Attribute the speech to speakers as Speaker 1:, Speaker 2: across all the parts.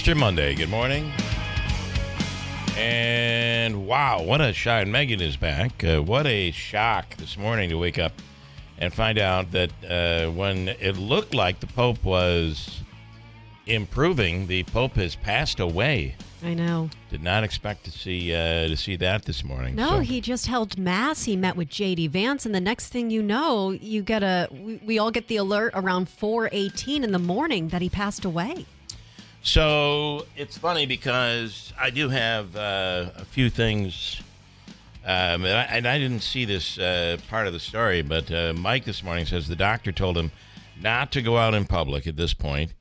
Speaker 1: Easter Monday. Good morning. And wow, what a shock. Megan is back. What a shock this morning to wake up and find out that when it looked like the Pope was improving, the Pope has passed away.
Speaker 2: I know.
Speaker 1: Did not expect to see that this morning.
Speaker 2: No, he just held mass. He met with J.D. Vance, and the next thing you know, you get we all get the alert around 4:18 in the morning that he passed away.
Speaker 1: So it's funny because I do have a few things, and I didn't see this part of the story, but Mike this morning says the doctor told him not to go out in public at this point.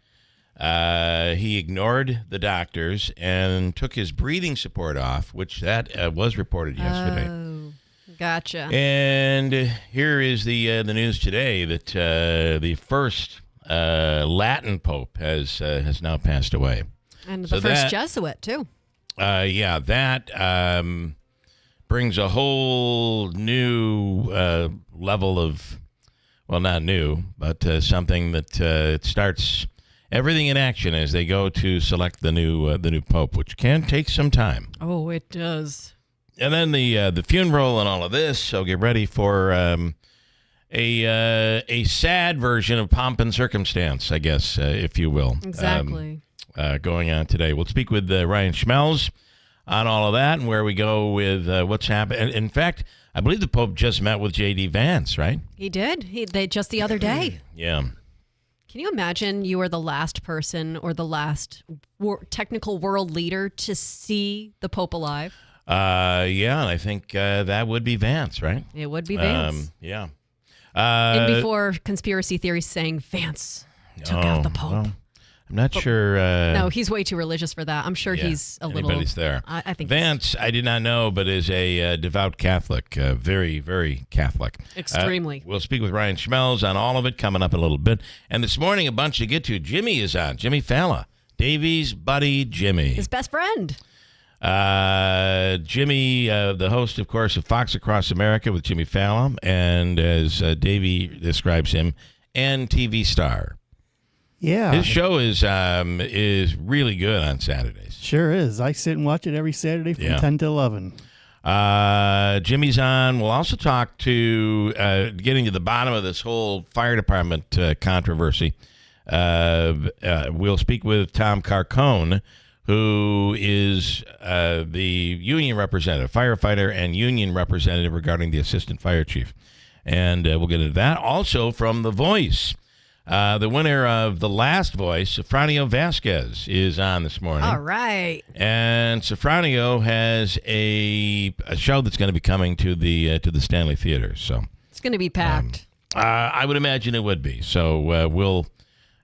Speaker 1: He ignored the doctors and took his breathing support off, which that was reported yesterday.
Speaker 2: Oh, gotcha.
Speaker 1: And here is the news today that the first Latin Pope has now passed away.
Speaker 2: And the first Jesuit, too.
Speaker 1: That brings a whole new level of, well, not new, but something that it starts everything in action as they go to select the new Pope, which can take some time.
Speaker 2: Oh, it does.
Speaker 1: And then the funeral and all of this, so get ready for a sad version of pomp and circumstance, I guess, if you will.
Speaker 2: Exactly.
Speaker 1: Going on today. We'll speak with Ryan Schmelz on all of that and where we go with what's happened. In fact, I believe the Pope just met with J.D. Vance, right?
Speaker 2: He did. They just the other day.
Speaker 1: Yeah.
Speaker 2: Can you imagine you are the last person or the last technical world leader to see the Pope alive?
Speaker 1: Yeah, and I think that would be Vance, right?
Speaker 2: It would be Vance.
Speaker 1: Yeah.
Speaker 2: And before conspiracy theories saying Vance took out the Pope.
Speaker 1: Well, I'm not sure.
Speaker 2: No, he's way too religious for that. I'm sure he's a little.
Speaker 1: Anybody's there.
Speaker 2: I think
Speaker 1: Vance, I did not know, but is a devout Catholic, very, very Catholic.
Speaker 2: Extremely.
Speaker 1: We'll speak with Ryan Schmelz on all of it coming up in a little bit. And this morning, a bunch to get to. Jimmy is on. Jimmy Fallon, Davey's buddy, Jimmy.
Speaker 2: His best friend.
Speaker 1: Jimmy, the host, of course, of Fox Across America with Jimmy Fallon, and as Davey describes him, and TV star.
Speaker 3: Yeah.
Speaker 1: His show is really good on Saturdays.
Speaker 3: Sure is. I sit and watch it every Saturday from 10 to 11.
Speaker 1: Jimmy's on. We'll also talk to getting to the bottom of this whole fire department controversy. We'll speak with Tom Carcone, who is the union representative, firefighter and union representative regarding the assistant fire chief. And we'll get into that. Also from The Voice. The winner of The Last Voice, Sofranio Vasquez, is on this morning.
Speaker 2: All right.
Speaker 1: And Sofranio has a show that's going to be coming to the Stanley Theater. So
Speaker 2: it's going to be packed.
Speaker 1: I would imagine it would be. So we'll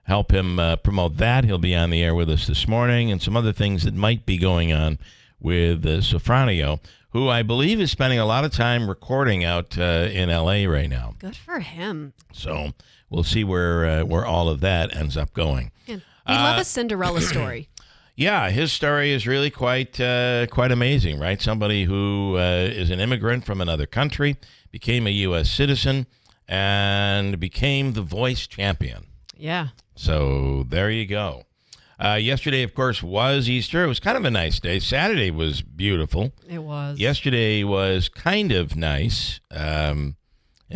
Speaker 1: help him promote that. He'll be on the air with us this morning, and some other things that might be going on with Sofranio, who I believe is spending a lot of time recording out in L.A. right now.
Speaker 2: Good for him.
Speaker 1: So we'll see where all of that ends up going.
Speaker 2: Yeah. We love a Cinderella story.
Speaker 1: Yeah, his story is really quite amazing, right? Somebody who is an immigrant from another country, became a U.S. citizen, and became the Voice champion.
Speaker 2: Yeah.
Speaker 1: So there you go. Yesterday, of course, was Easter. It was kind of a nice day. Saturday was beautiful.
Speaker 2: It was.
Speaker 1: Yesterday was kind of nice in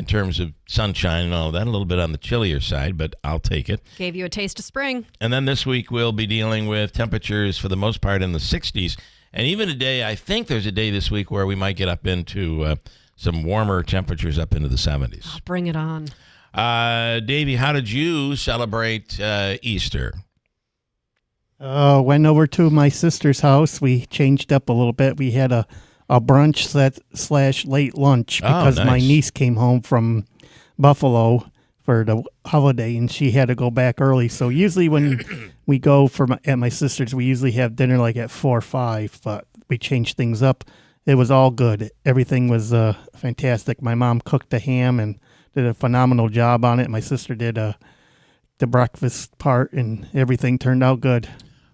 Speaker 1: terms of sunshine and all that. A little bit on the chillier side, but I'll take it.
Speaker 2: Gave you a taste of spring.
Speaker 1: And then this week, we'll be dealing with temperatures for the most part in the 60s. And even a day, I think there's a day this week where we might get up into some warmer temperatures up into the 70s.
Speaker 2: Oh, bring it on.
Speaker 1: Davey, how did you celebrate Easter?
Speaker 3: Went over to my sister's house. We changed up a little bit. We had a brunch / late lunch because my niece came home from Buffalo for the holiday, and she had to go back early. So usually when we go at my sister's, we usually have dinner like at 4 or 5, but we changed things up. It was all good. Everything was fantastic. My mom cooked the ham and did a phenomenal job on it. My sister did the breakfast part, and everything turned out good.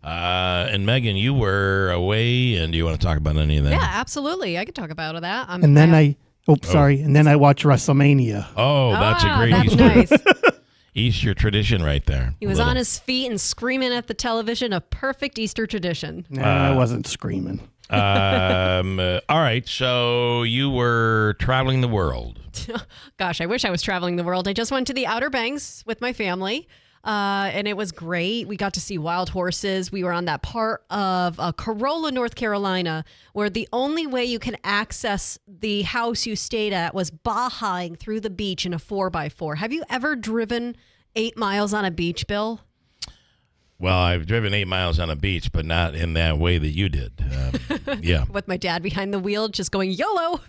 Speaker 1: And Megan, you were away, and do you want to talk about any of that?
Speaker 2: Yeah, absolutely. I could talk about that.
Speaker 3: And then I watched WrestleMania.
Speaker 1: Oh, that's a great
Speaker 2: that's
Speaker 1: Easter.
Speaker 2: Nice.
Speaker 1: Easter tradition right there.
Speaker 2: He was on his feet and screaming at the television, a perfect Easter tradition.
Speaker 3: No, I wasn't screaming.
Speaker 1: All right, so you were traveling the world.
Speaker 2: Gosh, I wish I was traveling the world. I just went to the Outer Banks with my family, and it was great. We got to see wild horses. We were on that part of Corolla, North Carolina, where the only way you can access the house you stayed at was bahaing through the beach in a 4x4. Have you ever driven 8 miles on a beach, Bill?
Speaker 1: Well, I've driven 8 miles on a beach, but not in that way that you did. Yeah.
Speaker 2: With my dad behind the wheel, just going YOLO.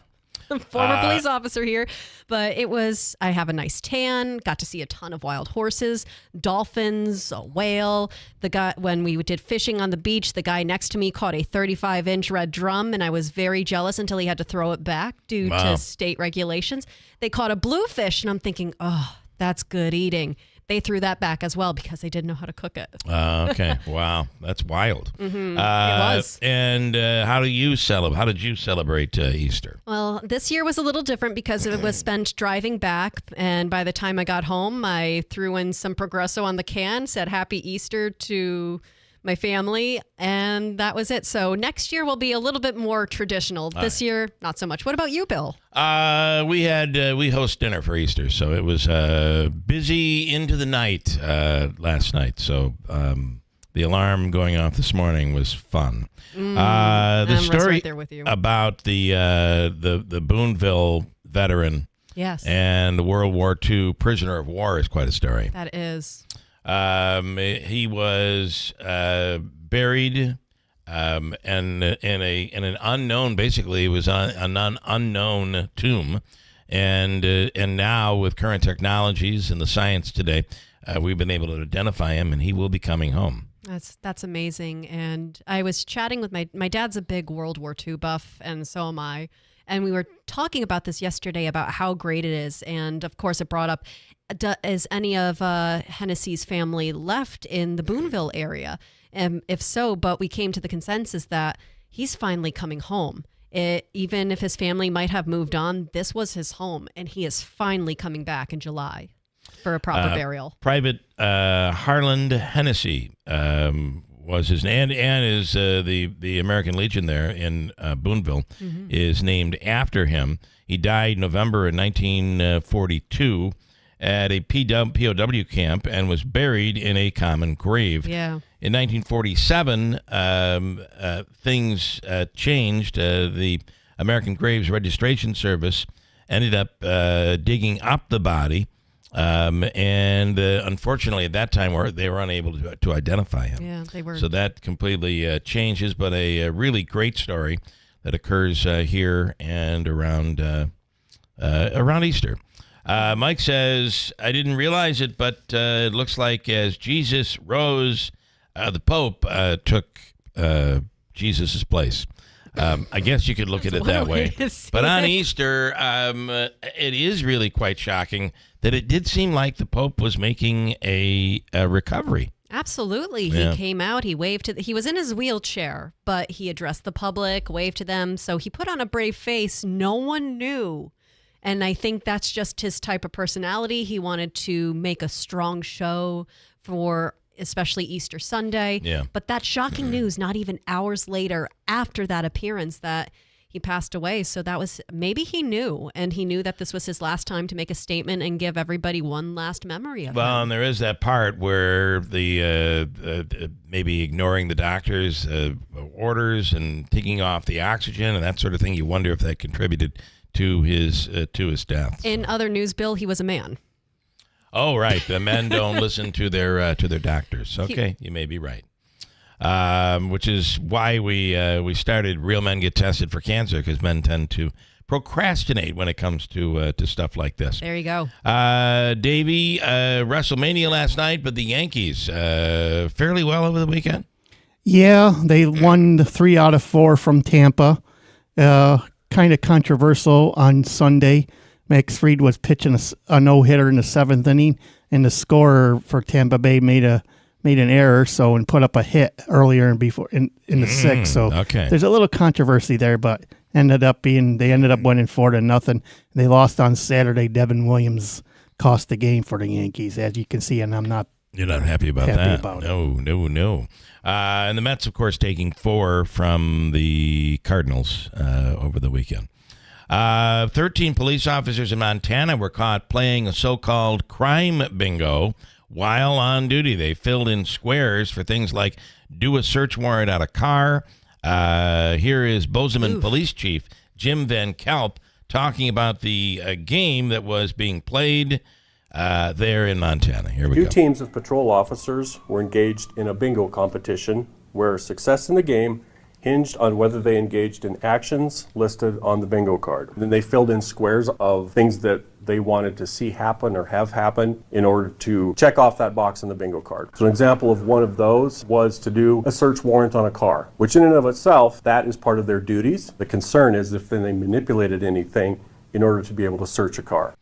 Speaker 2: Former police officer here. But I have a nice tan, got to see a ton of wild horses, dolphins, a whale. When we did fishing on the beach, the guy next to me caught a 35-inch red drum, and I was very jealous until he had to throw it back due to state regulations. They caught a bluefish, and I'm thinking, oh, that's good eating. They threw that back as well because they didn't know how to cook it.
Speaker 1: Okay. Wow. That's wild.
Speaker 2: Mm-hmm. It was.
Speaker 1: And how did you celebrate Easter?
Speaker 2: Well, this year was a little different because it was spent driving back. And by the time I got home, I threw in some Progresso on the can, said Happy Easter to my family, and that was it. So next year will be a little bit more traditional. This year, not so much. What about you, Bill?
Speaker 1: We host dinner for Easter, so it was busy into the night last night. So the alarm going off this morning was fun. The story
Speaker 2: right there with you.
Speaker 1: About the Boonville veteran,
Speaker 2: yes,
Speaker 1: and the World War II prisoner of war is quite a story.
Speaker 2: That is.
Speaker 1: He was buried in an unknown. Basically, it was an unknown tomb, and now with current technologies and the science today, we've been able to identify him, and he will be coming home.
Speaker 2: That's amazing. And I was chatting with my dad's a big World War II buff, and so am I. And we were talking about this yesterday about how great it is. And of course, it brought up, is any of Hennessy's family left in the Boonville area? And if so, but we came to the consensus that he's finally coming home. Even if his family might have moved on, this was his home, and he is finally coming back in July for a proper burial.
Speaker 1: Private Harland Hennessy was his name, and is the American Legion there in Boonville is named after him. He died November of 1942 at a POW camp and was buried in a common grave.
Speaker 2: Yeah.
Speaker 1: In 1947, things changed. The American Graves Registration Service ended up digging up the body. And unfortunately, at that time, they were unable to identify him.
Speaker 2: Yeah, they were.
Speaker 1: So that completely changes, but a really great story that occurs here and around Easter. Mike says, I didn't realize it, but it looks like as Jesus rose, the Pope took Jesus' place. I guess you could look at it that way. But on Easter, it is really quite shocking that it did seem like the Pope was making a recovery.
Speaker 2: Absolutely. Yeah. He came out, he waved he was in his wheelchair, but he addressed the public, waved to them. So he put on a brave face. No one knew. And I think that's just his type of personality. He wanted to make a strong show for especially Easter Sunday.
Speaker 1: Yeah.
Speaker 2: But that shocking news, not even hours later after that appearance, that he passed away. So that was, maybe he knew, and he knew that this was his last time to make a statement and give everybody one last memory of him.
Speaker 1: Well, and there is that part where the maybe ignoring the doctor's orders and taking off the oxygen and that sort of thing. You wonder if that contributed to his death. So.
Speaker 2: In other news, Bill, he was a man.
Speaker 1: Oh, right. The men don't listen to their doctors. Okay, you may be right. Which is why we started Real Men Get Tested for Cancer, because men tend to procrastinate when it comes to stuff like this.
Speaker 2: There you go.
Speaker 1: Davey, WrestleMania last night, but the Yankees fairly well over the weekend.
Speaker 3: Yeah, they won the 3 out of 4 from Tampa. Kind of controversial on Sunday. Max Fried was pitching a no-hitter in the 7th inning, and the scorer for Tampa Bay made an error, and put up a hit earlier in the 6th. So there's a little controversy there, but they ended up winning 4-0. They lost on Saturday. Devin Williams cost the game for the Yankees, as you can see, and I'm not.
Speaker 1: You're not happy about that? No. And the Mets, of course, taking 4 from the Cardinals over the weekend. 13 police officers in Montana were caught playing a so-called crime bingo while on duty. They filled in squares for things like do a search warrant on a car. Here is Bozeman Police Chief Jim Van Kelp talking about the game that was being played there in Montana. Here we go.
Speaker 4: 2 teams of patrol officers were engaged in a bingo competition where success in the game hinged on whether they engaged in actions listed on the bingo card. Then they filled in squares of things that they wanted to see happen or have happen in order to check off that box on the bingo card. So an example of one of those was to do a search warrant on a car, which in and of itself, that is part of their duties. The concern is if they manipulated anything in order to be able to search a car.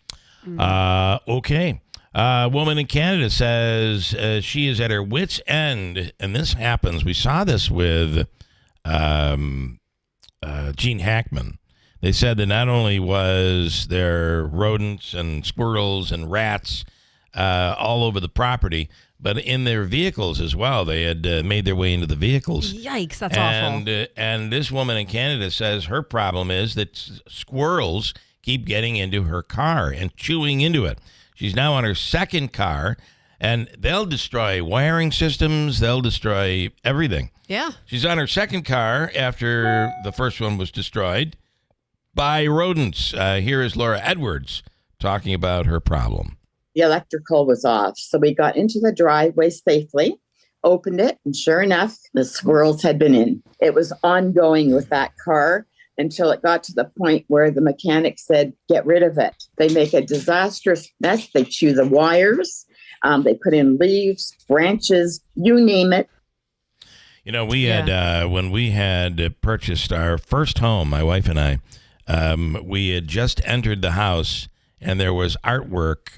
Speaker 1: Okay. A woman in Canada says she is at her wit's end, and this happens. We saw this with Gene Hackman. They said that not only was there rodents and squirrels and rats all over the property, but in their vehicles as well. They had made their way into the vehicles.
Speaker 2: Yikes, that's awful.
Speaker 1: And this woman in Canada says her problem is that squirrels keep getting into her car and chewing into it. She's now on her second car, and they'll destroy wiring systems. They'll destroy everything.
Speaker 2: Yeah.
Speaker 1: She's on her second car after the first one was destroyed by rodents. Here is Laura Edwards talking about her problem.
Speaker 5: The electrical was off, so we got into the driveway safely, opened it, and sure enough, the squirrels had been in. It was ongoing with that car until it got to the point where the mechanic said, get rid of it. They make a disastrous mess. They chew the wires. They put in leaves, branches, you name it.
Speaker 1: You know, we had, when we had purchased our first home, my wife and I, we had just entered the house, and there was artwork.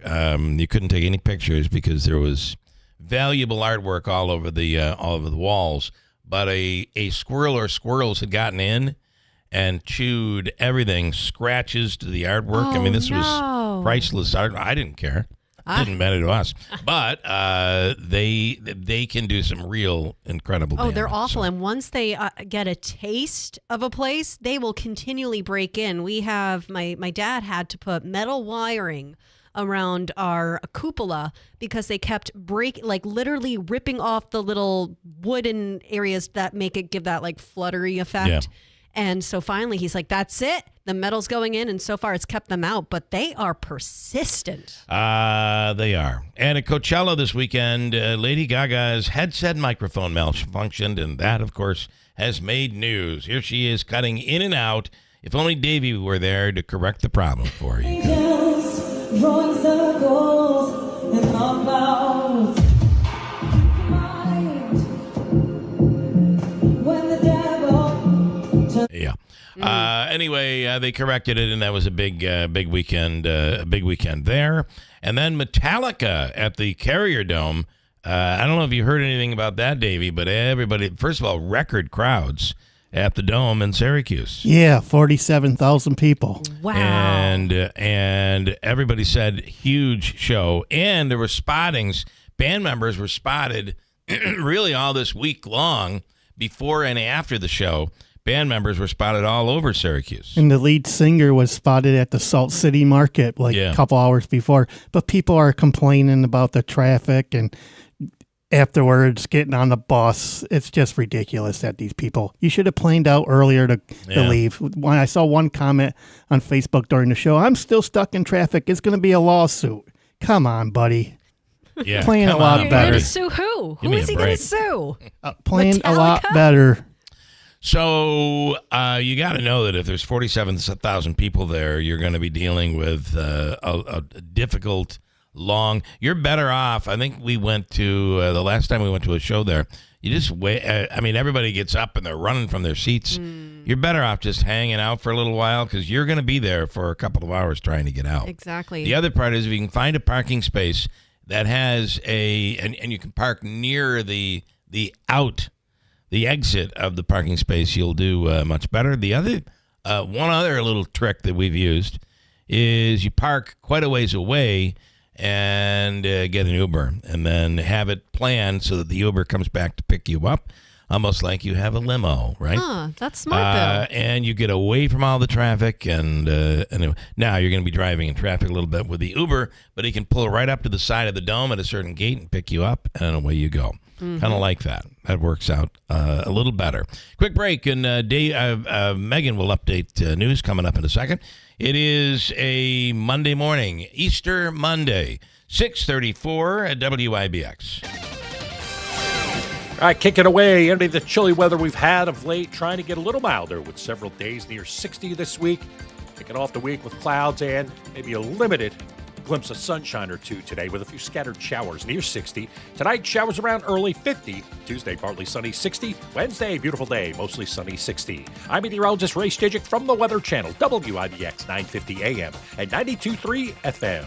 Speaker 1: You couldn't take any pictures because there was valuable artwork all over the walls. But a squirrel or squirrels had gotten in and chewed everything, scratches to the artwork. I mean, this was priceless art. I didn't care. Didn't matter to us. But they can do some real incredible damage.
Speaker 2: They're awful. And once they get a taste of a place, they will continually break in. We have, my dad had to put metal wiring around our cupola because they kept literally ripping off the little wooden areas that make it give that like fluttery effect. Yeah. And so finally he's like, that's it. The metal's going in, and so far it's kept them out, but they are persistent.
Speaker 1: They are. And at Coachella this weekend, Lady Gaga's headset microphone malfunctioned, and that, of course, has made news. Here she is cutting in and out. If only Davey were there to correct the problem for you. Drawing circles in our clouds. Yeah. Anyway, they corrected it, and that was a big weekend. A big weekend there. And then Metallica at the Carrier Dome. I don't know if you heard anything about that, Davey, but everybody. First of all, record crowds at the Dome in Syracuse.
Speaker 3: Yeah, 47,000 people.
Speaker 2: Wow.
Speaker 1: And everybody said huge show, and there were spottings. Band members were spotted really all this week long, before and after the show. Band members were spotted all over Syracuse.
Speaker 3: And the lead singer was spotted at the Salt City Market a couple hours before. But people are complaining about the traffic and afterwards getting on the bus. It's just ridiculous that these people, you should have planned out earlier to leave. When I saw one comment on Facebook during the show, I'm still stuck in traffic. It's going to be a lawsuit. Come on, buddy.
Speaker 1: Yeah,
Speaker 3: plan a lot better.
Speaker 2: You're going to sue who? Who is he going to sue?
Speaker 3: Plan a lot better.
Speaker 1: So you got to know that if there's 47,000 people there, you're going to be dealing with a difficult, long. You're better off. I think we went to the last time we went to a show there. You just wait. I mean, everybody gets up and they're running from their seats. You're better off just hanging out for a little while because you're going to be there for a couple of hours trying to get out.
Speaker 2: Exactly.
Speaker 1: The other part is if you can find a parking space that has and you can park near the exit of the parking space, you'll do much better. The other, one other little trick that we've used is you park quite a ways away and get an Uber, and then have it planned so that the Uber comes back to pick you up, almost like you have a limo, right?
Speaker 2: That's smart, Bill.
Speaker 1: And you get away from all the traffic, and now you're going to be driving in traffic a little bit with the Uber, but he can pull right up to the side of the dome at a certain gate and pick you up, and away you go. Kind of like that. That works out a little better. Quick break, and Megan will update news coming up in a second. It is a Monday morning, Easter Monday, 6:34 at WIBX.
Speaker 6: All right, kick it away into the chilly weather we've had of late, trying to get a little milder with several days near 60 this week. Kicking off the week with clouds and maybe a limited glimpse of sunshine or two today with a few scattered showers near 60. Tonight, showers around early 50. Tuesday, partly sunny 60. Wednesday, beautiful day, mostly sunny 60. I'm meteorologist Ray Stijic from the Weather Channel, WIBX 950 AM and 92.3 FM.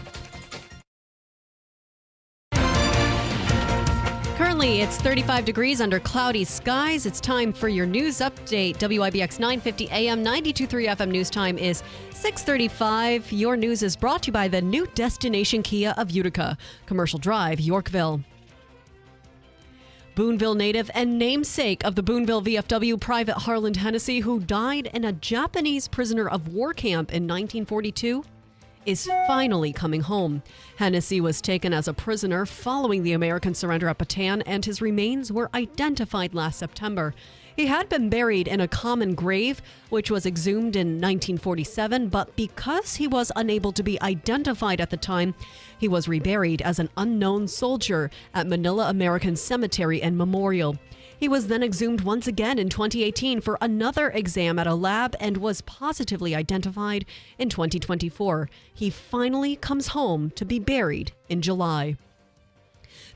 Speaker 2: Currently, it's 35 degrees under cloudy skies. It's time for your news update. WIBX 950 AM, 92.3 FM news time is 6:35. Your news is brought to you by the new destination Kia of Utica, Commercial Drive, Yorkville. Boonville native and namesake of the Boonville VFW, Private Harland Hennessy, who died in a Japanese prisoner of war camp in 1942, is finally coming home. Hennessy was taken as a prisoner following the American surrender at Bataan, and his remains were identified last September. He had been buried in a common grave, which was exhumed in 1947, but because he was unable to be identified at the time, he was reburied as an unknown soldier at Manila American Cemetery and Memorial. He was then exhumed once again in 2018 for another exam at a lab and was positively identified in 2024. He finally comes home to be buried in July.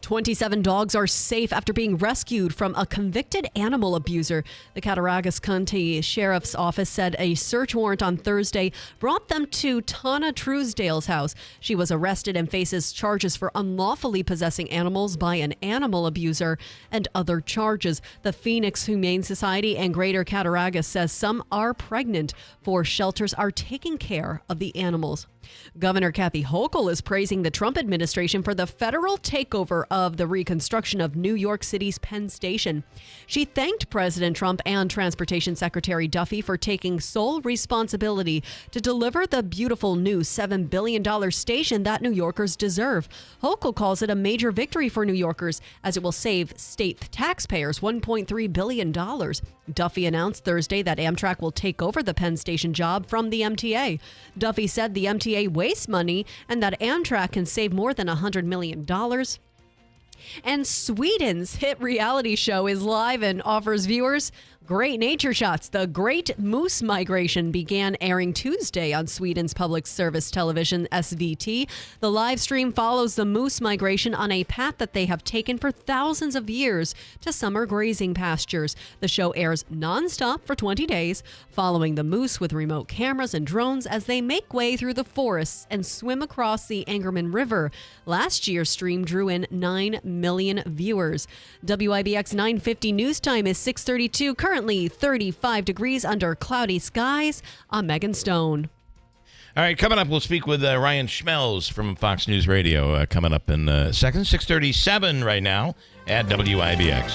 Speaker 2: 27 dogs are safe after being rescued from a convicted animal abuser. The Cattaraugus County Sheriff's Office said a search warrant on Thursday brought them to Tana Truesdale's house. She was arrested and faces charges for unlawfully possessing animals by an animal abuser and other charges. The Phoenix Humane Society and Greater Cattaraugus says some are pregnant, for shelters are taking care of the animals. Governor Kathy Hochul is praising the Trump administration for the federal takeover of the reconstruction of New York City's Penn Station. She thanked President Trump and Transportation Secretary Duffy for taking sole responsibility to deliver the beautiful new $7 billion station that New Yorkers deserve. Hochul calls it a major victory for New Yorkers, as it will save state taxpayers $1.3 billion. Duffy announced Thursday that Amtrak will take over the Penn Station job from the MTA. Duffy said the MTA wastes money and that Amtrak can save more than $100 million. And Sweden's hit reality show is live and offers viewers great nature shots. The Great Moose Migration began airing Tuesday on Sweden's public service television, SVT. The live stream follows the moose migration on a path that they have taken for thousands of years to summer grazing pastures. The show airs nonstop for 20 days, following the moose with remote cameras and drones as they make way through the forests and swim across the Angerman River. Last year's stream drew in 9 million viewers. WIBX 950 news time is 6:32. Currently 35 degrees under cloudy skies. I'm Megan Stone.
Speaker 1: All right, coming up, we'll speak with Ryan Schmelz from Fox News Radio coming up in a second. 6:37 right now at WIBX.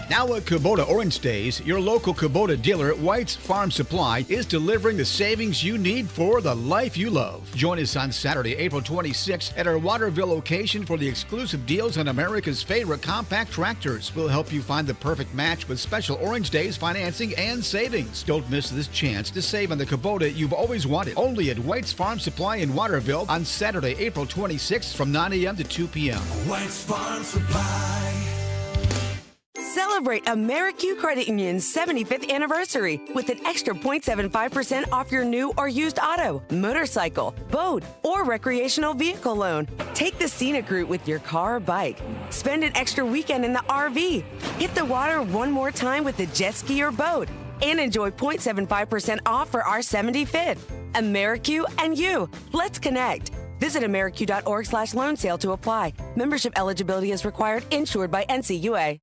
Speaker 7: Now at Kubota Orange Days, your local Kubota dealer at White's Farm Supply is delivering the savings you need for the life you love. Join us on Saturday, April 26th at our Waterville location for the exclusive deals on America's favorite compact tractors. We'll help you find the perfect match with special Orange Days financing and savings. Don't miss this chance to save on the Kubota you've always wanted. Only at White's Farm Supply in Waterville on Saturday, April 26th from 9 a.m. to 2 p.m.
Speaker 8: White's Farm Supply.
Speaker 9: Celebrate AmeriQ Credit Union's 75th anniversary with an extra 0.75% off your new or used auto, motorcycle, boat, or recreational vehicle loan. Take the scenic route with your car or bike. Spend an extra weekend in the RV. Hit the water one more time with the jet ski or boat. And enjoy 0.75% off for our 75th. AmeriQ and you. Let's connect. Visit ameriq.org/loan sale to apply. Membership eligibility is required. Insured by NCUA.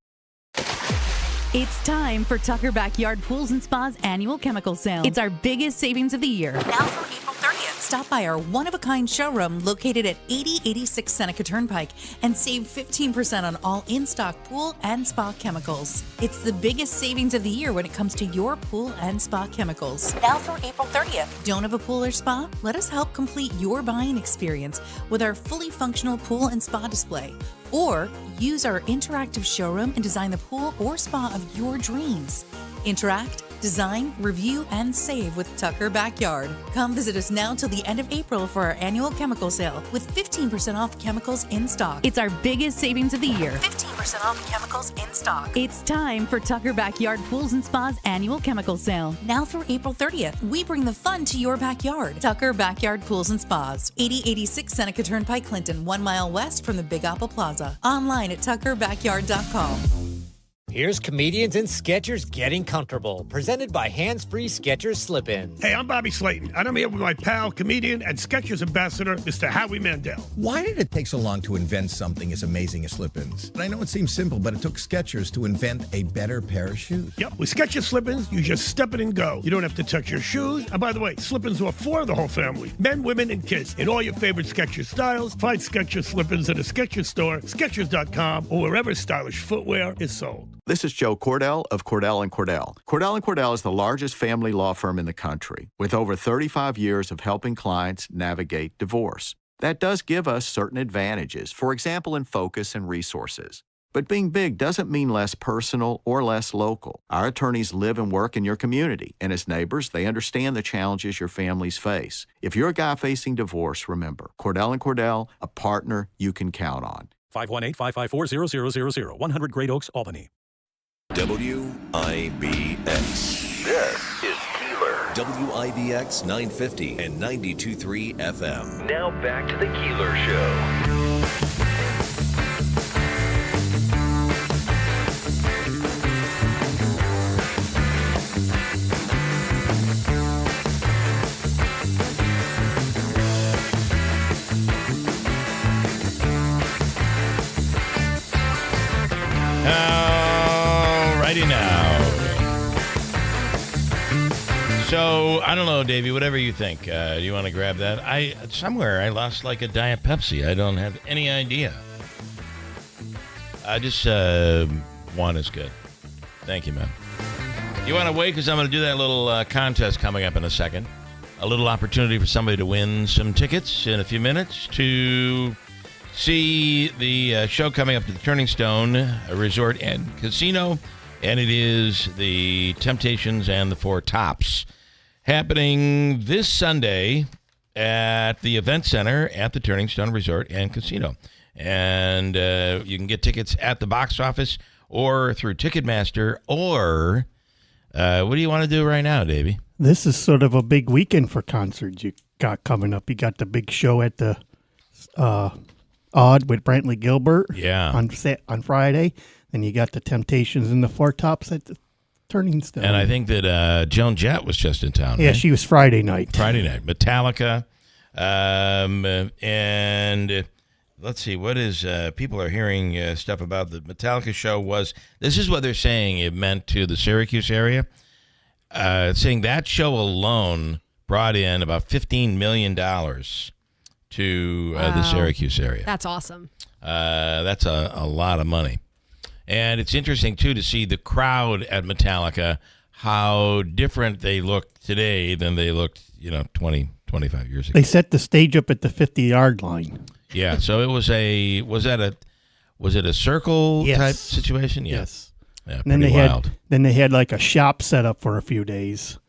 Speaker 10: It's time for Tucker Backyard Pools and Spa's annual chemical sale. It's our biggest savings of the year.
Speaker 11: Now through April 30th.
Speaker 10: Stop by our one-of-a-kind showroom located at 8086 Seneca Turnpike and save 15% on all in-stock pool and spa chemicals. It's the biggest savings of the year when it comes to your pool and spa chemicals. Now through April 30th. Don't have a pool or spa? Let us help complete your buying experience with our fully functional pool and spa display. Or use our interactive showroom and design the pool or spa of your dreams. Interact, design, review, and save with Tucker Backyard. Come visit us now till the end of April for our annual chemical sale with 15% off chemicals in stock. It's our biggest savings of the year. 15% off chemicals in stock. It's time for Tucker Backyard Pools and Spas annual chemical sale. Now through April 30th, we bring the fun to your backyard. Tucker Backyard Pools and Spas, 8086 Seneca Turnpike, Clinton, 1 mile west from the Big Apple Plaza. Online at tuckerbackyard.com.
Speaker 11: Here's Comedians and Sketchers Getting Comfortable, presented by Hands Free Skechers Slip-Ins.
Speaker 12: Hey, I'm Bobby Slayton, and I'm here with my pal, comedian, and Skechers ambassador, Mr. Howie Mandel.
Speaker 13: Why did it take so long to invent something as amazing as slip-ins? I know it seems simple, but it took Skechers to invent a better pair of shoes.
Speaker 12: Yep, with Skechers Slip-ins, you just step it and go. You don't have to touch your shoes. And by the way, Slip-ins are for the whole family, men, women, and kids, in all your favorite Skechers styles. Find Skechers Slip-ins at a Skechers store, Skechers.com, or wherever stylish footwear is sold.
Speaker 14: This is Joe Cordell of Cordell & Cordell. Cordell & Cordell is the largest family law firm in the country, with over 35 years of helping clients navigate divorce. That does give us certain advantages, for example, in focus and resources. But being big doesn't mean less personal or less local. Our attorneys live and work in your community, and as neighbors, they understand the challenges your families face. If you're a guy facing divorce, remember, Cordell & Cordell, a partner you can count on.
Speaker 6: 518-554-0000, 100 Great Oaks, Albany.
Speaker 8: WIBX. This is Keeler. WIBX 950 and 92.3 FM. Now back to the Keeler Show.
Speaker 1: Now. So, I don't know, Davey, whatever you think. Do you want to grab that? Somewhere I lost like a Diet Pepsi. I don't have any idea. I just, one is good. Thank you, man. You want to wait? Because I'm going to do that little contest coming up in a second. A little opportunity for somebody to win some tickets in a few minutes to see the show coming up to the Turning Stone Resort and Casino. And it is the Temptations and the Four Tops, happening this Sunday at the Event Center at the Turning Stone Resort and Casino. And you can get tickets at the box office or through Ticketmaster. Or what do you want to do right now, Davey?
Speaker 3: This is sort of a big weekend for concerts you got coming up. You got the big show at the Odd with Brantley Gilbert on Friday. And you got the Temptations and the Four Tops at the Turning Stone.
Speaker 1: And I think that Joan Jett was just in town.
Speaker 3: Yeah,
Speaker 1: right?
Speaker 3: she was Friday night.
Speaker 1: Metallica. And let's see, what is, people are hearing stuff about the Metallica show this is what they're saying it meant to the Syracuse area. Saying that show alone brought in about $15 million to the Syracuse area.
Speaker 2: That's awesome.
Speaker 1: That's a lot of money. And it's interesting, too, to see the crowd at Metallica, how different they look today than they looked, 20, 25 years ago.
Speaker 3: They set the stage up at the 50-yard line.
Speaker 1: Yeah, so it was was it a circle type situation? Yeah.
Speaker 3: Yes.
Speaker 1: Yeah,
Speaker 3: and
Speaker 1: pretty wild.
Speaker 3: Then they had like a shop set up for a few days.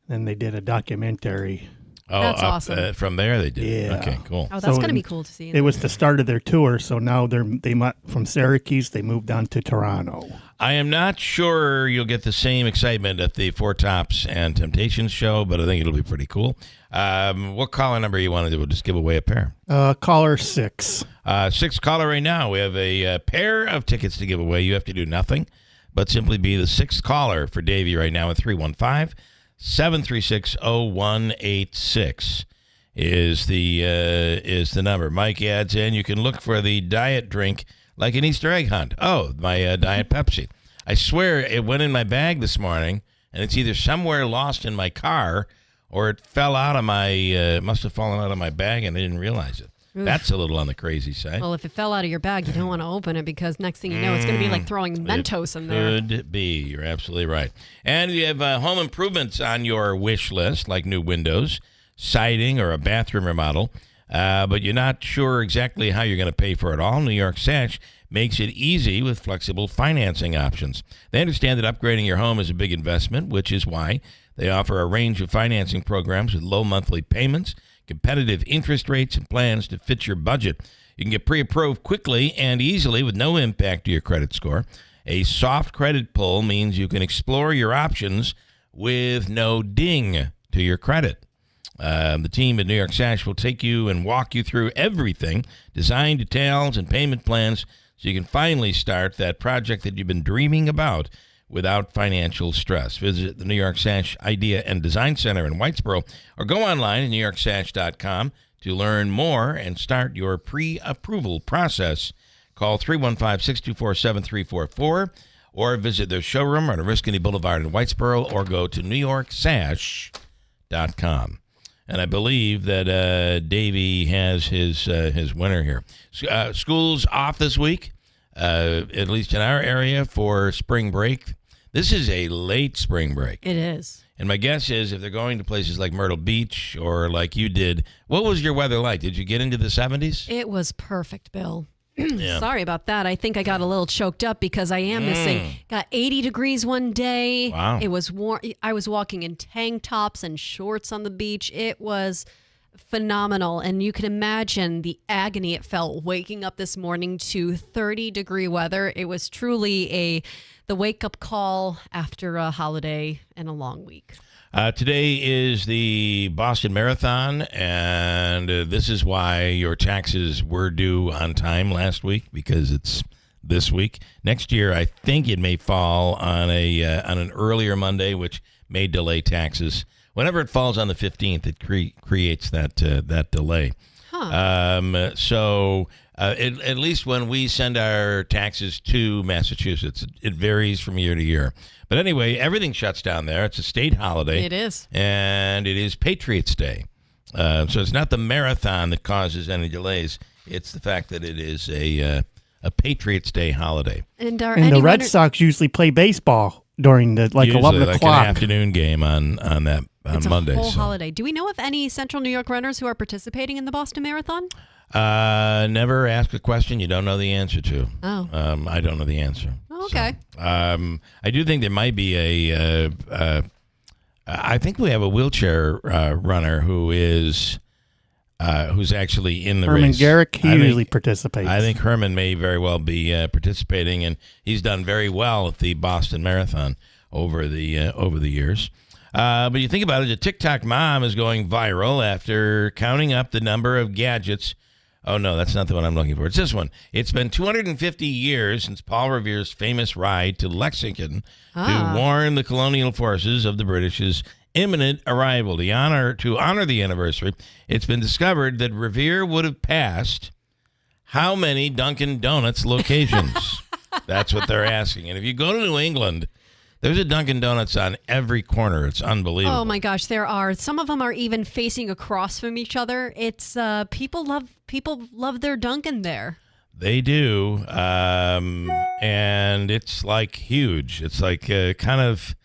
Speaker 3: Then they did a documentary.
Speaker 1: Oh,
Speaker 2: that's awesome.
Speaker 1: From there they did.
Speaker 3: Yeah.
Speaker 1: Okay, cool.
Speaker 2: Oh, that's going to be cool to see.
Speaker 3: It was the start of their tour, so now from Syracuse they moved on to Toronto.
Speaker 1: I am not sure you'll get the same excitement at the Four Tops and Temptations show, but I think it'll be pretty cool. What caller number you want to do? We'll just give away a pair.
Speaker 3: Caller 6.
Speaker 1: 6th caller right now. We have a pair of tickets to give away. You have to do nothing but simply be the 6th caller for Davey right now at 315-736-0186 is the number. Mike adds in, you can look for the diet drink like an Easter egg hunt. Oh, my Diet Pepsi. I swear it went in my bag this morning, and it's either somewhere lost in my car or it fell out of my, must have fallen out of my bag and I didn't realize it.
Speaker 2: Oof.
Speaker 1: That's a little on the crazy side.
Speaker 2: Well, if it fell out of your bag, you don't want to open it because next thing you know, it's going to be like throwing Mentos in there.
Speaker 1: Could be. You're absolutely right. And you have home improvements on your wish list, like new windows, siding, or a bathroom remodel, but you're not sure exactly how you're going to pay for it all. New York Sash makes it easy with flexible financing options. They understand that upgrading your home is a big investment, which is why they offer a range of financing programs with low monthly payments, competitive interest rates, and plans to fit your budget. You can get pre-approved quickly and easily with no impact to your credit score. A soft credit pull means you can explore your options with no ding to your credit. The team at New York Sash will take you and walk you through everything, design details and payment plans, so you can finally start that project that you've been dreaming about without financial stress. Visit the New York Sash Idea and Design Center in Whitesboro or go online at newyorksash.com to learn more and start your pre-approval process. Call 315-624-7344 or visit their showroom on Oriskany Boulevard in Whitesboro or go to newyorksash.com. And I believe that Davey has his winner here. School's off this week, at least in our area, for spring break. This is a late spring break.
Speaker 2: It is.
Speaker 1: And my guess is if they're going to places like Myrtle Beach or like you did, what was your weather like? Did you get into the 70s?
Speaker 2: It was perfect, Bill.
Speaker 1: Yeah.
Speaker 2: Sorry about that. I think I got a little choked up because I am missing. Got 80 degrees one day.
Speaker 1: Wow.
Speaker 2: It was warm. I was walking in tank tops and shorts on the beach. It was phenomenal. And you can imagine the agony it felt waking up this morning to 30-degree weather. It was truly the wake-up call after a holiday and a long week.
Speaker 1: Today is the Boston Marathon, and this is why your taxes were due on time last week, because it's this week. Next year, I think it may fall on an earlier Monday, which may delay taxes. Whenever it falls on the 15th, it creates that delay.
Speaker 2: Huh.
Speaker 1: So at least when we send our taxes to Massachusetts, it varies from year to year. But anyway, everything shuts down there. It's a state holiday.
Speaker 2: It is.
Speaker 1: And it is Patriots Day. So it's not the marathon that causes any delays. It's the fact that it is a Patriots Day holiday.
Speaker 2: And
Speaker 3: the Red Sox usually play baseball during the
Speaker 1: usually,
Speaker 3: 11
Speaker 1: like
Speaker 3: o'clock.
Speaker 1: an afternoon game on Monday.
Speaker 2: It's a whole holiday. Do we know of any Central New York runners who are participating in the Boston Marathon?
Speaker 1: Never ask a question you don't know the answer to.
Speaker 2: Oh.
Speaker 1: I don't know the answer.
Speaker 2: Oh, okay.
Speaker 1: So, I do think there might be I think we have a wheelchair runner who's actually in the
Speaker 3: Herman
Speaker 1: race.
Speaker 3: Garrick, he usually participates.
Speaker 1: I think Herman may very well be participating, and he's done very well at the Boston Marathon over the years. But you think about it, a TikTok mom is going viral after counting up the number of gadgets. Oh, no, that's not the one I'm looking for. It's this one. It's been 250 years since Paul Revere's famous ride to Lexington to warn the colonial forces of the British's imminent arrival. To honor the anniversary, it's been discovered that Revere would have passed how many Dunkin' Donuts locations? That's what they're asking. And if you go to New England, there's a Dunkin' Donuts on every corner. It's unbelievable.
Speaker 2: Oh my gosh, there are. Some of them are even facing across from each other. It's people love their Dunkin' there.
Speaker 1: They do, and it's like huge. It's like kind of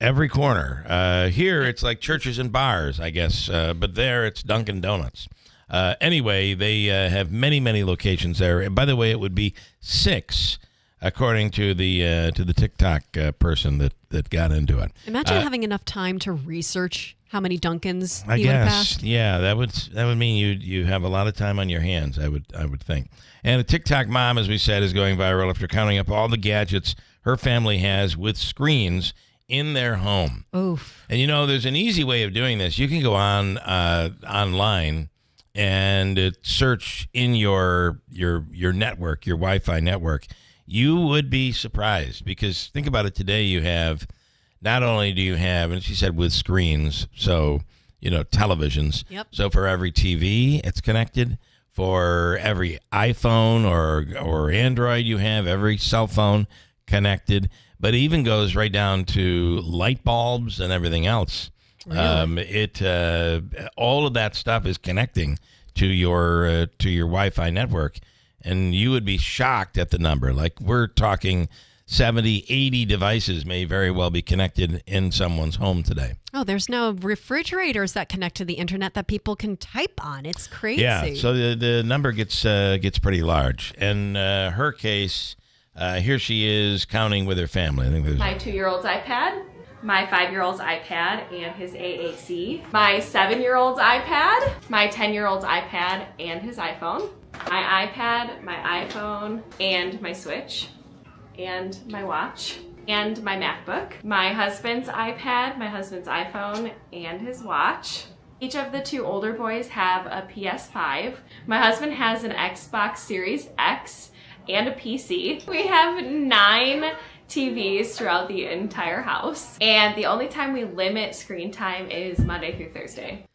Speaker 1: every corner. Here, it's like churches and bars, I guess, but there it's Dunkin' Donuts. Anyway, they have many, many locations there. And by the way, it would be 6. According to the TikTok person that got into it.
Speaker 2: Imagine having enough time to research how many Dunkins
Speaker 1: I
Speaker 2: he would have
Speaker 1: guess,
Speaker 2: passed.
Speaker 1: yeah, that would mean you have a lot of time on your hands. I would think. And a TikTok mom, as we said, is going viral after counting up all the gadgets her family has with screens in their home.
Speaker 2: Oof.
Speaker 1: And there's an easy way of doing this. You can go online and search in your network, your Wi-Fi network. You would be surprised because think about it. Today you have, not only do you have, and she said with screens, so, televisions.
Speaker 2: Yep.
Speaker 1: So for every TV, it's connected. For every iPhone or Android you have, every cell phone connected. But it even goes right down to light bulbs and everything else.
Speaker 2: Really?
Speaker 1: All of that stuff is connecting to your Wi-Fi network, and you would be shocked at the number. Like, we're talking 70, 80 devices may very well be connected in someone's home today.
Speaker 2: Oh, there's now refrigerators that connect to the internet that people can type on. It's crazy.
Speaker 1: Yeah, so the number gets pretty large. In her case, here she is counting with her family. I think there's
Speaker 15: my 2-year-old's iPad, my 5-year-old's iPad and his AAC, my 7-year-old's iPad, my 10-year-old's iPad and his iPhone, my iPad, my iPhone, and my Switch, and my watch, and my MacBook, my husband's iPad, my husband's iPhone, and his watch. Each of the 2 older boys have a PS5. My husband has an Xbox Series X and a PC. We have 9 TVs throughout the entire house. And the only time we limit screen time is Monday through Thursday.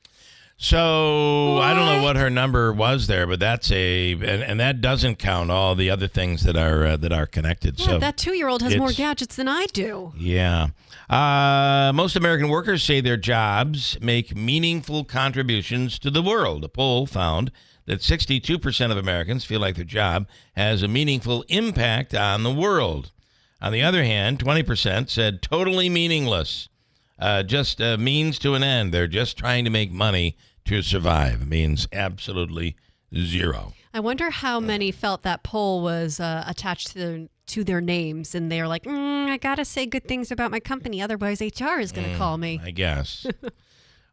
Speaker 1: So I don't know what her number was there, but that's and that doesn't count all the other things that are connected.
Speaker 2: Yeah,
Speaker 1: so
Speaker 2: that 2-year-old has more gadgets than I do.
Speaker 1: Yeah. Most American workers say their jobs make meaningful contributions to the world. A poll found that 62% of Americans feel like their job has a meaningful impact on the world. On the other hand, 20% said totally meaningless, just a means to an end. They're just trying to make money to survive. It means absolutely zero.
Speaker 2: I wonder how many felt that poll was attached to their names, and they're like, I gotta say good things about my company, otherwise HR is gonna call me.
Speaker 1: I guess.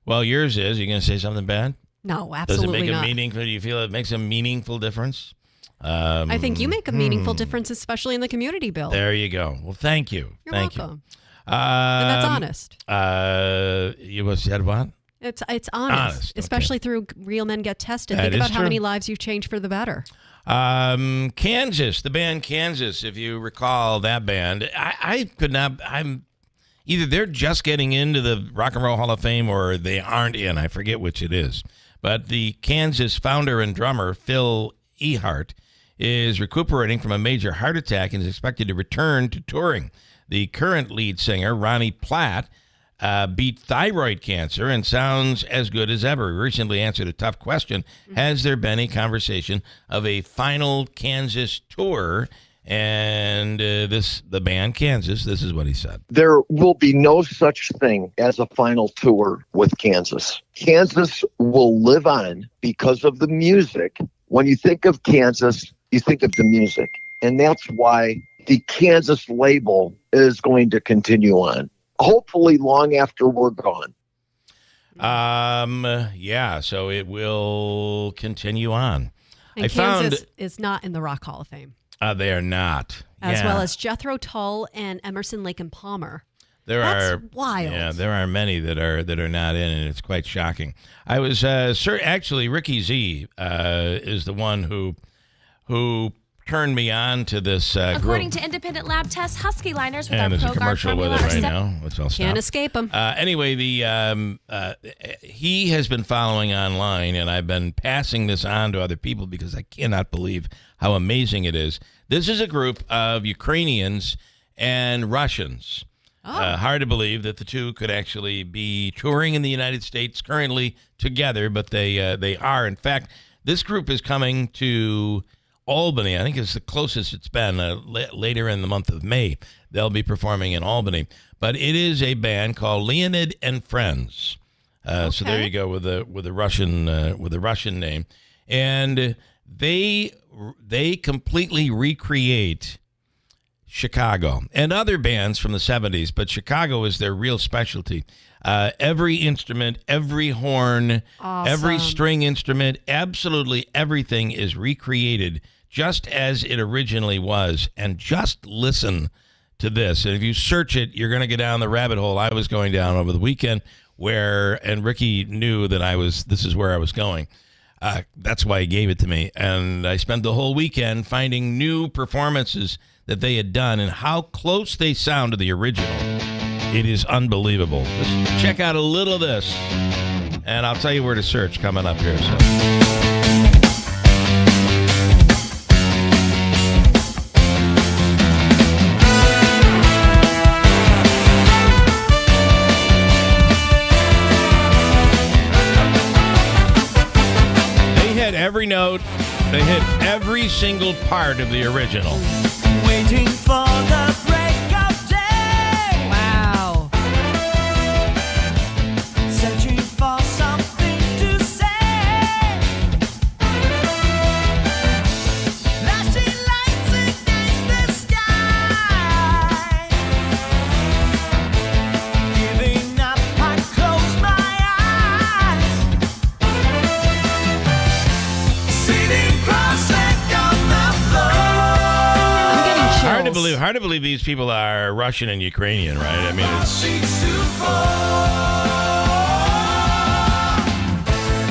Speaker 1: Well, yours is. Are you gonna say something bad?
Speaker 2: No, absolutely
Speaker 1: Does it make
Speaker 2: not.
Speaker 1: a meaningful? Do you feel it makes a meaningful difference?
Speaker 2: I think you make a meaningful difference, especially in the community bill.
Speaker 1: There you go. Well, thank you.
Speaker 2: You're
Speaker 1: thank
Speaker 2: welcome.
Speaker 1: you.
Speaker 2: And that's honest.
Speaker 1: You said what?
Speaker 2: It's honest, especially through Real Men Get Tested. Think about how many lives you've changed for the better.
Speaker 1: Kansas, the band Kansas, if you recall that band, I could not. I'm either they're just getting into the Rock and Roll Hall of Fame or they aren't in. I forget which it is. But the Kansas founder and drummer Phil Ehart is recuperating from a major heart attack and is expected to return to touring. The current lead singer, Ronnie Platt, beat thyroid cancer and sounds as good as ever. He recently answered a tough question. Has there been a conversation of a final Kansas tour? And the band Kansas, this is what he said.
Speaker 16: There will be no such thing as a final tour with Kansas. Kansas will live on because of the music. When you think of Kansas, you think of the music. And that's why the Kansas label is going to continue on, hopefully long after we're gone.
Speaker 1: Yeah, so it will continue on.
Speaker 2: And Kansas is not in the Rock Hall of Fame.
Speaker 1: They are not.
Speaker 2: As well as Jethro Tull and Emerson, Lake and Palmer.
Speaker 1: That's
Speaker 2: wild.
Speaker 1: Yeah, there are many that are not in, and it's quite shocking. I was actually Ricky Z is the one who turned me on to this
Speaker 17: According
Speaker 1: group.
Speaker 17: to independent lab tests, Husky liners with
Speaker 1: And
Speaker 17: our
Speaker 1: there's a
Speaker 17: ProGuard
Speaker 1: commercial with
Speaker 17: formula
Speaker 1: it right
Speaker 17: are
Speaker 1: now, which I'll stop.
Speaker 2: Can't escape him.
Speaker 1: Anyway, he has been following online, and I've been passing this on to other people because I cannot believe how amazing it is. This is a group of Ukrainians and Russians. Hard to believe that the two could actually be touring in the United States currently together, but they are. In fact, this group is coming to Albany. I think it's the closest it's been. Later in the month of May, they'll be performing in Albany. But it is a band called Leonid and Friends. So there you go with the Russian name, and they completely recreate Chicago and other bands from the 70s, but Chicago is their real specialty. Every instrument, every horn, every string instrument, absolutely everything is recreated just as it originally was. And just listen to this. And if you search it, you're going to go down the rabbit hole I was going down over the weekend and Ricky knew that this is where I was going. That's why he gave it to me. And I spent the whole weekend finding new performances that they had done and how close they sound to the original. It is unbelievable. Just check out a little of this, and I'll tell you where to search coming up here. So. every note. They hit every single part of the original.
Speaker 18: Waiting for the break of day.
Speaker 2: Wow.
Speaker 18: Searching for something to say. Flashing lights against the sky. Giving up, I close my eyes. Sitting cross-legged on the floor.
Speaker 2: I'm getting chills.
Speaker 1: Hard to believe these people are Russian and Ukrainian, right? I mean, it's...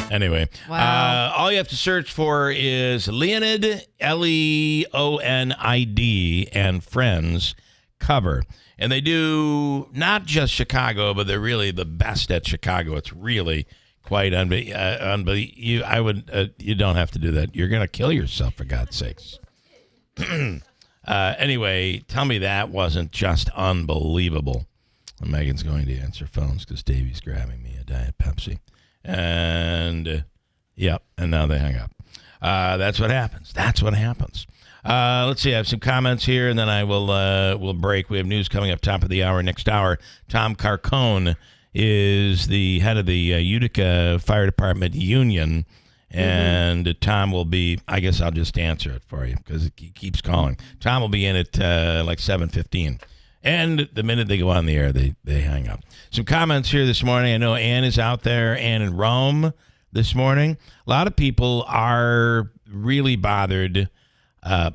Speaker 1: Anyway,
Speaker 2: Wow.
Speaker 1: all you have to search for is Leonid, Leonid, and Friends cover. And they do not just Chicago, but they're really the best at Chicago. It's really quite unbelievable. You don't have to do that. You're going to kill yourself, for God's sakes. Anyway, tell me that wasn't just unbelievable. And Megan's going to answer phones because Davey's grabbing me a Diet Pepsi. And, yep, and now they hung up. That's what happens. Let's see, I have some comments here, and then I will we'll break. We have news coming up top of the hour. Next hour, Tom Carcone is the head of the Utica Fire Department Union, and Tom will be, I guess I'll just answer it for you because he keeps calling. Tom will be in at like 7:15. And the minute they go on the air, they hang up. Some comments here this morning. I know Ann is out there, Ann in Rome this morning. A lot of people are really bothered by the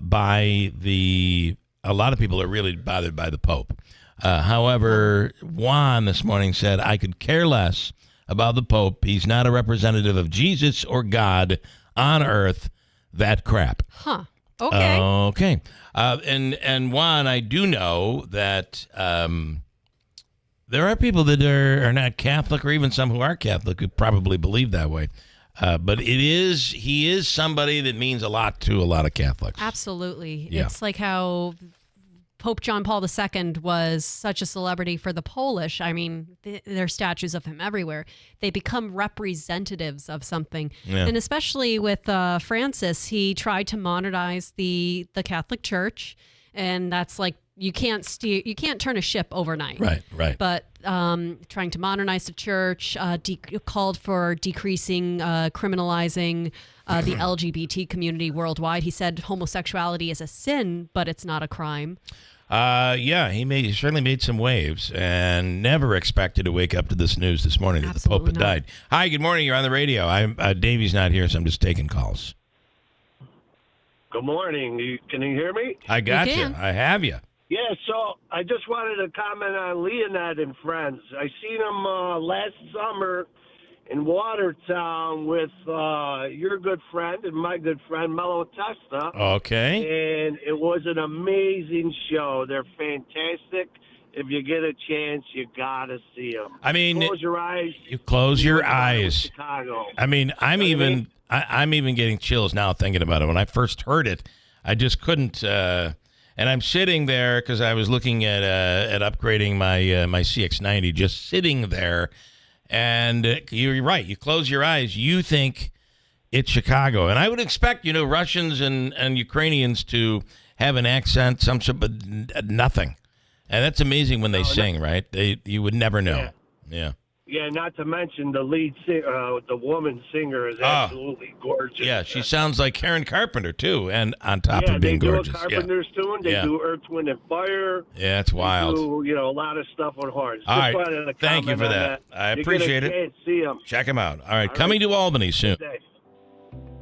Speaker 1: Pope. However, Juan this morning said, I could care less about the Pope. He's not a representative of Jesus or God on earth. That crap.
Speaker 2: Huh. Okay.
Speaker 1: Okay. And Juan, I do know that there are people that are not Catholic, or even some who are Catholic, who probably believe that way. But he is somebody that means a lot to a lot of Catholics.
Speaker 2: Absolutely.
Speaker 1: Yeah.
Speaker 2: It's like how Pope John Paul II was such a celebrity for the Polish. I mean, there are statues of him everywhere. They become representatives of something.
Speaker 1: Yeah.
Speaker 2: And especially with Francis, he tried to modernize the Catholic Church. And that's like, you can't turn a ship overnight.
Speaker 1: Right.
Speaker 2: But trying to modernize the church, called for decreasing, criminalizing the LGBT community worldwide. He said homosexuality is a sin, but it's not a crime.
Speaker 1: Yeah, he certainly made some waves, and never expected to wake up to this news this morning that the Pope had died. Hi, good morning. You're on the radio. Davey's not here, so I'm just taking calls.
Speaker 19: Good morning. Can you hear me?
Speaker 1: I got you. I have you.
Speaker 19: Yeah, so I just wanted to comment on Leonid and Friends. I seen him last summer in Watertown with your good friend and my good friend, Mello Testa.
Speaker 1: Okay.
Speaker 19: And it was an amazing show. They're fantastic. If you get a chance, you got to see them.
Speaker 1: I mean,
Speaker 19: close your eyes.
Speaker 1: You close your eyes.
Speaker 19: Chicago.
Speaker 1: I mean, I'm even getting chills now thinking about it. When I first heard it, I just couldn't. And I'm sitting there because I was looking at upgrading my CX-90, just sitting there. And you're right. You close your eyes, you think it's Chicago. And I would expect, Russians and Ukrainians to have an accent, but nothing. And that's amazing when they sing, right? You would never know. Yeah.
Speaker 19: Yeah, not to mention the lead singer, the woman singer is absolutely gorgeous.
Speaker 1: Yeah, she sounds like Karen Carpenter, too, and on top of being gorgeous.
Speaker 19: They do a Carpenter's tune. They do Earth, Wind, and Fire.
Speaker 1: Yeah, it's wild.
Speaker 19: They do, a lot of stuff on horns.
Speaker 1: All right, thank you for that. I appreciate it.
Speaker 19: See them.
Speaker 1: Check them out. All right, coming to Albany soon.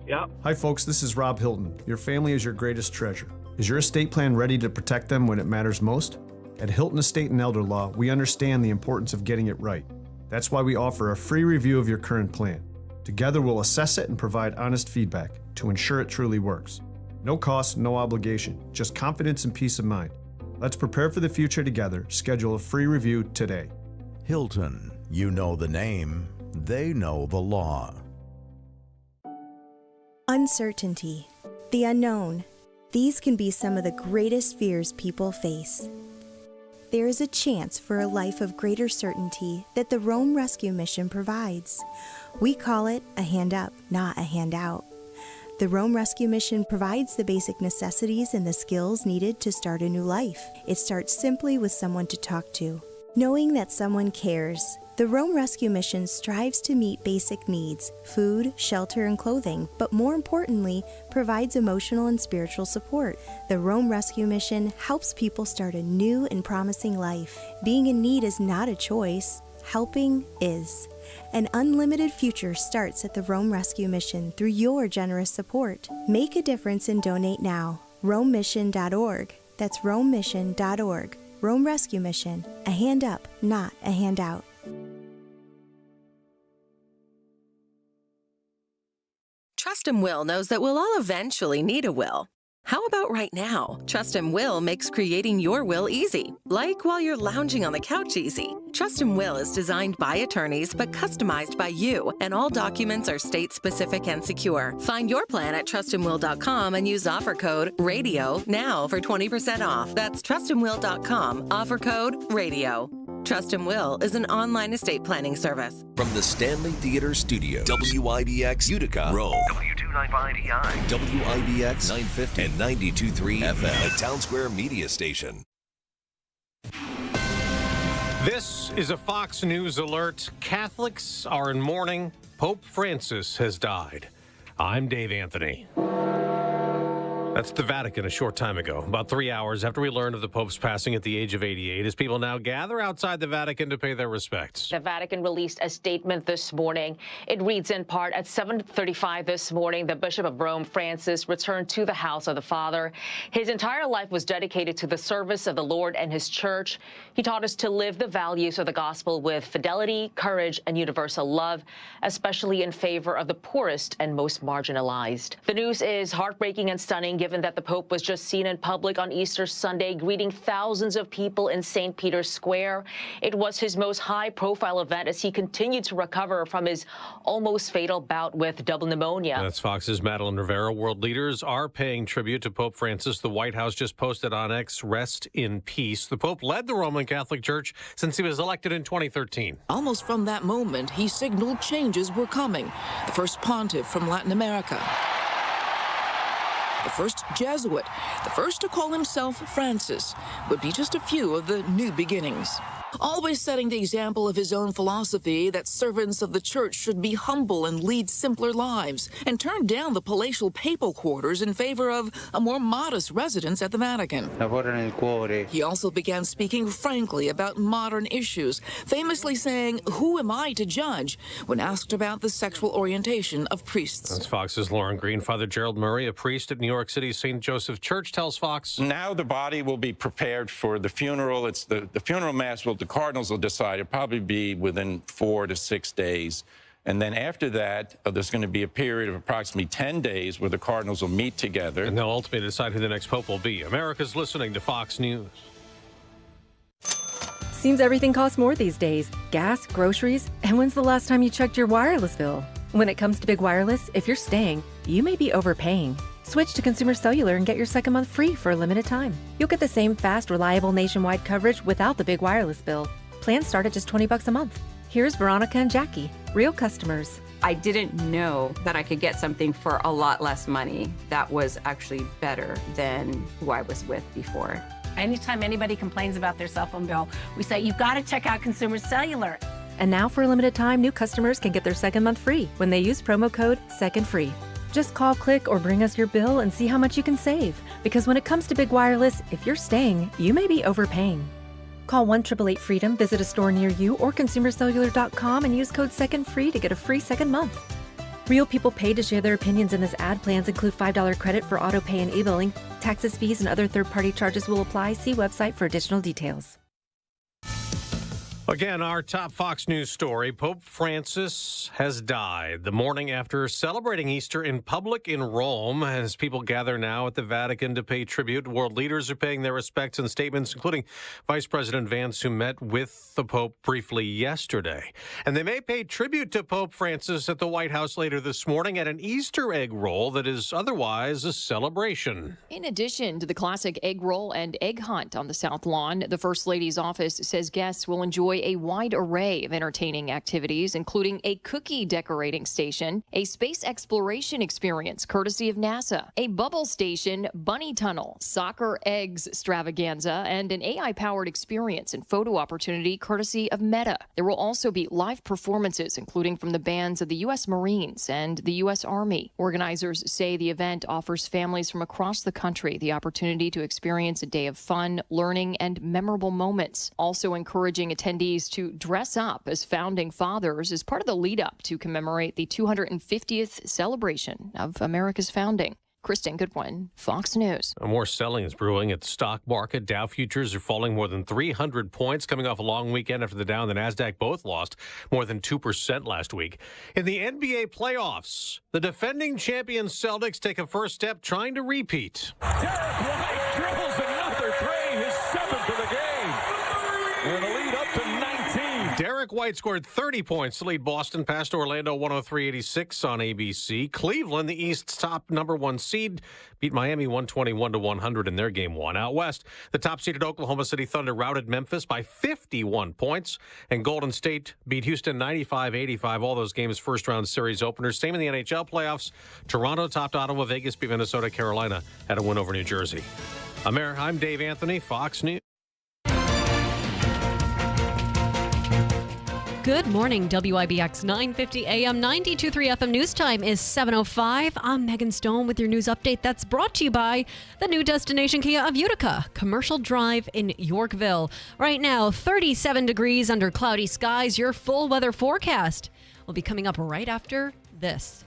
Speaker 19: Yep.
Speaker 20: Hi, folks. This is Rob Hilton. Your family is your greatest treasure. Is your estate plan ready to protect them when it matters most? At Hilton Estate and Elder Law, we understand the importance of getting it right. That's why we offer a free review of your current plan. Together, we'll assess it and provide honest feedback to ensure it truly works. No cost, no obligation, just confidence and peace of mind. Let's prepare for the future together. Schedule a free review today.
Speaker 21: Hilton, you know the name, they know the law.
Speaker 22: Uncertainty, the unknown. These can be some of the greatest fears people face. There is a chance for a life of greater certainty that the Rome Rescue Mission provides. We call it a hand up, not a handout. The Rome Rescue Mission provides the basic necessities and the skills needed to start a new life. It starts simply with someone to talk to. Knowing that someone cares. The Rome Rescue Mission strives to meet basic needs, food, shelter, and clothing, but more importantly, provides emotional and spiritual support. The Rome Rescue Mission helps people start a new and promising life. Being in need is not a choice. Helping is. An unlimited future starts at the Rome Rescue Mission through your generous support. Make a difference and donate now. RomeMission.org. That's RomeMission.org. Rome Rescue Mission. A hand up, not a handout.
Speaker 4: Trust and Will knows that we'll all eventually need a will. How about right now? Trust and Will makes creating your will easy, like while you're lounging on the couch easy. Trust and Will is designed by attorneys but customized by you, and all documents are state-specific and secure. Find your plan at trustandwill.com and use offer code RADIO now for 20% off. That's trustandwill.com, offer code RADIO. Trust and Will is an online estate planning service.
Speaker 8: From the Stanley Theater Studios, WIBX Utica, Rome, W295EI, WIBX 950 and 92.3 FM, a Town Square media station.
Speaker 6: This is a Fox News alert. Catholics are in mourning. Pope Francis has died. I'm Dave Anthony. That's the Vatican a short time ago, about 3 hours after we learned of the Pope's passing at the age of 88, as people now gather outside the Vatican to pay their respects.
Speaker 5: The Vatican released a statement this morning. It reads in part, at 7:35 this morning, the Bishop of Rome, Francis, returned to the house of the Father. His entire life was dedicated to the service of the Lord and his church. He taught us to live the values of the gospel with fidelity, courage, and universal love, especially in favor of the poorest and most marginalized. The news is heartbreaking and stunning, given that the Pope was just seen in public on Easter Sunday greeting thousands of people in St. Peter's Square. It was his most high-profile event as he continued to recover from his almost fatal bout with double pneumonia.
Speaker 6: That's Fox's Madeline Rivera. World leaders are paying tribute to Pope Francis. The White House just posted on X, "Rest in peace." The Pope led the Roman Catholic Church since he was elected in 2013.
Speaker 23: Almost from that moment, he signaled changes were coming. The first pontiff from Latin America. The first Jesuit, the first to call himself Francis, would be just a few of the new beginnings. Always setting the example of his own philosophy that servants of the church should be humble and lead simpler lives, and turn down the palatial papal quarters in favor of a more modest residence at the Vatican. He also began speaking frankly about modern issues, famously saying, "Who am I to judge?" when asked about the sexual orientation of priests.
Speaker 6: That's Fox's Lauren Green. Father Gerald Murray, a priest at New York City's St. Joseph Church, tells Fox.
Speaker 24: Now the body will be prepared for the funeral. It's the funeral mass the cardinals will decide. It'll probably be within 4 to 6 days. And then after that, there's going to be a period of approximately 10 days where the cardinals will meet together.
Speaker 6: And they'll ultimately decide who the next pope will be. America's listening to Fox News.
Speaker 25: Seems everything costs more these days. Gas, groceries, and when's the last time you checked your wireless bill? When it comes to big wireless, if you're staying, you may be overpaying. Switch to Consumer Cellular and get your second month free for a limited time. You'll get the same fast, reliable nationwide coverage without the big wireless bill. Plans start at just $20 a month. Here's Veronica and Jackie, real customers.
Speaker 26: I didn't know that I could get something for a lot less money that was actually better than who I was with before.
Speaker 27: Anytime anybody complains about their cell phone bill, we say, you've got to check out Consumer Cellular.
Speaker 25: And now for a limited time, new customers can get their second month free when they use promo code SECONDFREE. Just call, click, or bring us your bill and see how much you can save. Because when it comes to big wireless, if you're staying, you may be overpaying. Call 1-888-FREEDOM, visit a store near you, or consumercellular.com and use code SECONDFREE to get a free second month. Real people paid to share their opinions in this ad. Plans include $5 credit for auto pay and e-billing. Taxes, fees, and other third-party charges will apply. See website for additional details.
Speaker 6: Again, our top Fox News story, Pope Francis has died the morning after celebrating Easter in public in Rome. As people gather now at the Vatican to pay tribute, world leaders are paying their respects and statements, including Vice President Vance, who met with the Pope briefly yesterday. And they may pay tribute to Pope Francis at the White House later this morning at an Easter egg roll that is otherwise a celebration.
Speaker 28: In addition to the classic egg roll and egg hunt on the South Lawn, the First Lady's office says guests will enjoy
Speaker 7: enjoy a wide array of entertaining activities, including a cookie decorating station, a space exploration experience courtesy of NASA, a bubble station, bunny tunnel, soccer eggs extravaganza, and an AI-powered experience and photo opportunity courtesy of Meta. There will also be live performances, including from the bands of the U.S. Marines and the U.S. Army. Organizers say the event offers families from across the country the opportunity to experience a day of fun, learning, and memorable moments. Also encouraging attendees to dress up as founding fathers as part of the lead-up to commemorate the 250th celebration of America's founding. Kristen Goodwin, Fox News.
Speaker 6: More selling is brewing at the stock market. Dow futures are falling more than 300 points, coming off a long weekend after the Dow and the NASDAQ both lost more than 2% last week. In the NBA playoffs, the defending champion Celtics take a first step trying to repeat.
Speaker 9: Derek White dribbles another three, his seventh of the game. And the lead up to 19.
Speaker 6: Derek White scored 30 points to lead Boston past Orlando 103-86 on ABC. Cleveland, the East's top number one seed, beat Miami 121-100 in their game one. Out west, the top-seeded Oklahoma City Thunder routed Memphis by 51 points, and Golden State beat Houston 95-85. All those games first-round series openers. Same in the NHL playoffs. Toronto topped Ottawa, Vegas beat Minnesota, Carolina had a win over New Jersey. I'm Dave Anthony, Fox News.
Speaker 2: Good morning, WIBX 950 AM 92.3 FM news time is 7:05. I'm Megan Stone with your news update that's brought to you by the new destination Kia of Utica, Commercial Drive in Yorkville. Right now, 37 degrees under cloudy skies. Your full weather forecast will be coming up right after this.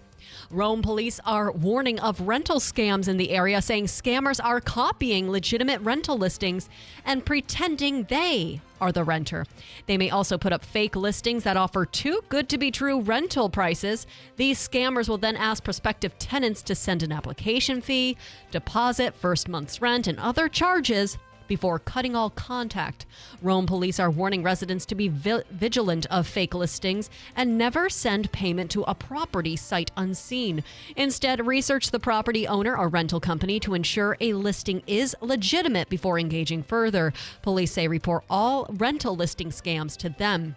Speaker 2: Rome police are warning of rental scams in the area, saying scammers are copying legitimate rental listings and pretending they are the renter. They may also put up fake listings that offer too good to be true rental prices. These scammers will then ask prospective tenants to send an application fee, deposit first month's rent, and other charges before cutting all contact. Rome police are warning residents to be vigilant of fake listings and never send payment to a property sight unseen. Instead, research the property owner or rental company to ensure a listing is legitimate before engaging further. Police say report all rental listing scams to them.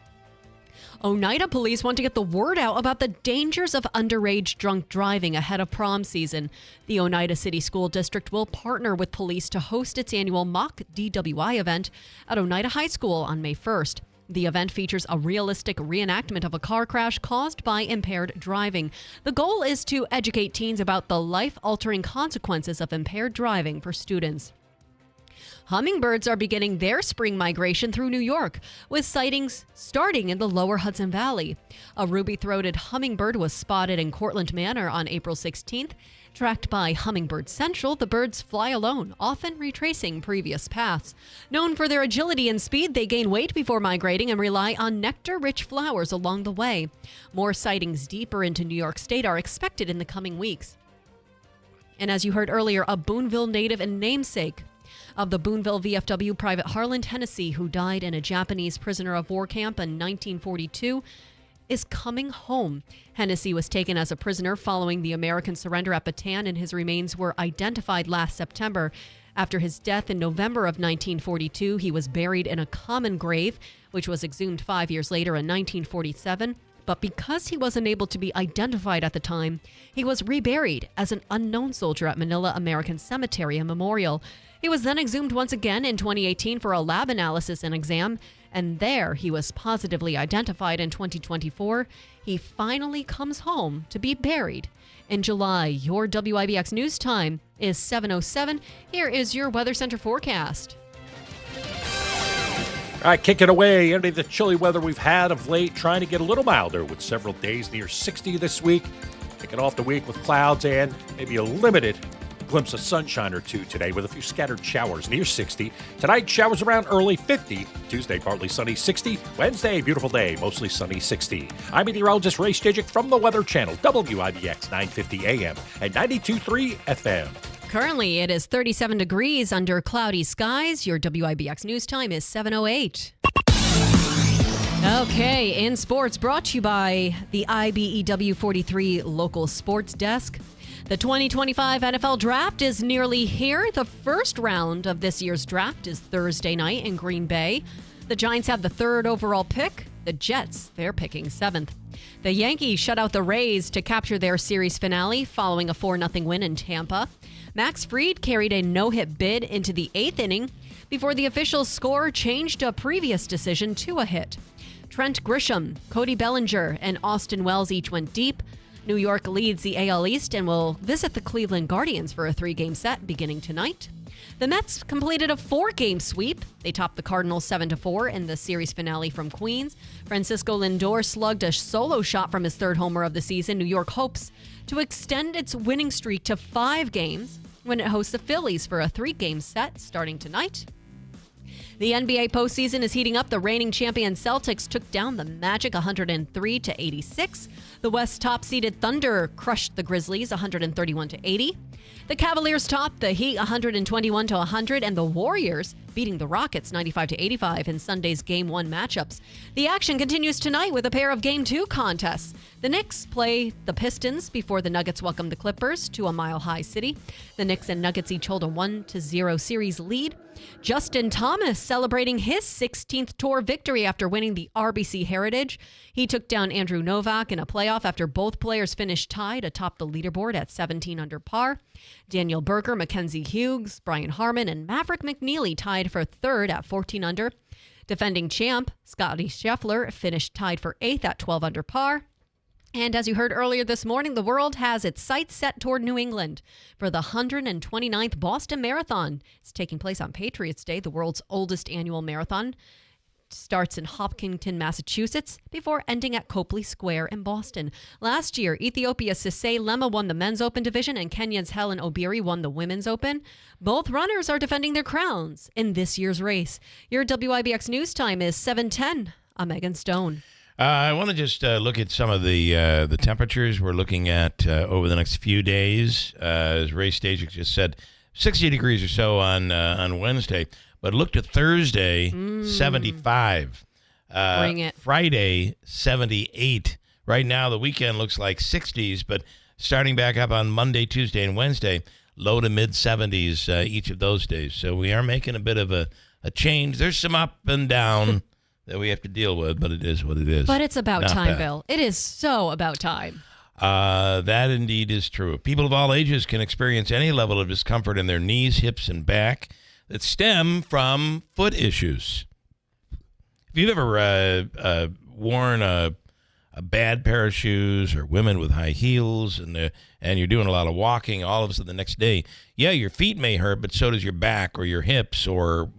Speaker 2: Oneida police want to get the word out about the dangers of underage drunk driving ahead of prom season. The Oneida City School District will partner with police to host its annual mock DWI event at Oneida High School on May 1st. The event features a realistic reenactment of a car crash caused by impaired driving. The goal is to educate teens about the life-altering consequences of impaired driving for students. Hummingbirds are beginning their spring migration through New York, with sightings starting in the lower Hudson Valley. A ruby-throated hummingbird was spotted in Cortlandt Manor on April 16th. Tracked by Hummingbird Central, the birds fly alone, often retracing previous paths. Known for their agility and speed, they gain weight before migrating and rely on nectar-rich flowers along the way. More sightings deeper into New York State are expected in the coming weeks. And as you heard earlier, a Boonville native and namesake of the Boonville VFW Private Harlan Hennessy, who died in a Japanese prisoner of war camp in 1942, is coming home. Hennessy was taken as a prisoner following the American surrender at Bataan, and his remains were identified last September. After his death in November of 1942, he was buried in a common grave, which was exhumed 5 years later in 1947. But because he wasn't able to be identified at the time, he was reburied as an unknown soldier at Manila American Cemetery and Memorial. He was then exhumed once again in 2018 for a lab analysis and exam, and there he was positively identified in 2024. He finally comes home to be buried in July. Your WIBX news time is 7:07. Here is your Weather Center forecast.
Speaker 6: All right, kick it away. Into the chilly weather we've had of late, trying to get a little milder with several days near 60 this week. Kicking off the week with clouds and maybe a limited glimpse of sunshine or two today with a few scattered showers near 60. Tonight, showers around early 50. Tuesday, partly sunny 60. Wednesday, beautiful day, mostly sunny 60. I'm meteorologist Ray Stajic from the Weather Channel, WIBX 950 AM and 92.3 FM.
Speaker 2: Currently, it is 37 degrees under cloudy skies. Your WIBX news time is 7:08. Okay, in sports, brought to you by the IBEW 43 local sports desk. The 2025 NFL Draft is nearly here. The first round of this year's draft is Thursday night in Green Bay. The Giants have the 3rd overall pick. The Jets, they're picking 7th. The Yankees shut out the Rays to capture their series finale following a 4-0 win in Tampa. Max Fried carried a no-hit bid into the 8th inning before the official score changed a previous decision to a hit. Trent Grisham, Cody Bellinger, and Austin Wells each went deep. New York leads the AL East and will visit the Cleveland Guardians for a 3-game set beginning tonight. The Mets completed a 4-game sweep. They topped the Cardinals 7-4 in the series finale from Queens. Francisco Lindor slugged a solo shot from his 3rd homer of the season. New York hopes to extend its winning streak to 5 games when it hosts the Phillies for a 3-game set starting tonight. The NBA postseason is heating up. The reigning champion Celtics took down the Magic 103-86. The West top-seeded Thunder crushed the Grizzlies 131-80. The Cavaliers topped the Heat 121-100, and the Warriors beating the Rockets 95-85 in Sunday's Game 1 matchups. The action continues tonight with a pair of Game 2 contests. The Knicks play the Pistons before the Nuggets welcome the Clippers to a mile-high city. The Knicks and Nuggets each hold a 1-0 series lead. Justin Thomas celebrating his 16th tour victory after winning the RBC Heritage. He took down Andrew Novak in a playoff after both players finished tied atop the leaderboard at 17 under par. Daniel Berger, Mackenzie Hughes, Brian Harmon, and Maverick McNeely tied for 3rd at 14 under. Defending champ Scottie Scheffler finished tied for 8th at 12 under par. And as you heard earlier this morning, the world has its sights set toward New England for the 129th Boston Marathon. It's taking place on Patriots Day, the world's oldest annual marathon. It starts in Hopkinton, Massachusetts, before ending at Copley Square in Boston. Last year, Ethiopia's Sisay Lema won the men's open division and Kenya's Helen Obiri won the women's open. Both runners are defending their crowns in this year's race. Your WIBX News Time is 7:10. I'm Megan Stone.
Speaker 1: I want to just look at some of the temperatures we're looking at over the next few days. As Ray Stajik just said, 60 degrees or so on Wednesday. But look to Thursday, 75.
Speaker 2: Bring it.
Speaker 1: Friday, 78. Right now, the weekend looks like 60s, but starting back up on Monday, Tuesday, and Wednesday, low to mid-70s each of those days. So we are making a bit of a change. There's some up and down that we have to deal with, but it is what it is.
Speaker 2: But it's about
Speaker 1: Not
Speaker 2: time,
Speaker 1: bad.
Speaker 2: Bill. It is so about time.
Speaker 1: That indeed is true. People of all ages can experience any level of discomfort in their knees, hips, and back that stem from foot issues. If you've ever worn a bad pair of shoes, or women with high heels, and you're doing a lot of walking, all of a sudden the next day, yeah, your feet may hurt, but so does your back or your hips or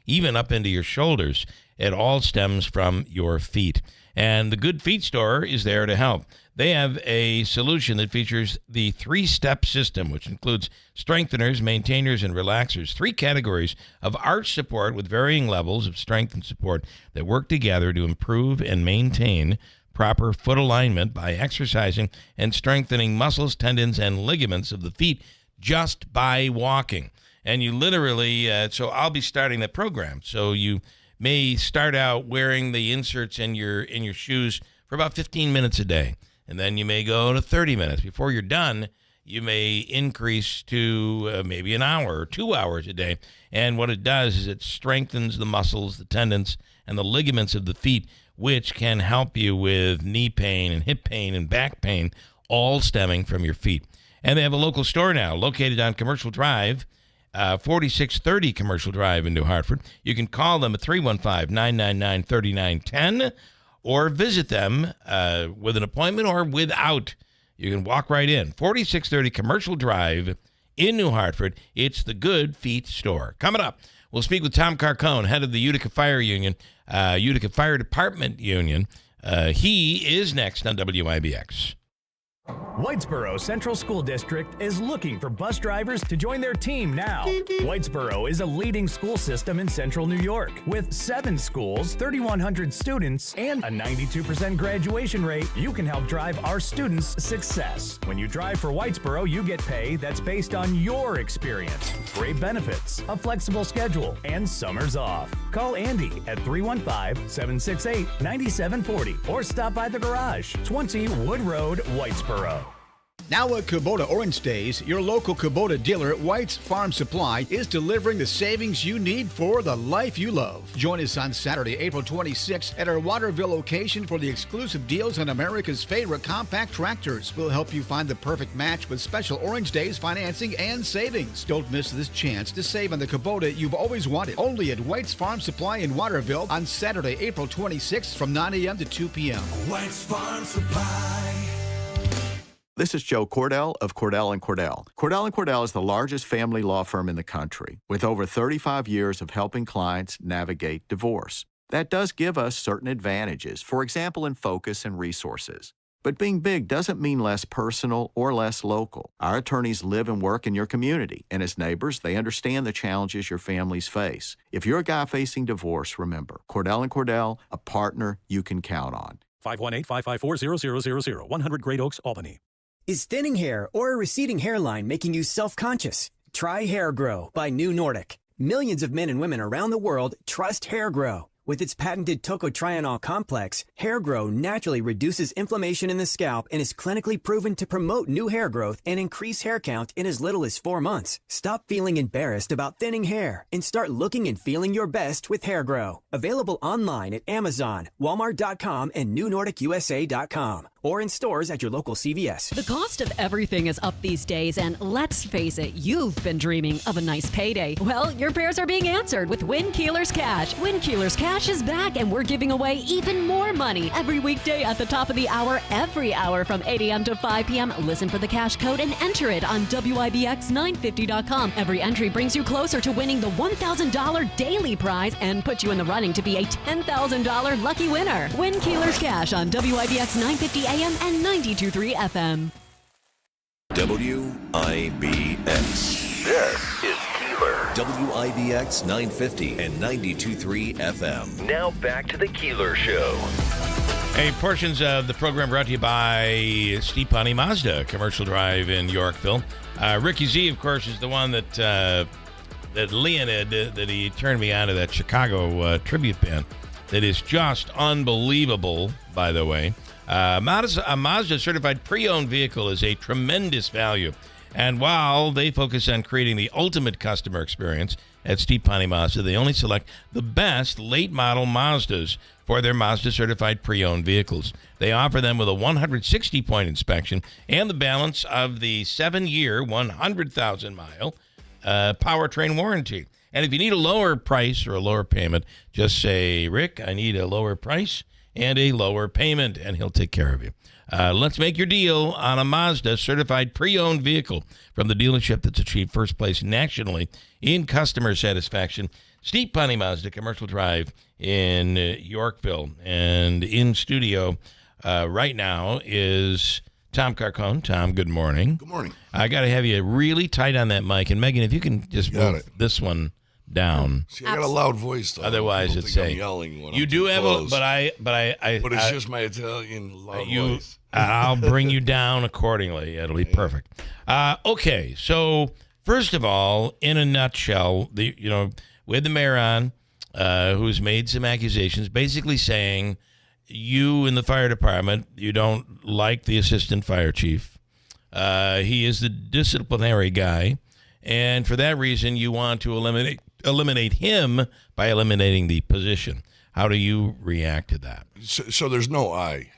Speaker 1: even up into your shoulders. It all stems from your feet. And the Good Feet Store is there to help. They have a solution that features the 3-step system, which includes strengtheners, maintainers, and relaxers. 3 categories of arch support with varying levels of strength and support that work together to improve and maintain proper foot alignment by exercising and strengthening muscles, tendons, and ligaments of the feet just by walking. And you literally, so I'll be starting that program. So you may start out wearing the inserts in your shoes for about 15 minutes a day. And then you may go to 30 minutes. Before you're done, you may increase to maybe an hour or 2 hours a day. And what it does is it strengthens the muscles, the tendons, and the ligaments of the feet, which can help you with knee pain and hip pain and back pain, all stemming from your feet. And they have a local store now located on Commercial Drive, 4630 Commercial Drive in New Hartford. You can call them at 315-999-3910 or visit them with an appointment or without. You can walk right in. 4630 Commercial Drive in New Hartford. It's the Good Feet Store. Coming up, we'll speak with Tom Carcone, head of the Utica Fire Union, Utica Fire Department Union. He is next on WIBX.
Speaker 3: Whitesboro Central School District is looking for bus drivers to join their team now. Whitesboro is a leading school system in central New York with 7 schools, 3,100 students, and a 92% graduation rate. You can help drive our students' success. When you drive for Whitesboro, you get pay that's based on your experience, great benefits, a flexible schedule, and summers off. Call Andy at 315-768-9740 or stop by the garage, 20 Wood Road, Whitesboro.
Speaker 10: Now at Kubota Orange Days, your local Kubota dealer at White's Farm Supply is delivering the savings you need for the life you love. Join us on Saturday, April 26th at our Waterville location for the exclusive deals on America's favorite compact tractors. We'll help you find the perfect match with special Orange Days financing and savings. Don't miss this chance to save on the Kubota you've always wanted. Only at White's Farm Supply in Waterville on Saturday, April 26th from 9 a.m. to 2 p.m.
Speaker 18: White's Farm Supply.
Speaker 21: This is Joe Cordell of Cordell & Cordell. Cordell & Cordell is the largest family law firm in the country, with over 35 years of helping clients navigate divorce. That does give us certain advantages, for example, in focus and resources. But being big doesn't mean less personal or less local. Our attorneys live and work in your community, and as neighbors, they understand the challenges your families face. If you're a guy facing divorce, remember, Cordell & Cordell, a partner you can count on.
Speaker 6: 518-554-0000, 100 Great Oaks, Albany.
Speaker 11: Is thinning hair or a receding hairline making you self-conscious? Try Hair Grow by New Nordic. Millions of men and women around the world trust Hair Grow. With its patented tocotrienol complex, Hair Grow naturally reduces inflammation in the scalp and is clinically proven to promote new hair growth and increase hair count in as little as 4 months. Stop feeling embarrassed about thinning hair and start looking and feeling your best with Hair Grow. Available online at Amazon, Walmart.com, and NewNordicUSA.com. Or in stores at your local CVS.
Speaker 2: The cost of everything is up these days, and let's face it, you've been dreaming of a nice payday. Well, your prayers are being answered with Win Keeler's Cash. Win Keeler's Cash is back, and we're giving away even more money every weekday at the top of the hour, every hour from 8 a.m. to 5 p.m. Listen for the cash code and enter it on WIBX950.com. Every entry brings you closer to winning the $1,000 daily prize and puts you in the running to be a $10,000 lucky winner. Win Keeler's Cash on WIBX 950 AM and 92.3 FM.
Speaker 8: WIBX. This is Keeler. WIBX 950 and 92.3 FM.
Speaker 12: Now back to the Keeler Show.
Speaker 1: Hey, portions of the program brought to you by Steve Ponte Mazda, Commercial Drive in Yorkville. Ricky Z, of course, is the one that Leonid, that he turned me on to that Chicago tribute band. That is just unbelievable, by the way. A Mazda certified pre-owned vehicle is a tremendous value. And while they focus on creating the ultimate customer experience at Steve Ponte Mazda, they only select the best late model Mazdas for their Mazda certified pre-owned vehicles. They offer them with a 160-point inspection and the balance of the 7-year, 100,000-mile powertrain warranty. And if you need a lower price or a lower payment, just say, Rick, I need a lower price and a lower payment, and he'll take care of you. Let's make your deal on a Mazda certified pre-owned vehicle from the dealership that's achieved first place nationally in customer satisfaction. Steve Ponte Mazda, Commercial Drive in Yorkville. And in studio right now is Tom Carcone. Tom, good morning.
Speaker 13: Good morning.
Speaker 1: I got to have you really tight on that mic. And Megan, if you can just move this one down.
Speaker 13: See, I got a loud voice, though.
Speaker 1: Otherwise, it's saying
Speaker 13: I'm yelling when
Speaker 1: you
Speaker 13: I'm
Speaker 1: do
Speaker 13: too
Speaker 1: have
Speaker 13: close.
Speaker 1: but
Speaker 13: it's just my Italian loud voice.
Speaker 1: I'll bring you down accordingly. It'll be perfect. Okay, so first of all, in a nutshell, we had the mayor on, who's made some accusations, basically saying you in the fire department, you don't like the assistant fire chief. He is the disciplinary guy, and for that reason, you want to eliminate him by eliminating the position. How do you react to that?
Speaker 13: So there's no I.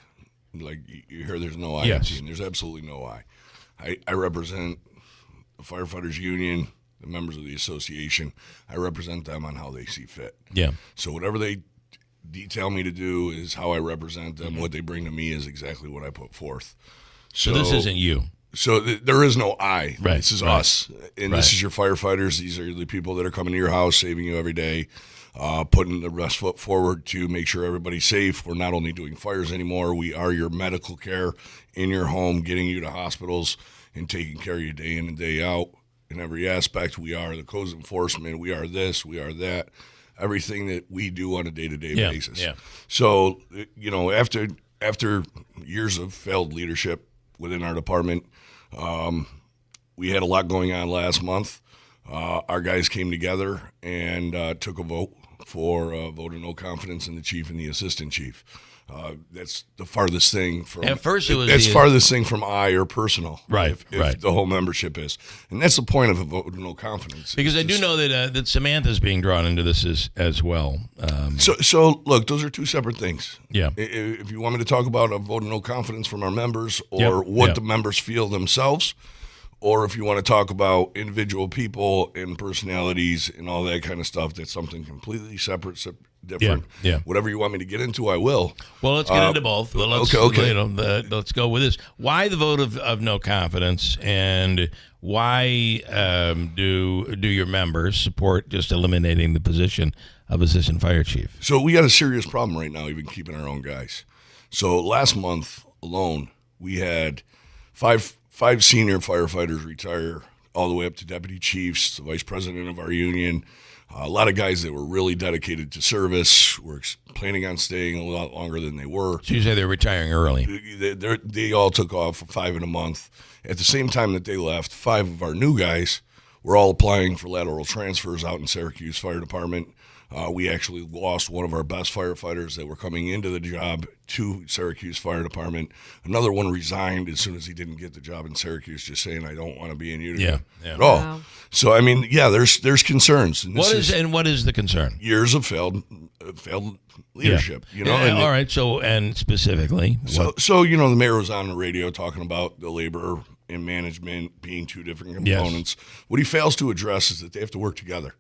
Speaker 13: Like you hear there's no I.
Speaker 1: Yes.
Speaker 13: There's absolutely no I. I represent the firefighters union, the members of the association. I represent them on how they see fit.
Speaker 1: Yeah.
Speaker 13: So whatever they detail me to do is how I represent them. Mm-hmm. What they bring to me is exactly what I put forth.
Speaker 1: So this isn't you.
Speaker 13: So there is no I.
Speaker 1: Right.
Speaker 13: This is us. And this is your firefighters. These are the people that are coming to your house, saving you every day, putting the best foot forward to make sure everybody's safe. We're not only doing fires anymore. We are your medical care in your home, getting you to hospitals and taking care of you day in and day out in every aspect. We are the codes enforcement. We are this. We are that. Everything that we do on a day-to-day basis.
Speaker 1: Yeah.
Speaker 13: So, after years of failed leadership within our department, we had a lot going on last month. Our guys came together and took a vote for vote of no confidence in the chief and the assistant chief. That's the farthest thing from.
Speaker 1: At first, it was
Speaker 13: that's farthest thing from I or personal,
Speaker 1: right?
Speaker 13: If the whole membership is, and that's the point of a vote of no confidence.
Speaker 1: Because I do know that Samantha's being drawn into this as well.
Speaker 13: So look, those are two separate things.
Speaker 1: Yeah.
Speaker 13: If you want me to talk about a vote of no confidence from our members, or what the members feel themselves, or if you want to talk about individual people and personalities and all that kind of stuff, that's something completely separate. Different.
Speaker 1: Yeah.
Speaker 13: Whatever you want me to get into, I will.
Speaker 1: Well, let's get into both. Well, let's,
Speaker 13: okay.
Speaker 1: Let's go with this. Why the vote of no confidence, and why do your members support just eliminating the position of assistant fire chief?
Speaker 13: So we got a serious problem right now, even keeping our own guys. So last month alone, we had five senior firefighters retire, all the way up to deputy chiefs, the vice president of our union. A lot of guys that were really dedicated to service were planning on staying a lot longer than they were.
Speaker 1: So you say they're retiring early.
Speaker 13: They all took off for 5 in a month. At the same time that they left, 5 of our new guys were all applying for lateral transfers out in Syracuse Fire Department. We actually lost one of our best firefighters that were coming into the job to Syracuse Fire Department. Another one resigned as soon as he didn't get the job in Syracuse, just saying, I don't want to be in Utica at all. Wow. So, I mean, there's concerns. And
Speaker 1: what is the concern?
Speaker 13: Years of failed leadership.
Speaker 1: Yeah.
Speaker 13: You know.
Speaker 1: All right. So, and specifically,
Speaker 13: so the mayor was on the radio talking about the labor and management being two different components. Yes. What he fails to address is that they have to work together.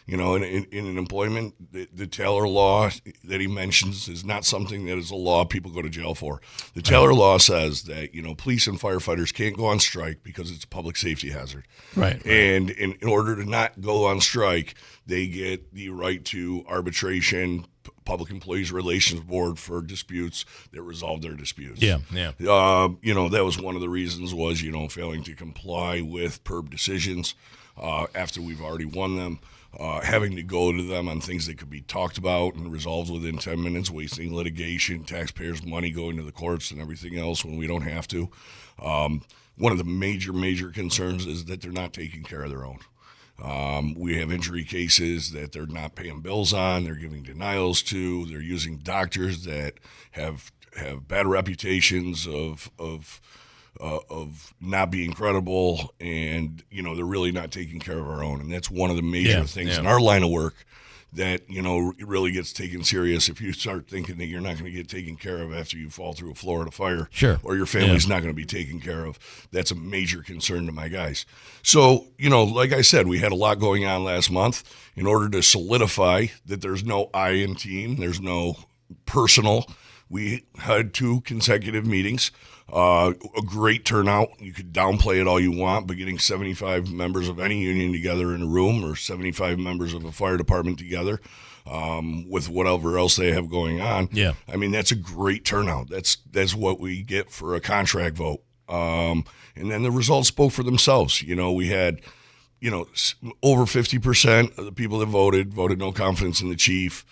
Speaker 13: In an employment, the Taylor law that he mentions is not something that is a law people go to jail for. The Taylor law says that, police and firefighters can't go on strike because it's a public safety hazard.
Speaker 1: Right.
Speaker 13: And in order to not go on strike, they get the right to arbitration, Public Employees Relations Board for disputes that resolve their disputes.
Speaker 1: Yeah.
Speaker 13: That was one of the reasons was, failing to comply with PERB decisions after we've already won them. Having to go to them on things that could be talked about and resolved within 10 minutes, wasting litigation, taxpayers' money going to the courts and everything else when we don't have to. One of the major concerns is that they're not taking care of their own. We have injury cases that they're not paying bills on, they're giving denials to, they're using doctors that have bad reputations of not being credible, and they're really not taking care of our own, and that's one of the major things in our line of work that it really gets taken serious. If you start thinking that you're not going to get taken care of after you fall through a Florida fire,
Speaker 1: sure,
Speaker 13: or your family's not going to be taken care of, that's a major concern to my guys. So like I said, we had a lot going on last month. In order to solidify that there's no I in team, there's no personal, we had 2 consecutive meetings. A great turnout. You could downplay it all you want, but getting 75 members of any union together in a room, or 75 members of a fire department together with whatever else they have going on, I mean, that's a great turnout. That's what we get for a contract vote. And then the results spoke for themselves. We had over 50% of the people that voted no confidence in the chief.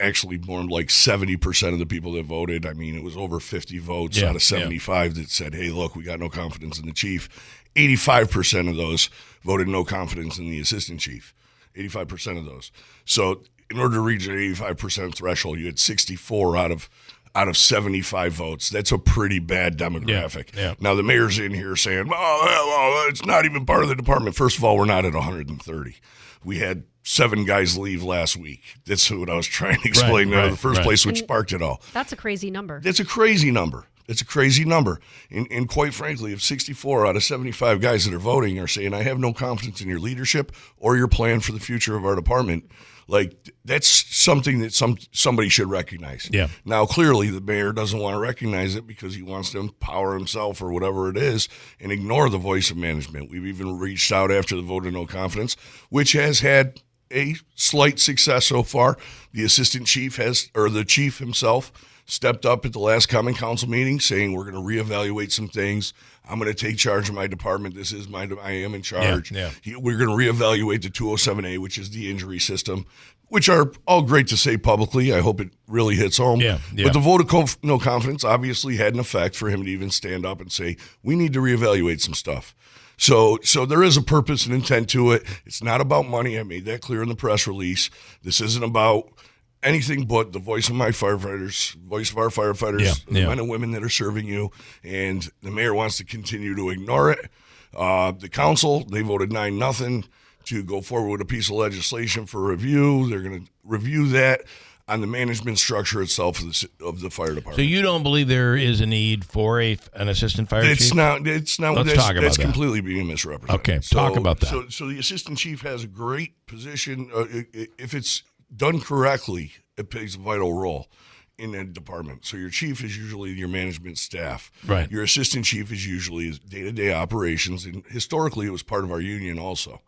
Speaker 13: Actually, more like 70% of the people that voted. I mean, it was over 50 votes out of 75 that said, hey, look, we got no confidence in the chief. 85% of those voted no confidence in the assistant chief. 85% of those. So in order to reach an 85% threshold, you had 64 out of 75 votes. That's a pretty bad demographic.
Speaker 1: Yeah.
Speaker 13: Now, the mayor's in here saying, well, it's not even part of the department. First of all, we're not at 130. We had 7 guys leave last week. That's what I was trying to explain in the first place, which sparked it all.
Speaker 2: That's a crazy number.
Speaker 13: That's a crazy number. It's a crazy number. And quite frankly, if 64 out of 75 guys that are voting are saying, I have no confidence in your leadership or your plan for the future of our department, like, that's something that somebody should recognize.
Speaker 1: Yeah.
Speaker 13: Now, clearly, the mayor doesn't want to recognize it because he wants to empower himself or whatever it is and ignore the voice of management. We've even reached out after the vote of no confidence, which has had a slight success so far. The assistant chief the chief himself stepped up at the last common council meeting saying, we're going to reevaluate some things. I'm going to take charge of my department. This is I am in charge. We're going to reevaluate the 207A, which is the injury system, which are all great to say publicly. I hope it really hits home. But the vote of no confidence obviously had an effect for him to even stand up and say, we need to reevaluate some stuff. So there is a purpose and intent to it. It's not about money. I made that clear in the press release. This isn't about anything but the voice of my firefighters, voice of our firefighters, the men and women that are serving you, and the mayor wants to continue to ignore it. The council, they voted 9-0 to go forward with a piece of legislation for review. They're going to review that on the management structure itself of the fire department.
Speaker 1: So you don't believe there is a need for an assistant fire chief?
Speaker 13: It's not.
Speaker 1: Let's talk about
Speaker 13: that's
Speaker 1: that.
Speaker 13: completely being misrepresented.
Speaker 1: Okay, talk about that.
Speaker 13: So the assistant chief has a great position. If it's done correctly, it plays a vital role in a department. So your chief is usually your management staff.
Speaker 1: Right.
Speaker 13: Your assistant chief is usually day-to-day operations, and historically it was part of our union also.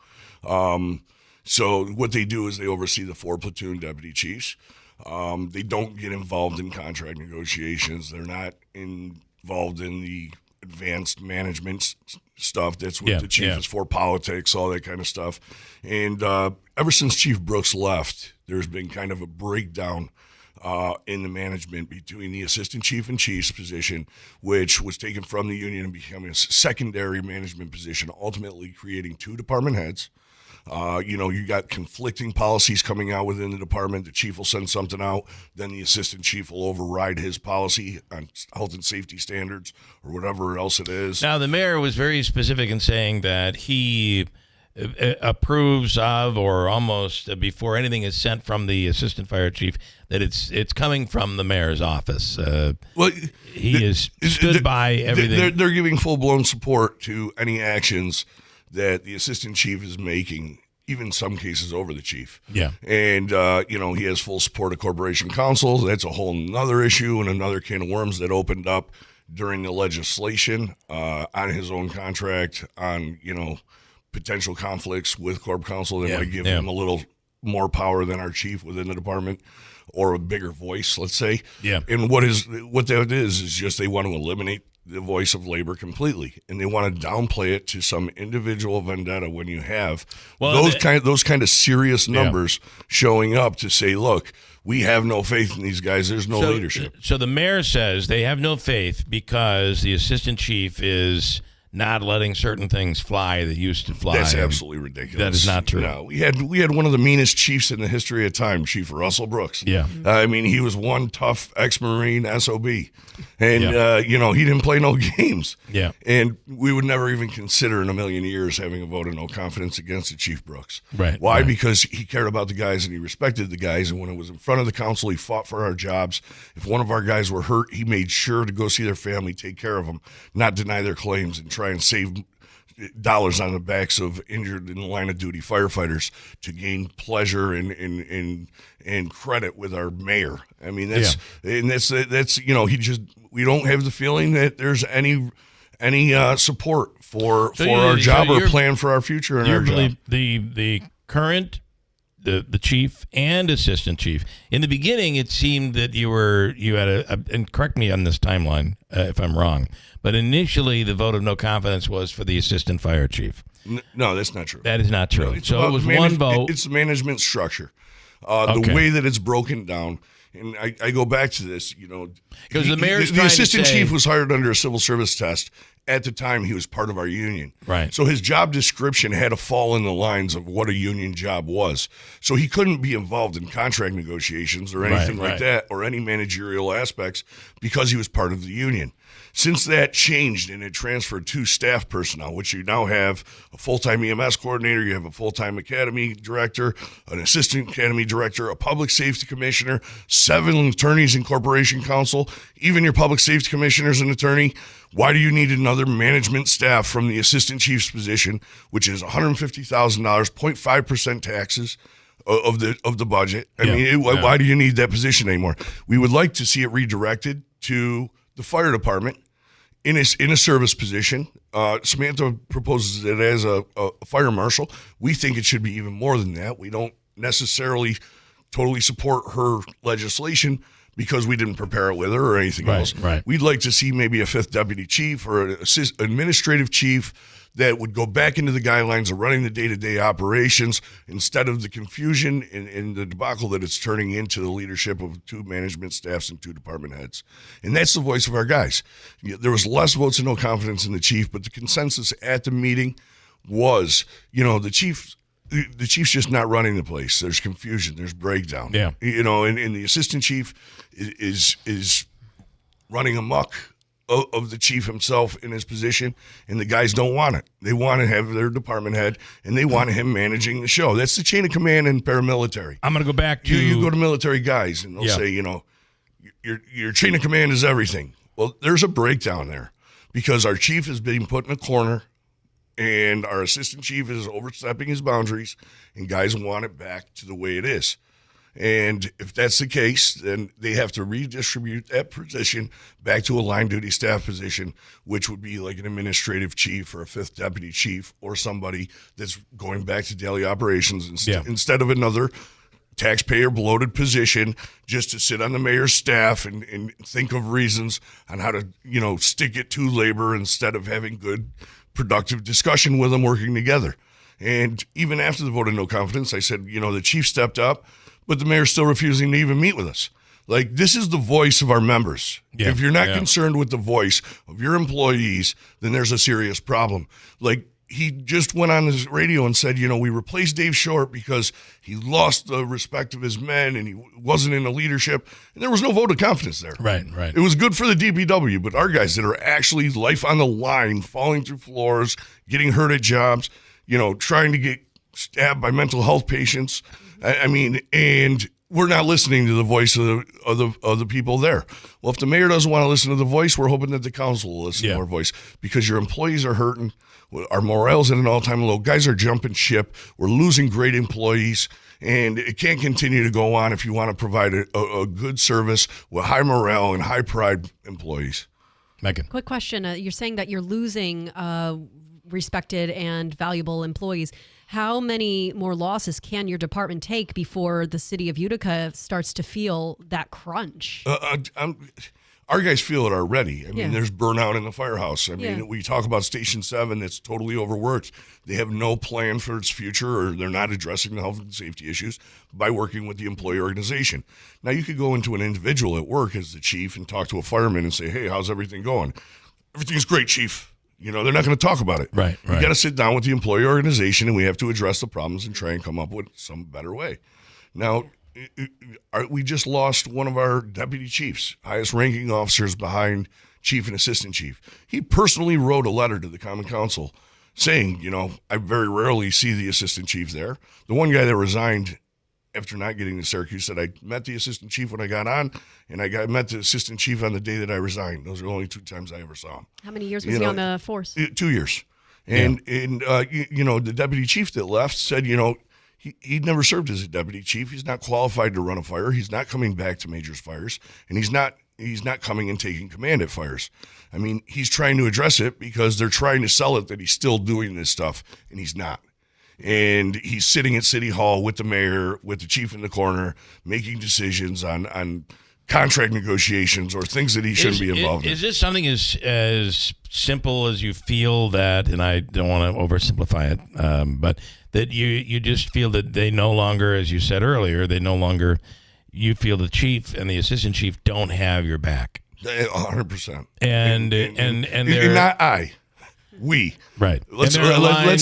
Speaker 13: So what they do is they oversee the 4 platoon deputy chiefs. They don't get involved in contract negotiations. They're not involved in the advanced management stuff. That's what the chief is for, politics, all that kind of stuff. And ever since Chief Brooks left, there's been kind of a breakdown in the management between the assistant chief and chief's position, which was taken from the union and becoming a secondary management position, ultimately creating 2 department heads. You got conflicting policies coming out within the department. The chief will send something out, then the assistant chief will override his policy on health and safety standards or whatever else it is.
Speaker 1: Now, the mayor was very specific in saying that he approves of, or almost before anything is sent from the assistant fire chief, that it's coming from the mayor's office. He has stood by everything.
Speaker 13: They're giving full-blown support to any actions that the assistant chief is making, even in some cases over the chief.
Speaker 1: Yeah.
Speaker 13: And, he has full support of corporation counsel. That's a whole nother issue and another can of worms that opened up during the legislation on his own contract, on, potential conflicts with corp counsel that might give him a little more power than our chief within the department, or a bigger voice, let's say.
Speaker 1: Yeah.
Speaker 13: And what that is just they want to eliminate the voice of labor completely, and they want to downplay it to some individual vendetta when you have those kind of serious numbers showing up to say, look, we have no faith in these guys. There's no leadership.
Speaker 1: So the mayor says they have no faith because the assistant chief is not letting certain things fly that used to fly.
Speaker 13: That's absolutely ridiculous.
Speaker 1: That is not true.
Speaker 13: No, we had one of the meanest chiefs in the history of time, Chief Russell Brooks.
Speaker 1: Yeah.
Speaker 13: He was one tough ex-Marine SOB. And, he didn't play no games.
Speaker 1: Yeah.
Speaker 13: And we would never even consider in a million years having a vote of no confidence against Chief Brooks.
Speaker 1: Right.
Speaker 13: Why?
Speaker 1: Right.
Speaker 13: Because he cared about the guys and he respected the guys. And when it was in front of the council, he fought for our jobs. If one of our guys were hurt, he made sure to go see their family, take care of them, not deny their claims, and try and save dollars on the backs of injured in the line of duty firefighters to gain pleasure and credit with our mayor. I mean, that's we don't have the feeling that there's any support for our job or plan for our future and our job.
Speaker 1: The current the chief and assistant chief. In the beginning, it seemed that you had and correct me on this timeline if I'm wrong, but initially the vote of no confidence was for the assistant fire chief.
Speaker 13: No, that's not true.
Speaker 1: That is not true.
Speaker 13: No,
Speaker 1: so it was one vote.
Speaker 13: It's the management structure, the way that it's broken down. And I go back to this,
Speaker 1: because the mayor's
Speaker 13: the assistant chief was hired under a civil service test. At the time, he was part of our union.
Speaker 1: Right.
Speaker 13: So his job description had to fall in the lines of what a union job was. So he couldn't be involved in contract negotiations or anything like that, or any managerial aspects, because he was part of the union. Since that changed and it transferred to staff personnel, which you now have a full-time EMS coordinator, you have a full-time academy director, an assistant academy director, a public safety commissioner, 7 attorneys in corporation counsel, even your public safety commissioner is an attorney. Why do you need another management staff from the assistant chief's position, which is $150,000, 0.5% taxes of the budget? Why do you need that position anymore? We would like to see it redirected to the fire department in a service position. Samantha proposes it as a fire marshal. We think it should be even more than that. We don't necessarily totally support her legislation because we didn't prepare it with her or anything else.
Speaker 1: Right.
Speaker 13: We'd like to see maybe a 5th deputy chief or an administrative chief that would go back into the guidelines of running the day-to-day operations instead of the confusion and the debacle that it's turning into the leadership of 2 management staffs and 2 department heads. And that's the voice of our guys. There was less votes and no confidence in the chief, but the consensus at the meeting was, the chief the chief's just not running the place. There's confusion. There's breakdown.
Speaker 6: Yeah.
Speaker 13: And the assistant chief is running amok of the chief himself in his position, and the guys don't want it. They want to have their department head, and they want him managing the show. That's the chain of command in paramilitary.
Speaker 6: I'm going to go back to...
Speaker 13: You go to military guys, and they'll say, your chain of command is everything. Well, there's a breakdown there because our chief is being put in a corner, and our assistant chief is overstepping his boundaries, and guys want it back to the way it is. And if that's the case, then they have to redistribute that position back to a line duty staff position, which would be like an administrative chief or a fifth deputy chief or somebody that's going back to daily operations instead of another taxpayer bloated position just to sit on the mayor's staff and think of reasons on how to, stick it to labor instead of having good, productive discussion with them working together. And even after the vote of no confidence, I said, the chief stepped up, but the mayor's still refusing to even meet with us. Like, this is the voice of our members.
Speaker 6: Yeah.
Speaker 13: If you're not concerned with the voice of your employees, then there's a serious problem. Like, he just went on his radio and said, we replaced Dave Short because he lost the respect of his men and he wasn't in the leadership. And there was no vote of confidence there.
Speaker 6: Right.
Speaker 13: It was good for the DPW, but our guys that are actually life on the line, falling through floors, getting hurt at jobs, trying to get stabbed by mental health patients. And we're not listening to the voice of the people there. Well, if the mayor doesn't want to listen to the voice, we're hoping that the council will listen to our voice because your employees are hurting. Our morale's at an all-time low. Guys are jumping ship. We're losing great employees, and it can't continue to go on if you want to provide a good service with high morale and high pride employees.
Speaker 6: Megan.
Speaker 2: Quick question. You're saying that you're losing respected and valuable employees. How many more losses can your department take before the city of Utica starts to feel that crunch?
Speaker 13: Our guys feel it already. I mean, there's burnout in the firehouse. I mean, we talk about Station 7 that's totally overworked. They have no plan for its future, or they're not addressing the health and safety issues by working with the employee organization. Now, you could go into an individual at work as the chief and talk to a fireman and say, hey, how's everything going? Everything's great, chief. They're not going to talk about it.
Speaker 6: Right.
Speaker 13: You got to sit down with the employee organization, and we have to address the problems and try and come up with some better way. Now, we just lost one of our deputy chiefs, highest ranking officers behind chief and assistant chief. He personally wrote a letter to the Common Council saying, I very rarely see the assistant chief there. The one guy that resigned after not getting to Syracuse said, I met the assistant chief when I got on, and I met the assistant chief on the day that I resigned. Those are the only 2 times I ever saw him.
Speaker 2: How many years was he on the force?
Speaker 13: 2 years. And the deputy chief that left said, he'd never served as a deputy chief. He's not qualified to run a fire. He's not coming back to Major's fires, and he's not coming and taking command at fires. I mean, he's trying to address it because they're trying to sell it that he's still doing this stuff, and he's not. And he's sitting at City Hall with the mayor, with the chief in the corner, making decisions on contract negotiations or things that he shouldn't be involved in.
Speaker 1: Is this something as simple as you feel that, and I don't want to oversimplify it, but that you just feel that they no longer, as you said earlier, you feel the chief and the assistant chief don't have your back?
Speaker 13: 100%.
Speaker 1: And they're
Speaker 13: not I. We.
Speaker 1: Right.
Speaker 13: Let's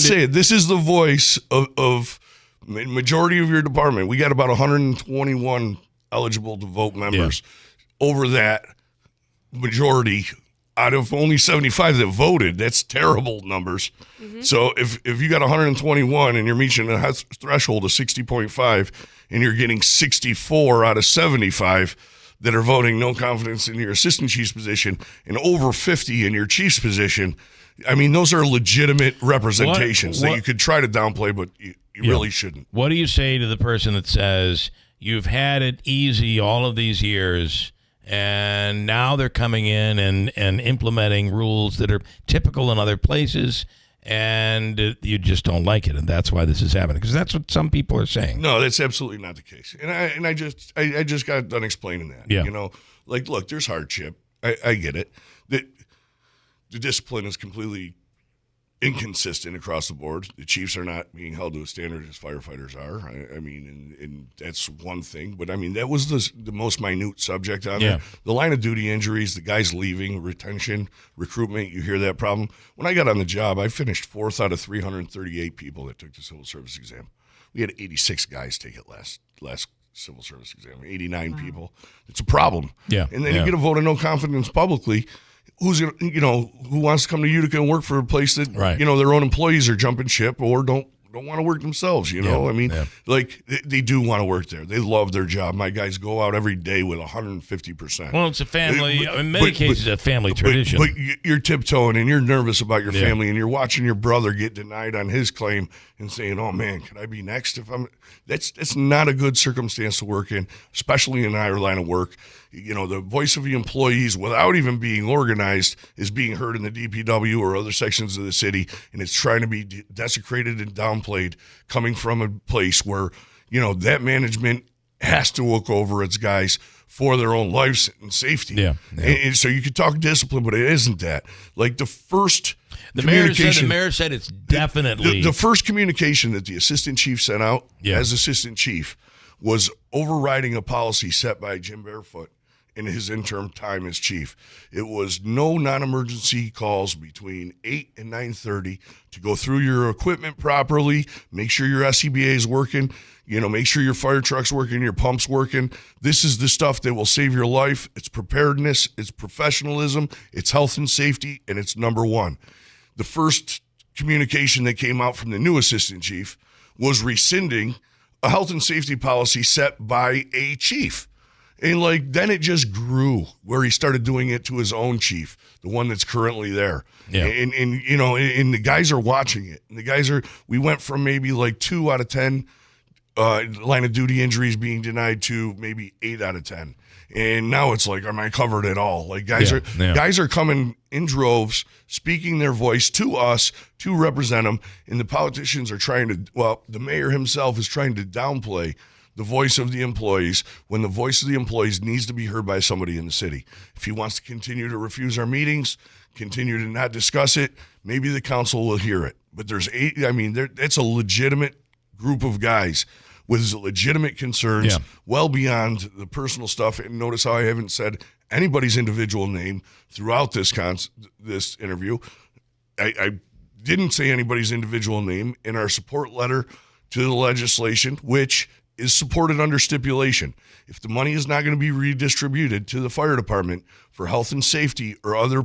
Speaker 13: say it. This is the voice of majority of your department. We got about 121 eligible to vote members. Over that majority, out of only 75 that voted, that's terrible numbers. Mm-hmm. So if you got 121 and you're reaching a threshold of 60.5 and you're getting 64 out of 75 that are voting no confidence in your assistant chief's position and over 50 in your chief's position, I mean, those are legitimate representations that you could try to downplay, but you really shouldn't.
Speaker 1: What do you say to the person that says, you've had it easy all of these years, and now they're coming in and implementing rules that are typical in other places, and you just don't like it, and that's why this is happening? Because that's what some people are saying.
Speaker 13: No, that's absolutely not the case. And I just got done explaining that.
Speaker 1: Yeah.
Speaker 13: Look, there's hardship. I get it. The discipline is completely inconsistent across the board. The chiefs are not being held to a standard as firefighters are. I mean, and that's one thing. But, I mean, that was the most minute subject on there. The line of duty injuries, the guys leaving, retention, recruitment, you hear that problem. When I got on the job, I finished 4th out of 338 people that took the civil service exam. We had 86 guys take it last civil service exam. 89 people. It's a problem.
Speaker 6: Yeah.
Speaker 13: And then you get a vote of no confidence publicly. Who wants to come to Utica and work for a place that their own employees are jumping ship or don't want to work themselves, like they do want to work there. They love their job. My guys go out every day with 150%.
Speaker 1: Well, it's a family, in many cases, a family tradition.
Speaker 13: But you're tiptoeing and you're nervous about your family and you're watching your brother get denied on his claim and saying, oh man, can I be next? That's not a good circumstance to work in, especially in our line of work. The voice of the employees, without even being organized, is being heard in the DPW or other sections of the city, and it's trying to be desecrated and downplayed coming from a place where, that management has to look over its guys for their own lives and safety.
Speaker 6: Yeah.
Speaker 13: And so you could talk discipline, but it isn't that. Like the
Speaker 1: mayor said it's definitely
Speaker 13: the first communication that the assistant chief sent out as assistant chief was overriding a policy set by Jim Barefoot in his interim time as chief. It was no non-emergency calls between 8 and 9:30 to go through your equipment properly, make sure your SCBA is working, make sure your fire truck's working, your pump's working. This is the stuff that will save your life. It's preparedness, it's professionalism, it's health and safety, and it's number one. The first communication that came out from the new assistant chief was rescinding a health and safety policy set by a chief. And then it just grew where he started doing it to his own chief, the one that's currently there.
Speaker 6: Yeah.
Speaker 13: And the guys are watching it. And we went from maybe 2 out of 10 line of duty injuries being denied to maybe 8 out of 10. And now it's am I covered at all? Guys are coming in droves, speaking their voice to us to represent them. And the politicians are the mayor himself is trying to downplay the voice of the employees when the voice of the employees needs to be heard by somebody in the city. If he wants to continue to refuse our meetings, continue to not discuss it, maybe the council will hear it. But that's a legitimate group of guys with legitimate concerns well beyond the personal stuff. And notice how I haven't said anybody's individual name throughout this interview. I didn't say anybody's individual name in our support letter to the legislation, which is supported under stipulation. If the money is not going to be redistributed to the fire department for health and safety or other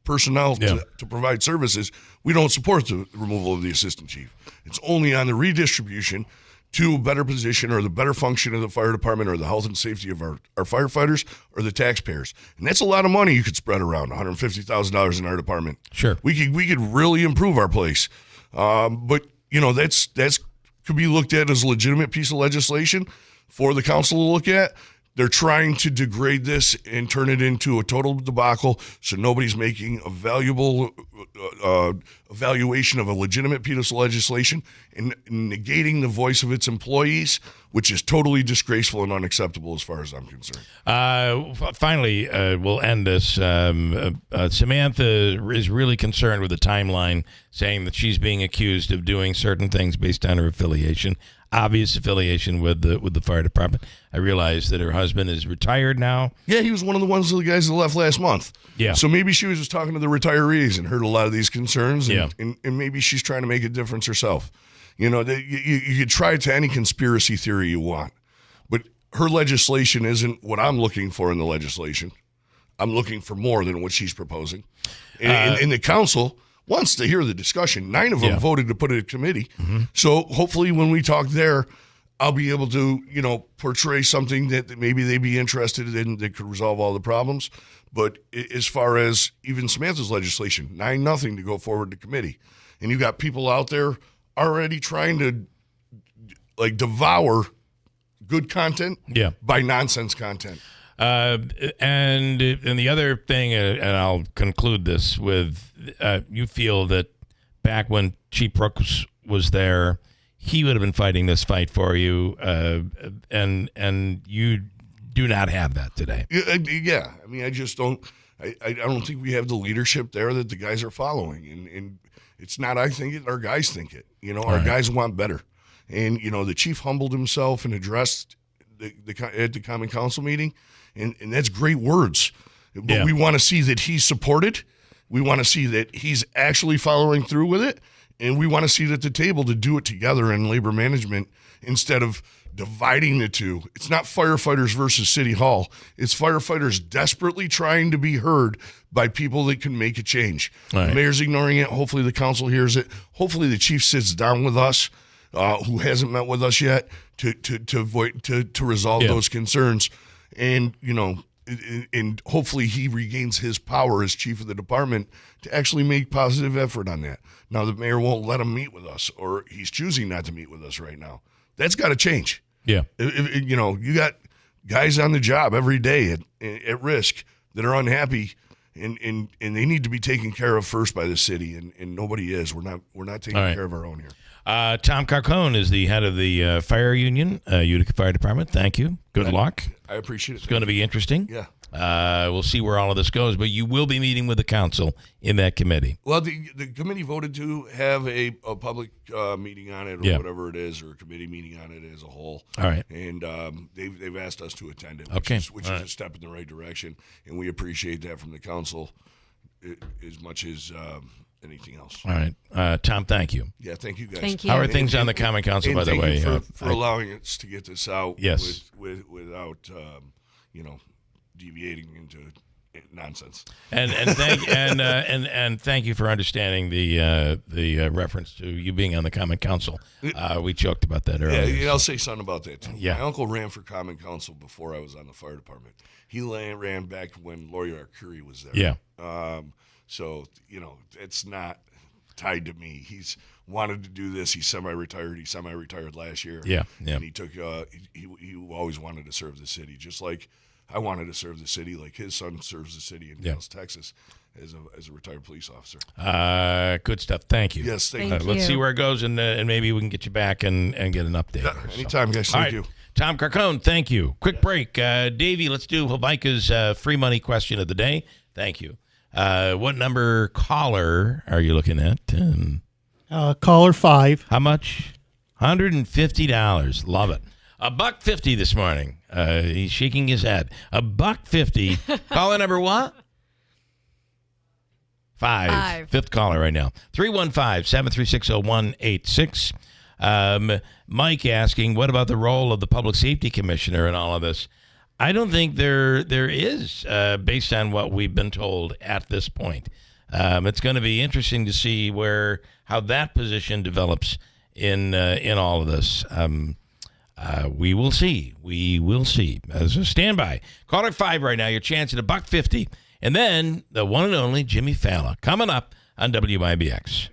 Speaker 13: personnel to provide services, we don't support the removal of the assistant chief. It's only on the redistribution to a better position or the better function of the fire department or the health and safety of our firefighters or the taxpayers. And that's a lot of money you could spread around, $150,000 in our department.
Speaker 6: Sure.
Speaker 13: We could really improve our place. But that's could be looked at as a legitimate piece of legislation for the council to look at. They're trying to degrade this and turn it into a total debacle, so nobody's making a valuable evaluation of a legitimate piece of legislation and negating the voice of its employees, which is totally disgraceful and unacceptable as far as I'm concerned.
Speaker 1: Finally, we'll end this. Samantha is really concerned with the timeline, saying that she's being accused of doing certain things based on her affiliation. Obvious affiliation with the fire department. I realize that her husband is retired now.
Speaker 13: Yeah, he was one of the guys that left last monmonth.
Speaker 1: Yeah.
Speaker 13: So maybe she was just talking to the retirees and heard a lot of these concerns, and maybe she's trying to make a difference herself. You could try it to any conspiracy theory you want, but her legislation isn't what I'm looking for in the legislation. I'm looking for more than what she's proposing. And the council wants to hear the discussion. 9 of them voted to put it in committee.
Speaker 6: Mm-hmm.
Speaker 13: So hopefully when we talk there, I'll be able to, portray something that maybe they'd be interested in that could resolve all the problems. But as far as even Samantha's legislation, 9-0 to go forward to committee. And you got people out there already trying to devour good content by nonsense content.
Speaker 1: And the other thing, and I'll conclude this with, you feel that back when Chief Brooks was there, he would have been fighting this fight for you, and you do not have that today.
Speaker 13: Yeah, I mean, I just don't. I don't think we have the leadership there that the guys are following, and it's not I think it. Our guys think it. Our guys want better, and the chief humbled himself and addressed at the Common Council meeting. And that's great words. But we want to see that he's supported. We want to see that he's actually following through with it. And we want to sit at the table to do it together in labor management instead of dividing the two. It's not firefighters versus City Hall. It's firefighters desperately trying to be heard by people that can make a change.
Speaker 1: Right.
Speaker 13: The mayor's ignoring it. Hopefully the council hears it. Hopefully the chief sits down with us, who hasn't met with us yet, to resolve those concerns. And, and hopefully he regains his power as chief of the department to actually make positive effort on that. Now, the mayor won't let him meet with us, or he's choosing not to meet with us right now. That's got to change.
Speaker 1: Yeah.
Speaker 13: You got guys on the job every day at risk that are unhappy, and they need to be taken care of first by the city, and nobody is. We're not taking care of our own here.
Speaker 1: Tom Carcone is the head of the fire union, Utica Fire Department. Thank you. Good luck.
Speaker 13: I appreciate it.
Speaker 1: It's going to be interesting.
Speaker 13: Yeah.
Speaker 1: We'll see where all of this goes, but you will be meeting with the council in that committee.
Speaker 13: Well, the committee voted to have a public meeting on it, or whatever it is, or a committee meeting on it as a whole.
Speaker 1: All right.
Speaker 13: And they've asked us to attend it, which is a step in the right direction, and we appreciate that from the council as much as anything else.
Speaker 1: All right. Tom, thank you.
Speaker 13: Yeah, thank you guys.
Speaker 2: Thank you.
Speaker 1: How are things on the Common Council, by the way?
Speaker 13: For allowing us to get this out without deviating into nonsense.
Speaker 1: And thank you for understanding the reference to you being on the Common Council. We joked about that earlier.
Speaker 13: Yeah, I'll say something about that too.
Speaker 1: Yeah.
Speaker 13: My uncle ran for Common Council before I was on the fire department. He ran back when Lori Arcuri was there.
Speaker 1: Yeah.
Speaker 13: So it's not tied to me. He's wanted to do this. He's semi-retired. He semi-retired last year.
Speaker 1: Yeah.
Speaker 13: And he took. He always wanted to serve the city, just like I wanted to serve the city, like his son serves the city in Dallas, Texas, as a retired police officer.
Speaker 1: Good stuff. Thank you.
Speaker 13: Yes, thank you.
Speaker 1: Let's see where it goes, and maybe we can get you back and get an update.
Speaker 13: Yeah, anytime, guys. Thank you.
Speaker 1: Tom Carcone, thank you. Quick break. Davey, let's do Micah's free money question of the day. Thank you. What number caller are you looking at?
Speaker 14: Caller 5.
Speaker 1: How much? $150. Love it. $1.50 this morning. He's shaking his head. $1.50. Caller number what? 5. Fifth caller right now. 315-736-0186. Mike asking, what about the role of the public safety commissioner in all of this? I don't think there is, based on what we've been told at this point. It's going to be interesting to see how that position develops in all of this. We will see. We will see. So stand by. Caller 5 right now. Your chance at $1.50. And then the one and only Jimmy Fallon coming up on WIBX.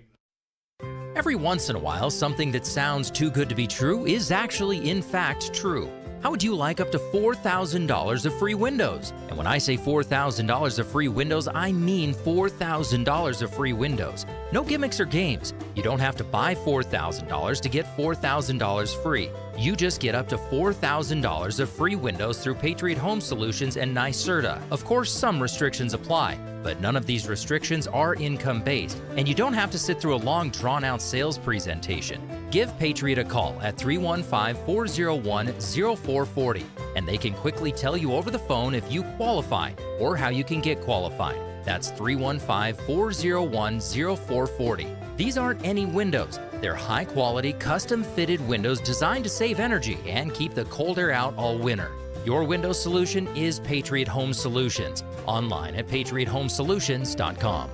Speaker 15: Every once in a while, something that sounds too good to be true is actually, in fact, true. How would you like up to $4,000 of free windows? And when I say $4,000 of free windows, I mean $4,000 of free windows. No gimmicks or games. You don't have to buy $4,000 to get $4,000 free. You just get up to $4,000 of free windows through Patriot Home Solutions and NYSERDA. Of course, some restrictions apply, but none of these restrictions are income-based, and you don't have to sit through a long, drawn-out sales presentation. Give Patriot a call at 315-401-0440, and they can quickly tell you over the phone if you qualify or how you can get qualified. That's 315-401-0440. These aren't any windows. They're high-quality, custom-fitted windows designed to save energy and keep the cold air out all winter. Your window solution is Patriot Home Solutions. Online at patriothomesolutions.com.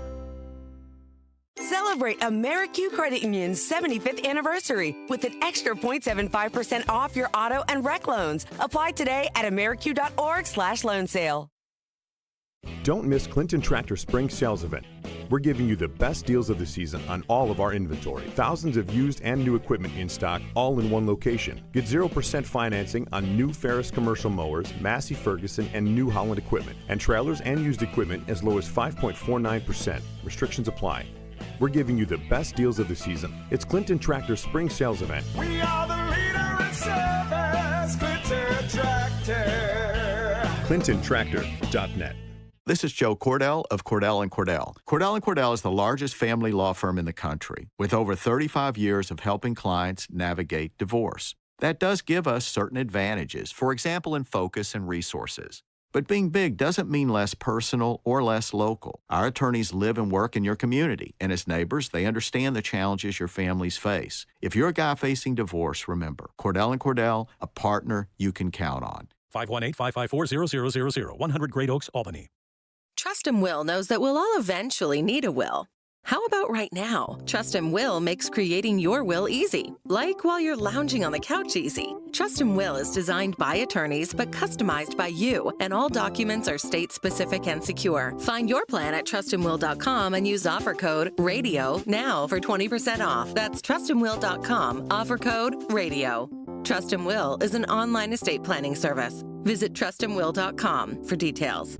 Speaker 16: Celebrate AmeriQ Credit Union's 75th anniversary with an extra 0.75% off your auto and rec loans. Apply today at ameriq.org/loan sale.
Speaker 17: Don't miss Clinton Tractor Spring Sales Event. We're giving you the best deals of the season on all of our inventory. Thousands of used and new equipment in stock, all in one location. Get 0% financing on new Ferris commercial mowers, Massey Ferguson, and New Holland equipment. And trailers and used equipment as low as 5.49%. Restrictions apply. We're giving you the best deals of the season. It's Clinton Tractor Spring Sales Event.
Speaker 18: We are the leader in service, Clinton Tractor.
Speaker 17: ClintonTractor.net.
Speaker 21: This is Joe Cordell of Cordell & Cordell. Cordell & Cordell is the largest family law firm in the country, with over 35 years of helping clients navigate divorce. That does give us certain advantages, for example, in focus and resources. But being big doesn't mean less personal or less local. Our attorneys live and work in your community, and as neighbors, they understand the challenges your families face. If you're a guy facing divorce, remember, Cordell & Cordell, a partner you can count on.
Speaker 6: 518-554-0000, 100 Great Oaks, Albany.
Speaker 4: Trust Will knows that we'll all eventually need a will. How about right now? Trust Will makes creating your will easy, like while you're lounging on the couch easy. Trust Will is designed by attorneys but customized by you, and all documents are state-specific and secure. Find your plan at trustandwill.com and use offer code RADIO now for 20% off. That's trustandwill.com, offer code RADIO. Trust Will is an online estate planning service. Visit trustandwill.com for details.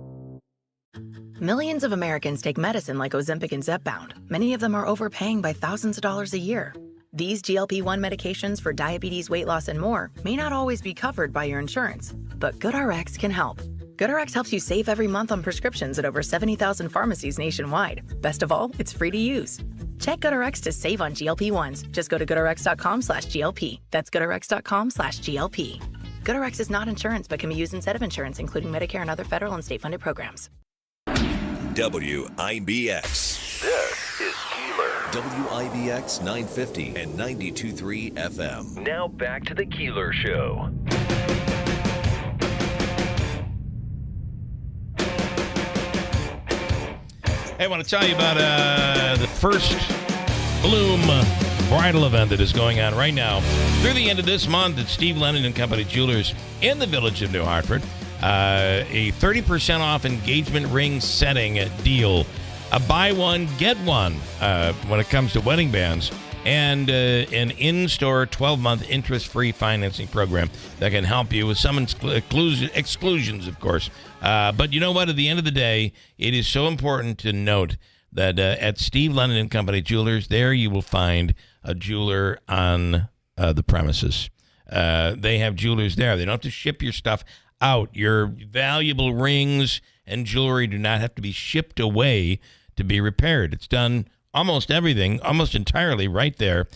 Speaker 5: Millions of Americans take medicine like Ozempic and Zepbound. Many of them are overpaying by thousands of dollars a year. These GLP-1 medications for diabetes, weight loss, and more may not always be covered by your insurance, but GoodRx can help. GoodRx helps you save every month on prescriptions at over 70,000 pharmacies nationwide. Best of all, it's free to use. Check GoodRx to save on GLP-1s. Just go to GoodRx.com/GLP. That's GoodRx.com/GLP. GoodRx is not insurance but can be used instead of insurance, including Medicare and other federal and state-funded programs.
Speaker 8: WIBX.
Speaker 12: This is Keeler.
Speaker 8: WIBX 950 and 92.3 FM.
Speaker 12: Now back to the Keeler Show.
Speaker 1: Hey, I want to tell you about the first Bloom bridal event that is going on right now through the end of this month at Steve Lennon and Company Jewelers in the village of New Hartford. A 30% off engagement ring setting deal. A buy one, get one when it comes to wedding bands. And an in-store 12-month interest-free financing program that can help you with some exclusions, of course. But you know what? At the end of the day, it is so important to note that at Steve Lennon and Company Jewelers, there you will find a jeweler on the premises. They have jewelers there. They don't have to ship your stuff out. Your valuable rings and jewelry do not have to be shipped away to be repaired. It's done almost everything, almost entirely right there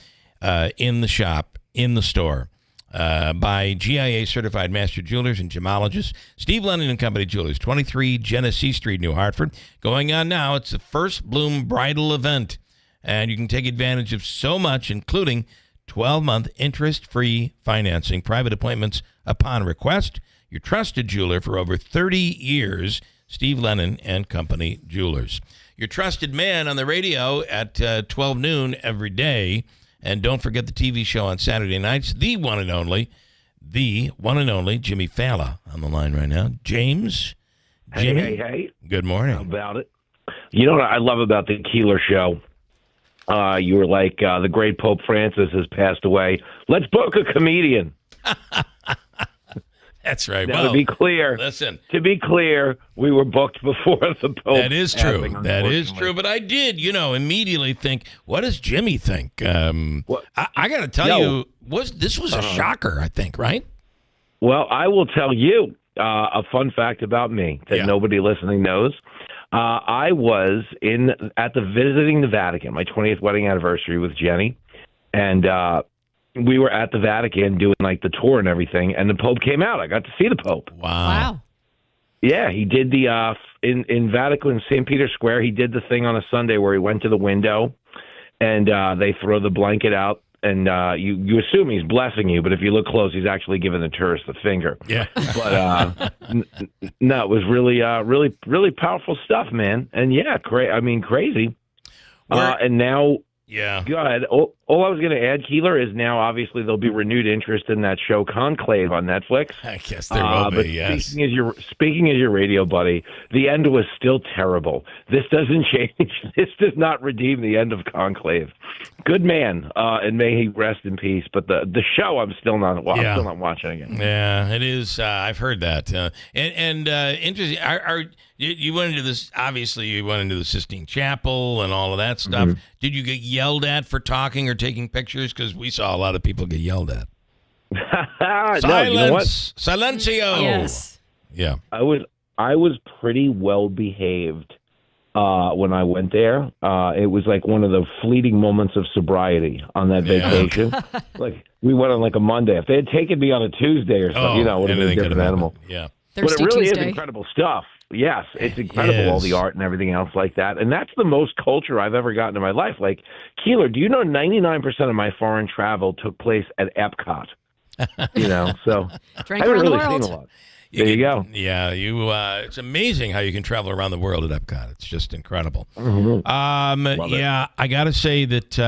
Speaker 1: in the shop, in the store, by GIA certified master jewelers and gemologists. Steve Lennon and Company Jewelers, 23 Genesee Street, New Hartford. Going on now. It's the first Bloom bridal event, and you can take advantage of so much, including 12-month interest-free financing, private appointments upon request. Your trusted jeweler for over 30 years, Steve Lennon and Company Jewelers. Your trusted man on the radio at 12 noon every day. And don't forget the TV show on Saturday nights, the one and only Jimmy Fallon on the line right now. James? Jimmy?
Speaker 19: Hey.
Speaker 1: Good morning.
Speaker 19: How about it? You know what I love about the Keeler show? You were like, the great Pope Francis has passed away. Let's book a comedian.
Speaker 1: That's right.
Speaker 19: Now,
Speaker 1: well,
Speaker 19: to be clear, we were booked before the Pope.
Speaker 1: That is true. That is true. But I did, immediately think, what does Jimmy think? I got to tell you, this was a shocker, I think, right?
Speaker 19: Well, I will tell you a fun fact about me that nobody listening knows. I was visiting the Vatican, my 20th wedding anniversary with Jenny, and we were at the Vatican doing like the tour and everything, and the Pope came out. I got to see the Pope.
Speaker 1: Wow.
Speaker 19: Yeah, he did the in Vatican, St. Peter's Square. He did the thing on a Sunday where he went to the window, and they throw the blanket out, and you assume he's blessing you, but if you look close, he's actually giving the tourist the finger.
Speaker 1: Yeah.
Speaker 19: But no, it was really powerful stuff, man. And yeah, crazy. And now.
Speaker 1: Yeah.
Speaker 19: Go ahead. All I was going to add, Keeler, is now obviously there'll be renewed interest in that show Conclave on Netflix.
Speaker 1: I guess there will be, yes.
Speaker 19: Speaking as your radio buddy, the end was still terrible. This doesn't change. This does not redeem the end of Conclave. Good man, and may he rest in peace. But the show, I'm still not watching it.
Speaker 1: Yeah, it is. I've heard that. And interesting. You went into this, obviously you went into the Sistine Chapel and all of that stuff.
Speaker 19: Mm-hmm.
Speaker 1: Did you get yelled at for talking or taking pictures? Because we saw a lot of people get yelled at. Silence!
Speaker 19: No, you know what?
Speaker 1: Silencio!
Speaker 2: Yes.
Speaker 19: Yeah. I was pretty well behaved when I went there. It was like one of the fleeting moments of sobriety on that vacation. Like we went on like a Monday. If they had taken me on a Tuesday or something, it would have been a different animal.
Speaker 1: Yeah.
Speaker 19: But
Speaker 2: Thirsty
Speaker 19: it really
Speaker 2: Tuesday.
Speaker 19: is incredible stuff. Yes, it's incredible, all the art and everything else like that. And that's the most culture I've ever gotten in my life. Like, Keeler, do you know 99% of my foreign travel took place at Epcot? So
Speaker 2: Drank
Speaker 19: I haven't
Speaker 2: around the
Speaker 19: really seen
Speaker 2: world.
Speaker 19: a lot. There you go.
Speaker 1: Yeah, it's amazing how you can travel around the world at Epcot. It's just incredible.
Speaker 19: Love it.
Speaker 1: Yeah, I got to say that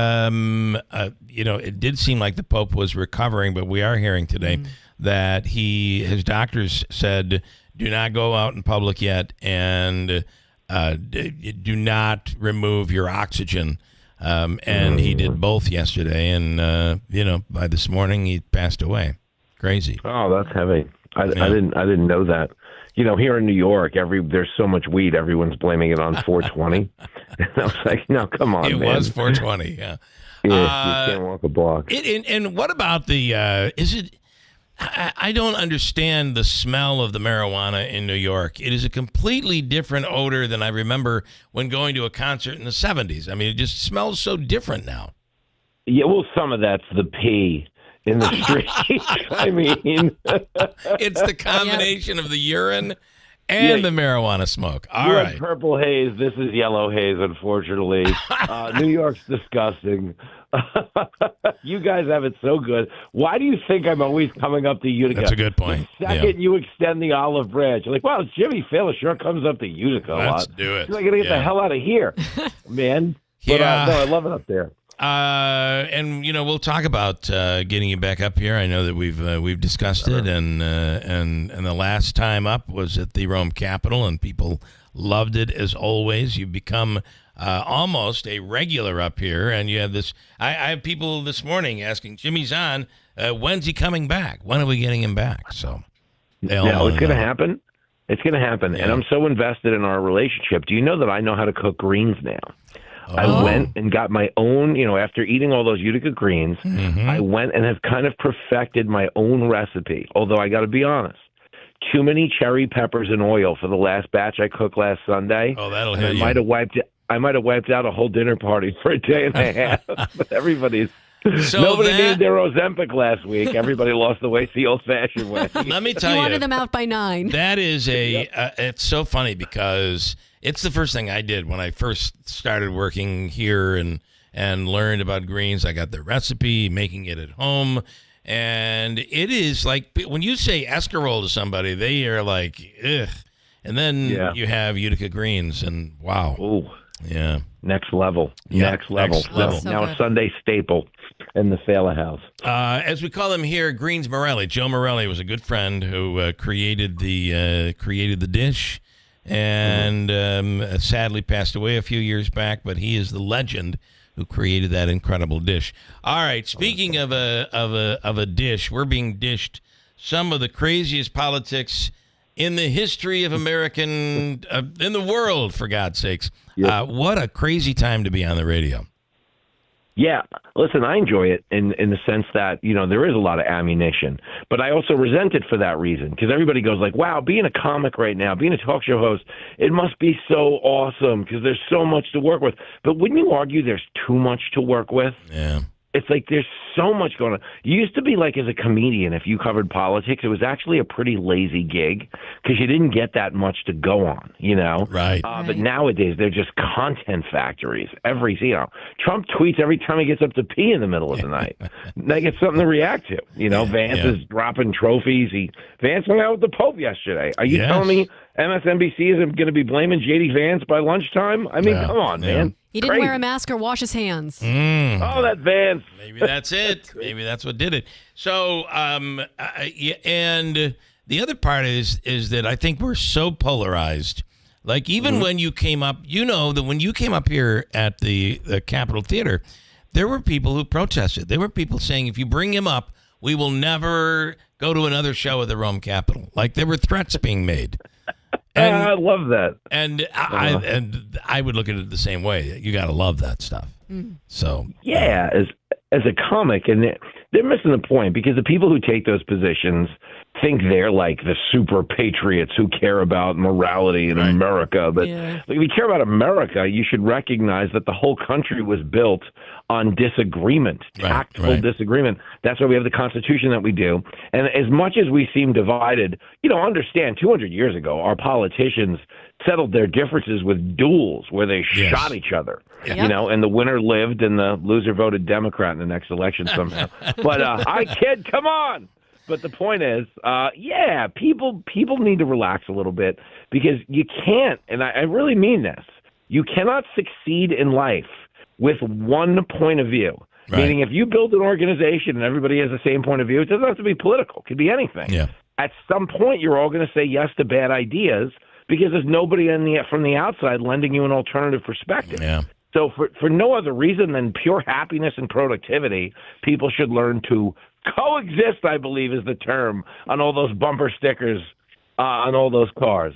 Speaker 1: it did seem like the Pope was recovering, but we are hearing today that his doctors said do not go out in public yet, and do not remove your oxygen. And he did both yesterday, and by this morning he passed away. Crazy.
Speaker 19: Oh, that's heavy. I didn't know that. Here in New York, there's so much weed, everyone's blaming it on 420. And I was like, no, come on,
Speaker 1: It
Speaker 19: man.
Speaker 1: was 420, yeah.
Speaker 19: Yeah, you can't walk a block.
Speaker 1: And what about I don't understand the smell of the marijuana in New York. It is a completely different odor than I remember when going to a concert in the 70s. I mean, it just smells so different now.
Speaker 19: Yeah, well, some of that's the pee in the street. I mean,
Speaker 1: it's the combination of the urine and the marijuana smoke. All
Speaker 19: you
Speaker 1: right.
Speaker 19: had purple haze. This is yellow haze, unfortunately. New York's disgusting. You guys have it so good. Why do you think I'm always coming up to Utica?
Speaker 1: That's a good point.
Speaker 19: The second you extend the olive branch, you're like, wow, Jimmy Fallon sure comes up to Utica a lot.
Speaker 1: Let's do it.
Speaker 19: You're like, I gotta get the hell out of here, man. But,
Speaker 1: Yeah.
Speaker 19: no, I love it up there.
Speaker 1: And we'll talk about getting you back up here. I know that we've discussed it, and the last time up was at the Rome Capitol, and people loved it as always. You've become almost a regular up here, and you have this. I have people this morning asking, Jimmy's on. When's he coming back? When are we getting him back? So they all
Speaker 19: No, it's
Speaker 1: wanna
Speaker 19: going to
Speaker 1: know.
Speaker 19: happen. It's going to happen, and I'm so invested in our relationship. Do you know that I know how to cook greens now? I went and got my own, after eating all those Utica greens, I went and have kind of perfected my own recipe. Although I got to be honest, too many cherry peppers and oil for the last batch I cooked last Sunday.
Speaker 1: Oh, that'll
Speaker 19: And
Speaker 1: hit you.
Speaker 19: I might have wiped out a whole dinner party for a day and a half. But nobody needed their Ozempic last week. Everybody lost the weight the old-fashioned way.
Speaker 1: Let me tell
Speaker 2: You
Speaker 1: you,
Speaker 2: wanted them out by 9.
Speaker 1: that is it's so funny because it's the first thing I did when I first started working here and learned about greens. I got the recipe, making it at home. And it is like when you say escarole to somebody, they are like, ugh. And then you have Utica greens, and wow.
Speaker 19: Ooh.
Speaker 1: Yeah.
Speaker 19: Next level.
Speaker 1: Yeah,
Speaker 19: Next level.
Speaker 1: next level.
Speaker 19: Now a Sunday staple in the Thaler house.
Speaker 1: As we call him here, Greens Morelli. Joe Morelli was a good friend who created the dish, and sadly passed away a few years back. But he is the legend who created that incredible dish. All right, speaking of a dish, we're being dished some of the craziest politics in the history of American in the world, for God's sakes. What a crazy time to be on the radio.
Speaker 19: Yeah, listen, I enjoy it in the sense that, there is a lot of ammunition, but I also resent it for that reason, because everybody goes like, wow, being a comic right now, being a talk show host, it must be so awesome because there's so much to work with. But wouldn't you argue there's too much to work with?
Speaker 1: Yeah.
Speaker 19: It's like there's so much going on. You used to be like, as a comedian, if you covered politics, it was actually a pretty lazy gig because you didn't get that much to go on,
Speaker 1: Right.
Speaker 19: But nowadays, they're just content factories. Trump tweets every time he gets up to pee in the middle of the night. They get something to react to. Vance is dropping trophies. Vance went out with the Pope yesterday. Are you telling me MSNBC isn't going to be blaming J.D. Vance by lunchtime? I mean, come on, man.
Speaker 2: He didn't wear a mask or wash his hands.
Speaker 19: Oh, that Vance.
Speaker 1: Maybe that's it. Maybe that's what did it. So, and the other part is that I think we're so polarized. Like, even when you came up, that when you came up here at the Capitol Theater, there were people who protested. There were people saying, if you bring him up, we will never go to another show at the Rome Capitol. Like, there were threats being made. And,
Speaker 19: I love that.
Speaker 1: And I would look at it the same way. You got to love that stuff. So
Speaker 19: yeah, as a comic, and they're missing the point, because the people who take those positions think they're like the super patriots who care about morality in America. But if you care about America, you should recognize that the whole country was built on disagreement, tactful disagreement. That's why we have the Constitution that we do. And as much as we seem divided, understand 200 years ago, our politicians settled their differences with duels where they shot each other, and the winner lived and the loser voted Democrat in the next election somehow. But I kid, come on. But the point is, people need to relax a little bit, because you can't, and I really mean this, you cannot succeed in life with one point of view. Right. Meaning, if you build an organization and everybody has the same point of view, it doesn't have to be political. It could be anything. Yeah. At some point, you're all going to say yes to bad ideas, because there's nobody from the outside lending you an alternative perspective. Yeah. So for no other reason than pure happiness and productivity, people should learn to coexist, I believe is the term, on all those bumper stickers on all those cars.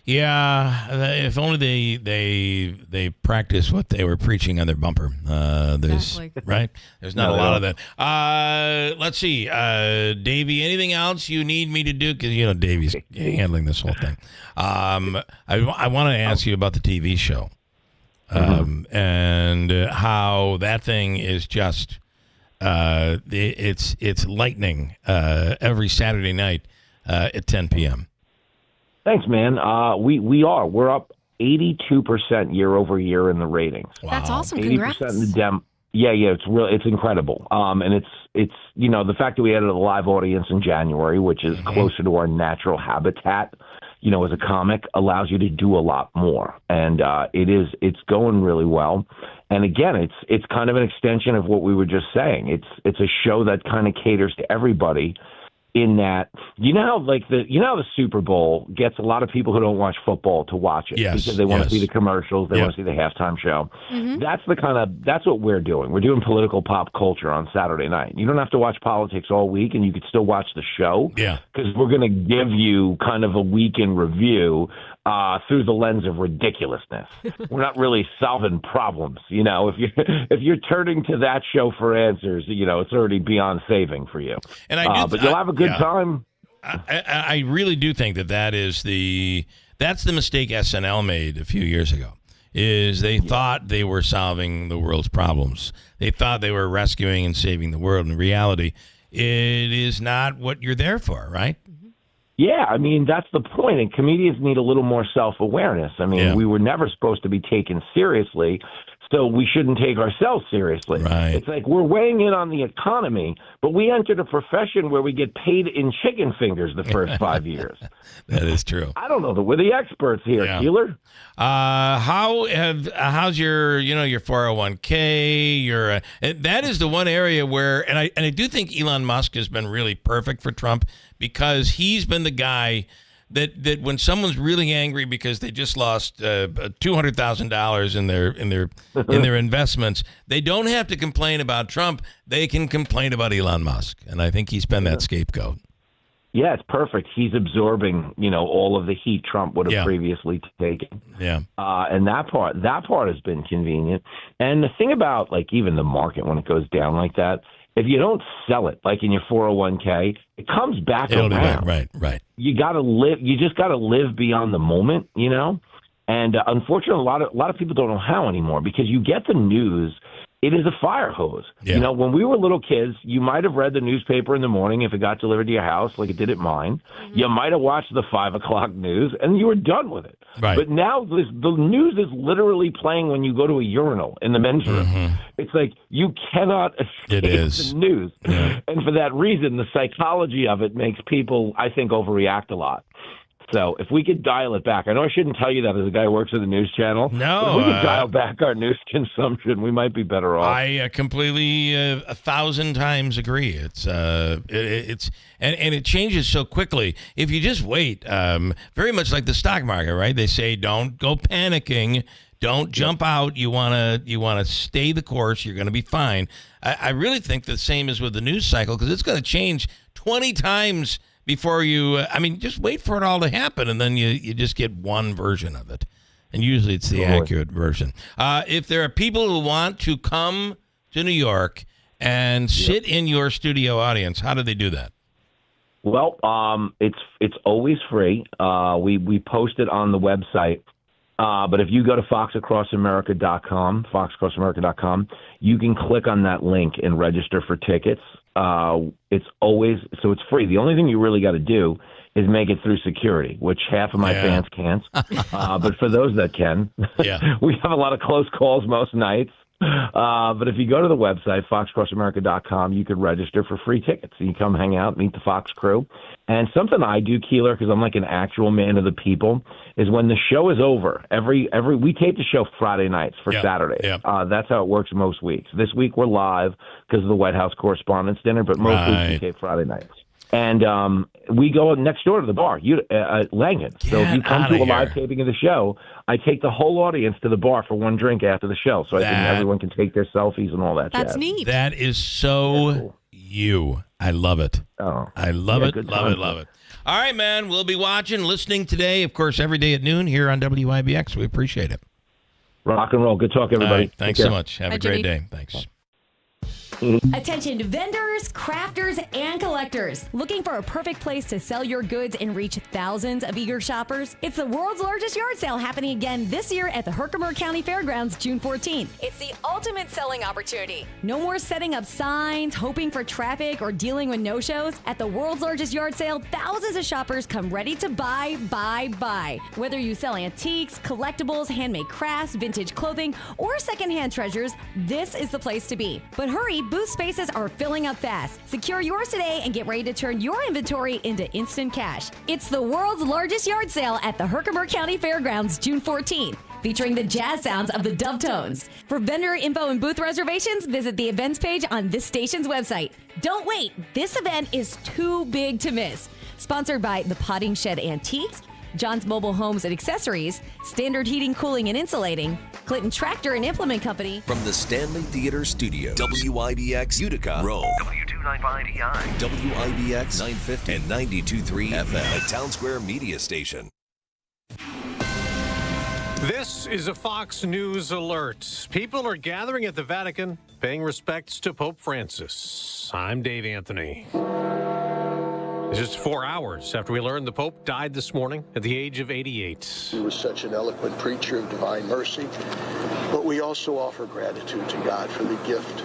Speaker 1: Yeah, if only they practice what they were preaching on their bumper. There's right. There's not a lot of that. Let's see, Davey. Anything else you need me to do? Because Davey's handling this whole thing. I want to ask you about the TV show, and how that thing is just it's lightning every Saturday night at 10 p.m.
Speaker 19: Thanks, man. We're up 82% year over year in the ratings.
Speaker 2: Wow. That's awesome. Congrats.
Speaker 19: 80% in the it's incredible. And it's the fact that we added a live audience in January, which is closer to our natural habitat, as a comic, allows you to do a lot more. And it's going really well. And again, it's kind of an extension of what we were just saying. It's a show that kind of caters to everybody. In that, how the Super Bowl gets a lot of people who don't watch football to watch it because they want to see the commercials, they want to see the halftime show. That's what we're doing. We're doing political pop culture on Saturday night. You don't have to watch politics all week, and you could still watch the show. Yeah, because we're going to give you kind of a week in review through the lens of ridiculousness. We're not really solving problems. If you're turning to that show for answers, it's already beyond saving for you.
Speaker 1: And
Speaker 19: but you'll have a good time.
Speaker 1: I really do think that's the mistake SNL made a few years ago. Is they thought they were solving the world's problems. They thought they were rescuing and saving the world. In reality, it is not what you're there for, right?
Speaker 19: Yeah, I mean, that's the point. And comedians need a little more self-awareness. I mean, we were never supposed to be taken seriously, so we shouldn't take ourselves seriously. Right. It's like we're weighing in on the economy, but we entered a profession where we get paid in chicken fingers the first 5 years.
Speaker 1: That is true.
Speaker 19: I don't know that we're the experts here, Keeler.
Speaker 1: How's your 401k? That is the one area where, and I do think Elon Musk has been really perfect for Trump, because he's been the guy that when someone's really angry because they just lost $200,000 in their investments, they don't have to complain about Trump. They can complain about Elon Musk, and I think he's been that scapegoat.
Speaker 19: Yeah, it's perfect. He's absorbing, all of the heat Trump would have previously taken.
Speaker 1: Yeah.
Speaker 19: And that part has been convenient. And the thing about even the market, when it goes down like that, if you don't sell it, like in your 401k, it comes back around.
Speaker 1: Right.
Speaker 19: You got to live. You just got to live beyond the moment, And unfortunately, a lot of people don't know how anymore, because you get the news. It is a fire hose. Yeah. When we were little kids, you might have read the newspaper in the morning if it got delivered to your house, like it did at mine. Mm-hmm. You might have watched the 5 o'clock news, and you were done with it. Right. But now the news is literally playing when you go to a urinal in the men's room. Mm-hmm. It's like you cannot escape the news. Yeah. And for that reason, the psychology of it makes people, I think, overreact a lot. So if we could dial it back, I know I shouldn't tell you that as a guy who works at the news channel.
Speaker 1: No.
Speaker 19: But if we could dial back our news consumption, we might be better off.
Speaker 1: I completely 1,000 times agree. It's and it changes so quickly. If you just wait, very much like the stock market, right? They say don't go panicking. Don't jump out. You wanna stay the course. You're going to be fine. I really think the same is with the news cycle, because it's going to change 20 times before you, just wait for it all to happen, and then you just get one version of it. And usually it's the accurate version. If there are people who want to come to New York and sit in your studio audience, how do they do that?
Speaker 19: Well, it's always free. We post it on the website. But if you go to foxacrossamerica.com, you can click on that link and register for tickets. It's free. The only thing you really got to do is make it through security, which half of my fans can't. But for those that can, we have a lot of close calls most nights. But if you go to the website, foxacrossamerica.com, you could register for free tickets. You can come hang out, meet the Fox crew. And something I do, Keeler, because I'm like an actual man of the people, is when the show is over, we tape the show Friday nights for Saturday. That's how it works most weeks. This week we're live because of the White House Correspondents' Dinner, but most weeks we tape Friday nights. And we go next door to the bar, Langham. So if you come to a live taping of the show, I take the whole audience to the bar for one drink after the show, so everyone can take their selfies and all that.
Speaker 2: That's neat.
Speaker 1: That is so cool. You. I love it.
Speaker 19: Oh,
Speaker 1: I love it. Love it. All right, man. We'll be watching, listening today, of course, every day at noon here on WIBX. We appreciate it.
Speaker 19: Rock and roll. Good talk, everybody.
Speaker 1: Right, thanks so much. Have a great day. Thanks.
Speaker 20: Attention vendors, crafters, and collectors. Looking for a perfect place to sell your goods and reach thousands of eager shoppers? It's the world's largest yard sale happening again this year at the Herkimer County Fairgrounds, June 14th. It's the ultimate selling opportunity. No more setting up signs, hoping for traffic, or dealing with no-shows. At the world's largest yard sale, thousands of shoppers come ready to buy. Whether you sell antiques, collectibles, handmade crafts, vintage clothing, or secondhand treasures, this is the place to be. But hurry, booth spaces are filling up fast. Secure yours today and get ready to turn your inventory into instant cash. It's the world's largest yard sale at the Herkimer County Fairgrounds, June 14th, featuring the jazz sounds of the Dovetones. For vendor info and booth reservations, visit the events page on this station's website. Don't wait. This event is too big to miss. Sponsored by The Potting Shed Antiques, John's Mobile Homes and Accessories, Standard Heating, Cooling, and Insulating, Clinton Tractor and Implement Company.
Speaker 8: From the Stanley Theater Studio, WIBX Utica, Rome,
Speaker 12: W295EI,
Speaker 8: WIBX 950 and 92.3 FM, a Town Square media station.
Speaker 6: This is a Fox News alert. People are gathering at the Vatican, paying respects to Pope Francis. I'm Dave Anthony. It's just 4 hours after we learned the Pope died this morning at the age of 88.
Speaker 22: He was such an eloquent preacher of divine mercy, but we also offer gratitude to God for the gift,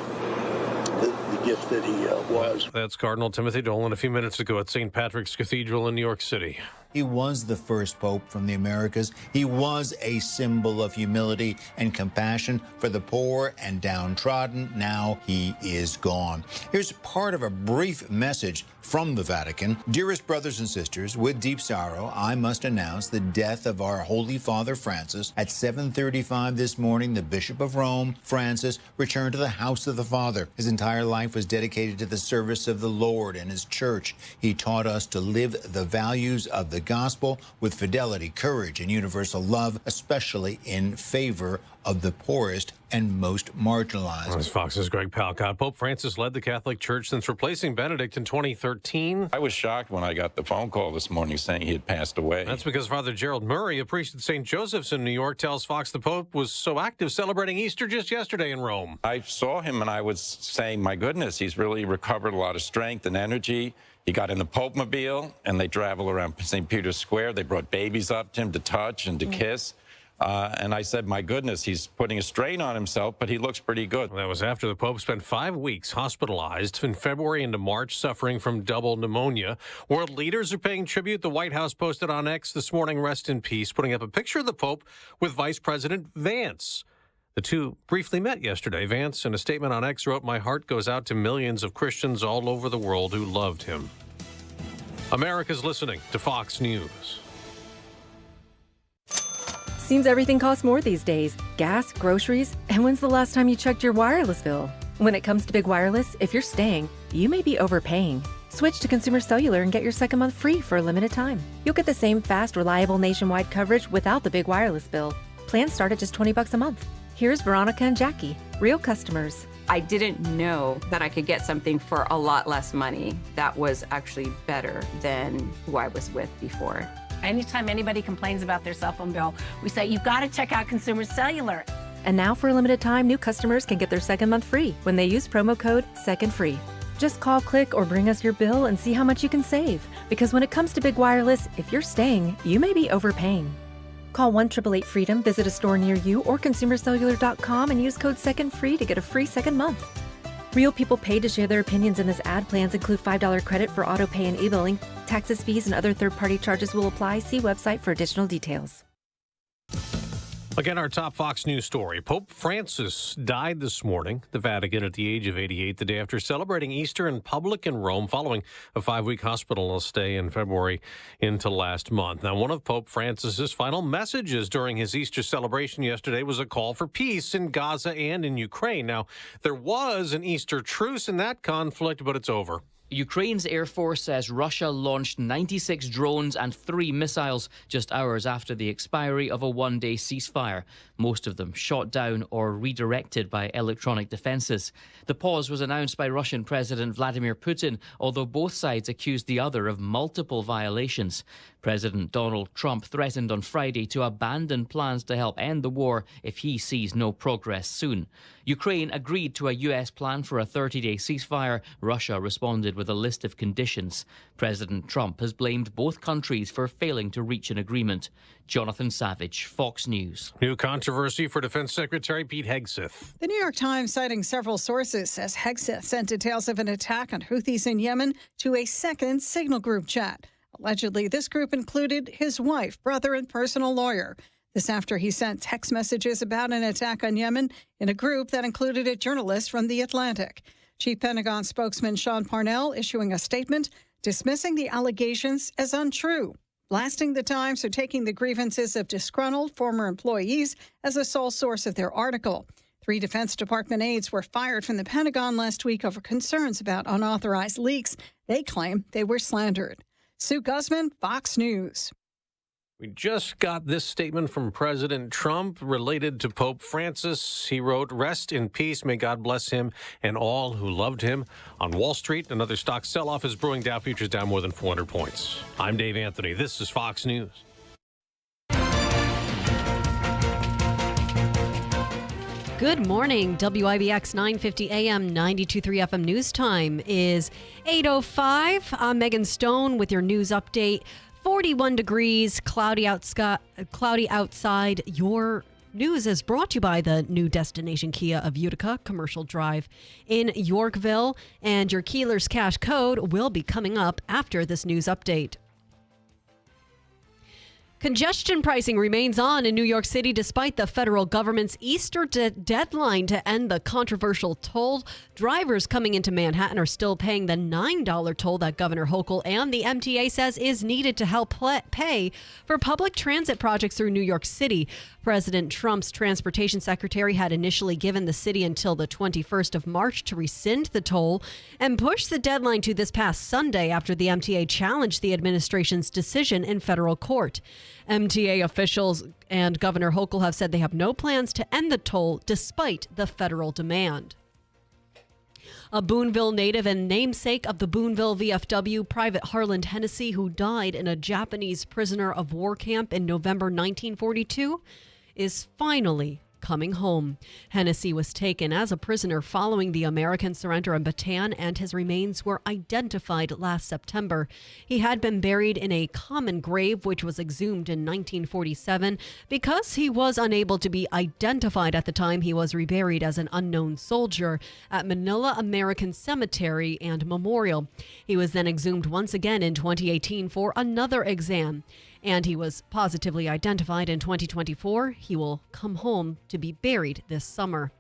Speaker 22: the gift that he was.
Speaker 6: That's Cardinal Timothy Dolan a few minutes ago at St. Patrick's Cathedral in New York City.
Speaker 23: He was the first pope from the Americas. He was a symbol of humility and compassion for the poor and downtrodden. Now he is gone. Here's part of a brief message from the Vatican. Dearest brothers and sisters, with deep sorrow, I must announce the death of our Holy Father Francis. At 7:35 this morning, the Bishop of Rome, Francis, returned to the house of the Father. His entire life was dedicated to the service of the Lord and his church. He taught us to live the values of the gospel with fidelity, courage, and universal love, especially in favor of the poorest and most marginalized.
Speaker 6: As Fox's Greg Palcott, Pope Francis led the Catholic Church since replacing Benedict in 2013.
Speaker 24: I was shocked when I got the phone call this morning saying he had passed away.
Speaker 6: That's because Father Gerald Murray, a priest at St. Joseph's in New York, tells Fox the Pope was so active celebrating Easter just yesterday in Rome.
Speaker 24: I saw him and I was saying, my goodness, he's really recovered a lot of strength and energy. He got in the Pope-mobile and they travel around St. Peter's Square. They brought babies up to him to touch and to kiss. And I said, my goodness, he's putting a strain on himself, but he looks pretty good.
Speaker 6: That was after the Pope spent 5 weeks hospitalized in February into March, suffering from double pneumonia. World leaders are paying tribute. The White House posted on X this morning, rest in peace, putting up a picture of the Pope with Vice President Vance. The two briefly met yesterday. Vance, in a statement on X, wrote, "My heart goes out to millions of Christians all over the world who loved him." America's listening to Fox News.
Speaker 25: Seems everything costs more these days. Gas, groceries, and when's the last time you checked your wireless bill? When it comes to Big Wireless, if you're staying, you may be overpaying. Switch to Consumer Cellular and get your second month free for a limited time. You'll get the same fast, reliable nationwide coverage without the big wireless bill. Plans start at just $20 a month. Here's Veronica and Jackie, real customers.
Speaker 26: I didn't know that I could get something for a lot less money that was actually better than who I was with before.
Speaker 27: Anytime anybody complains about their cell phone bill, we say, you've got to check out Consumer Cellular.
Speaker 25: And now for a limited time, new customers can get their second month free when they use promo code SECONDFREE. Just call, click, or bring us your bill and see how much you can save. Because when it comes to big wireless, if you're staying, you may be overpaying. Call 1-888-FREEDOM, visit a store near you, or consumercellular.com and use code SECONDFREE to get a free second month. Real people paid to share their opinions in this ad. Plans include $5 credit for auto pay and e-billing. Taxes, fees, and other third-party charges will apply. See website for additional details.
Speaker 6: Again, our top Fox News story. Pope Francis died this morning, the Vatican, at the age of 88, the day after celebrating Easter in public in Rome following a 5-week hospital stay in February into last month. Now, one of Pope Francis's final messages during his Easter celebration yesterday was a call for peace in Gaza and in Ukraine. Now, there was an Easter truce in that conflict, but it's over.
Speaker 3: Ukraine's Air Force says Russia launched 96 drones and 3 missiles just hours after the expiry of a one-day ceasefire, most of them shot down or redirected by electronic defenses. The pause was announced by Russian President Vladimir Putin, although both sides accused the other of multiple violations. President Donald Trump threatened on Friday to abandon plans to help end the war if he sees no progress soon. Ukraine agreed to a U.S. plan for a 30-day ceasefire. Russia responded with a list of conditions. President Trump has blamed both countries for failing to reach an agreement. Jonathan Savage, Fox News.
Speaker 6: New controversy for Defense Secretary Pete Hegseth.
Speaker 7: The New York Times, citing several sources, says Hegseth sent details of an attack on Houthis in Yemen to a second Signal Group chat. Allegedly, this group included his wife, brother, and personal lawyer. This after he sent text messages about an attack on Yemen in a group that included a journalist from The Atlantic. Chief Pentagon spokesman Sean Parnell issuing a statement dismissing the allegations as untrue, blasting the Times for taking the grievances of disgruntled former employees as a sole source of their article. 3 Defense Department aides were fired from the Pentagon last week over concerns about unauthorized leaks. They claim they were slandered. Sue Guzman, Fox News.
Speaker 6: We just got this statement from President Trump related to Pope Francis. He wrote, "Rest in peace. May God bless him and all who loved him." On Wall Street, another stock sell-off is brewing. Dow futures down more than 400 points. I'm Dave Anthony. This is Fox News.
Speaker 2: Good morning. WIBX 950 AM 92.3 FM news time is 8:05. I'm Megan Stone with your news update. 41 degrees, cloudy outside. Your news is brought to you by the new destination Kia of Utica, Commercial Drive in Yorkville. And your Keeler's cash code will be coming up after this news update. Congestion pricing remains on in New York City despite the federal government's Easter deadline to end the controversial toll. Drivers coming into Manhattan are still paying the $9 toll that Governor Hochul and the MTA says is needed to help pay for public transit projects through New York City. President Trump's transportation secretary had initially given the city until the 21st of March to rescind the toll and push the deadline to this past Sunday after the MTA challenged the administration's decision in federal court. MTA officials and Governor Hochul have said they have no plans to end the toll despite the federal demand. A Boonville native and namesake of the Boonville VFW, Private Harland Hennessy, who died in a Japanese prisoner of war camp in November 1942, is finally coming home. Hennessy was taken as a prisoner following the American surrender in Bataan, and his remains were identified last September. He had been buried in a common grave, which was exhumed in 1947. Because he was unable to be identified at the time, he was reburied as an unknown soldier at Manila American Cemetery and Memorial. He was then exhumed once again in 2018 for another exam, and he was positively identified in 2024. He will come home to be buried this summer.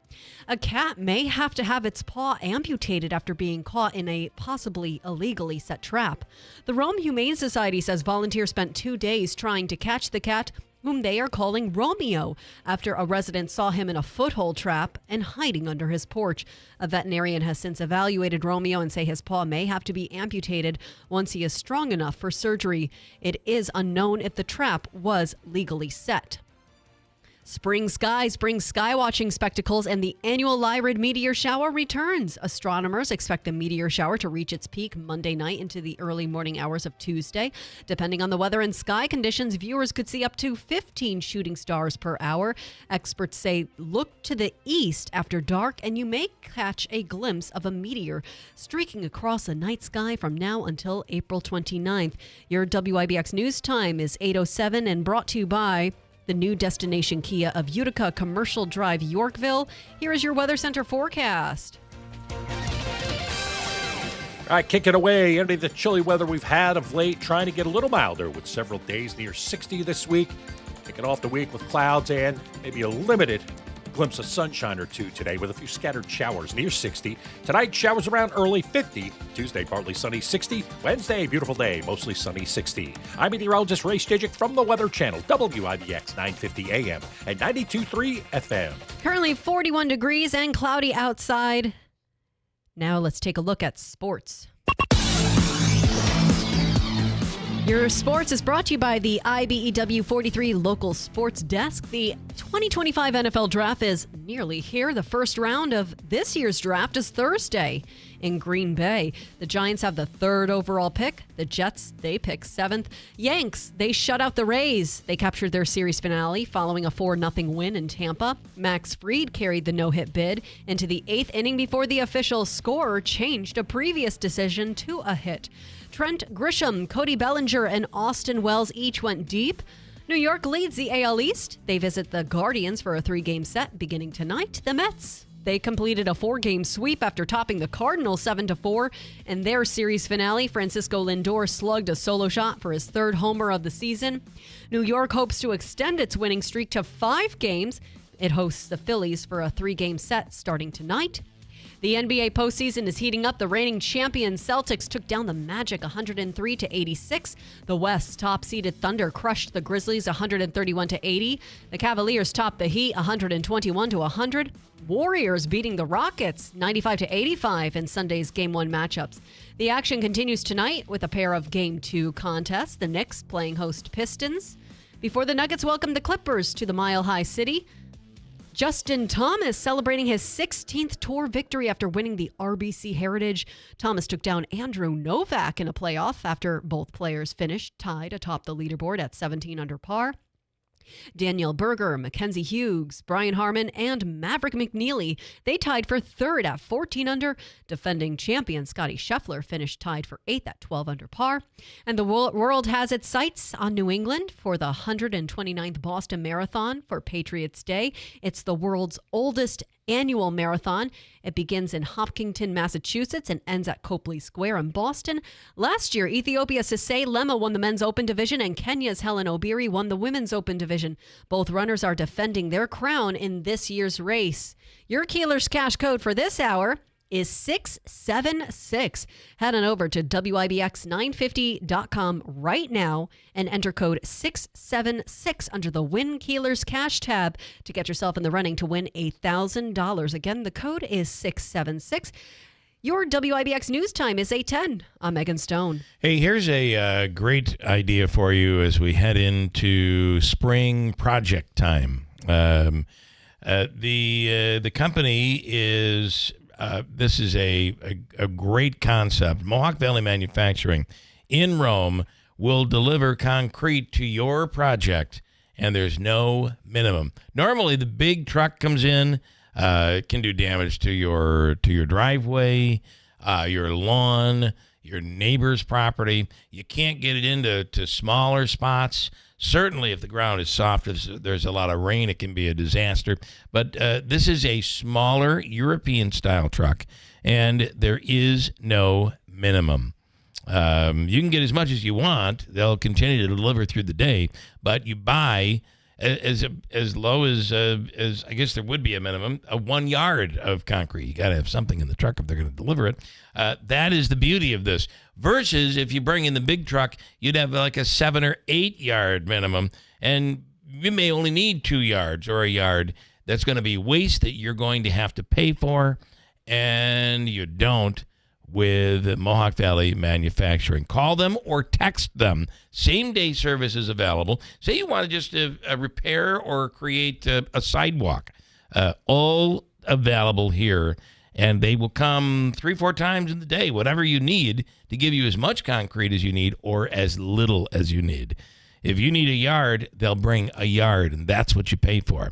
Speaker 2: A cat may have to have its paw amputated after being caught in a possibly illegally set trap. The Rome Humane Society says volunteers spent 2 days trying to catch the cat, whom they are calling Romeo, after a resident saw him in a foothold trap and hiding under his porch. A veterinarian has since evaluated Romeo and say his paw may have to be amputated once he is strong enough for surgery. It is unknown if the trap was legally set. Spring skies bring sky-watching spectacles, and the annual Lyrid meteor shower returns. Astronomers expect the meteor shower to reach its peak Monday night into the early morning hours of Tuesday. Depending on the weather and sky conditions, viewers could see up to 15 shooting stars per hour. Experts say look to the east after dark, and you may catch a glimpse of a meteor streaking across the night sky from now until April 29th. Your WIBX news time is 8:07 and brought to you by the new destination Kia of Utica, Commercial Drive, Yorkville. Here is your Weather Center forecast.
Speaker 6: All right, kick it away into the chilly weather we've had of late, trying to get a little milder with several days near 60 this week. Kicking off the week with clouds and maybe a limited glimpse of sunshine or two today with a few scattered showers near 60. Tonight, showers around early 50. Tuesday, partly sunny 60. Wednesday, beautiful day, mostly sunny 60. I'm meteorologist Ray Stijik from the Weather Channel, WIBX 950 AM and 92.3 FM.
Speaker 2: Currently 41 degrees and cloudy outside. Now let's take a look at sports. Your sports is brought to you by the IBEW 43 Local Sports Desk. The 2025 NFL Draft is nearly here. The first round of this year's draft is Thursday in Green Bay. The Giants have the 3rd overall pick. The Jets, they pick 7th. Yanks, they shut out the Rays. They captured their series finale following a 4-0 win in Tampa. Max Fried carried the no-hit bid into the 8th inning before the official scorer changed a previous decision to a hit. Trent Grisham, Cody Bellinger, and Austin Wells each went deep. New York leads the AL East. They visit the Guardians for a 3-game set beginning tonight. The Mets, they completed a 4-game sweep after topping the Cardinals 7-4. In their series finale, Francisco Lindor slugged a solo shot for his 3rd homer of the season. New York hopes to extend its winning streak to 5 games. It hosts the Phillies for a 3-game set starting tonight. The NBA postseason is heating up. The reigning champion Celtics took down the Magic 103-86. The West's top-seeded Thunder crushed the Grizzlies 131-80. The Cavaliers topped the Heat 121-100. Warriors beating the Rockets 95-85 in Sunday's Game 1 matchups. The action continues tonight with a pair of Game 2 contests. The Knicks playing host Pistons before the Nuggets welcome the Clippers to the Mile High City. Justin Thomas celebrating his 16th tour victory after winning the RBC Heritage. Thomas took down Andrew Novak in a playoff after both players finished tied atop the leaderboard at 17 under par. Daniel Berger, Mackenzie Hughes, Brian Harmon, and Maverick McNeely, they tied for 3rd at 14 under. Defending champion Scotty Scheffler finished tied for 8th at 12 under par. And the world has its sights on New England for the 129th Boston Marathon for Patriots Day. It's the world's oldest annual marathon. It begins in Hopkinton, Massachusetts and ends at Copley Square in Boston. Last year, Ethiopia's Sisay Lema won the men's open division and Kenya's Helen Obiri won the women's open division. Both runners are defending their crown in this year's race. Your Keeler's cash code for this hour is 676. Head on over to WIBX950.com right now and enter code 676 under the Win Keeler's Cash tab to get yourself in the running to win $1,000. Again, the code is 676. Your WIBX news time is 8:10. I'm Megan Stone.
Speaker 1: Hey, here's a great idea for you as we head into spring project time. The company is... this is a great concept. Mohawk Valley Manufacturing in Rome will deliver concrete to your project, and there's no minimum. Normally, the big truck comes in, can do damage to your driveway, your lawn, your neighbor's property. You can't get it into smaller spots. Certainly, if the ground is soft, there's a lot of rain, it can be a disaster. But this is a smaller European-style truck, and there is no minimum. You can get as much as you want. They'll continue to deliver through the day, but you buy as low as I guess there would be a minimum, 1 yard of concrete. You got to have something in the truck if they're going to deliver it. That is the beauty of this. Versus if you bring in the big truck, you'd have like a 7 or 8 yard minimum, and you may only need 2 yards or a yard. That's going to be waste that you're going to have to pay for, and you don't with Mohawk Valley Manufacturing. Call them or text them. Same-day service is available. Say you want to just repair or create a sidewalk. All available here, and they will come 3-4 times in the day, whatever you need, to give you as much concrete as you need or as little as you need. If you need a yard, they'll bring a yard, and that's what you pay for.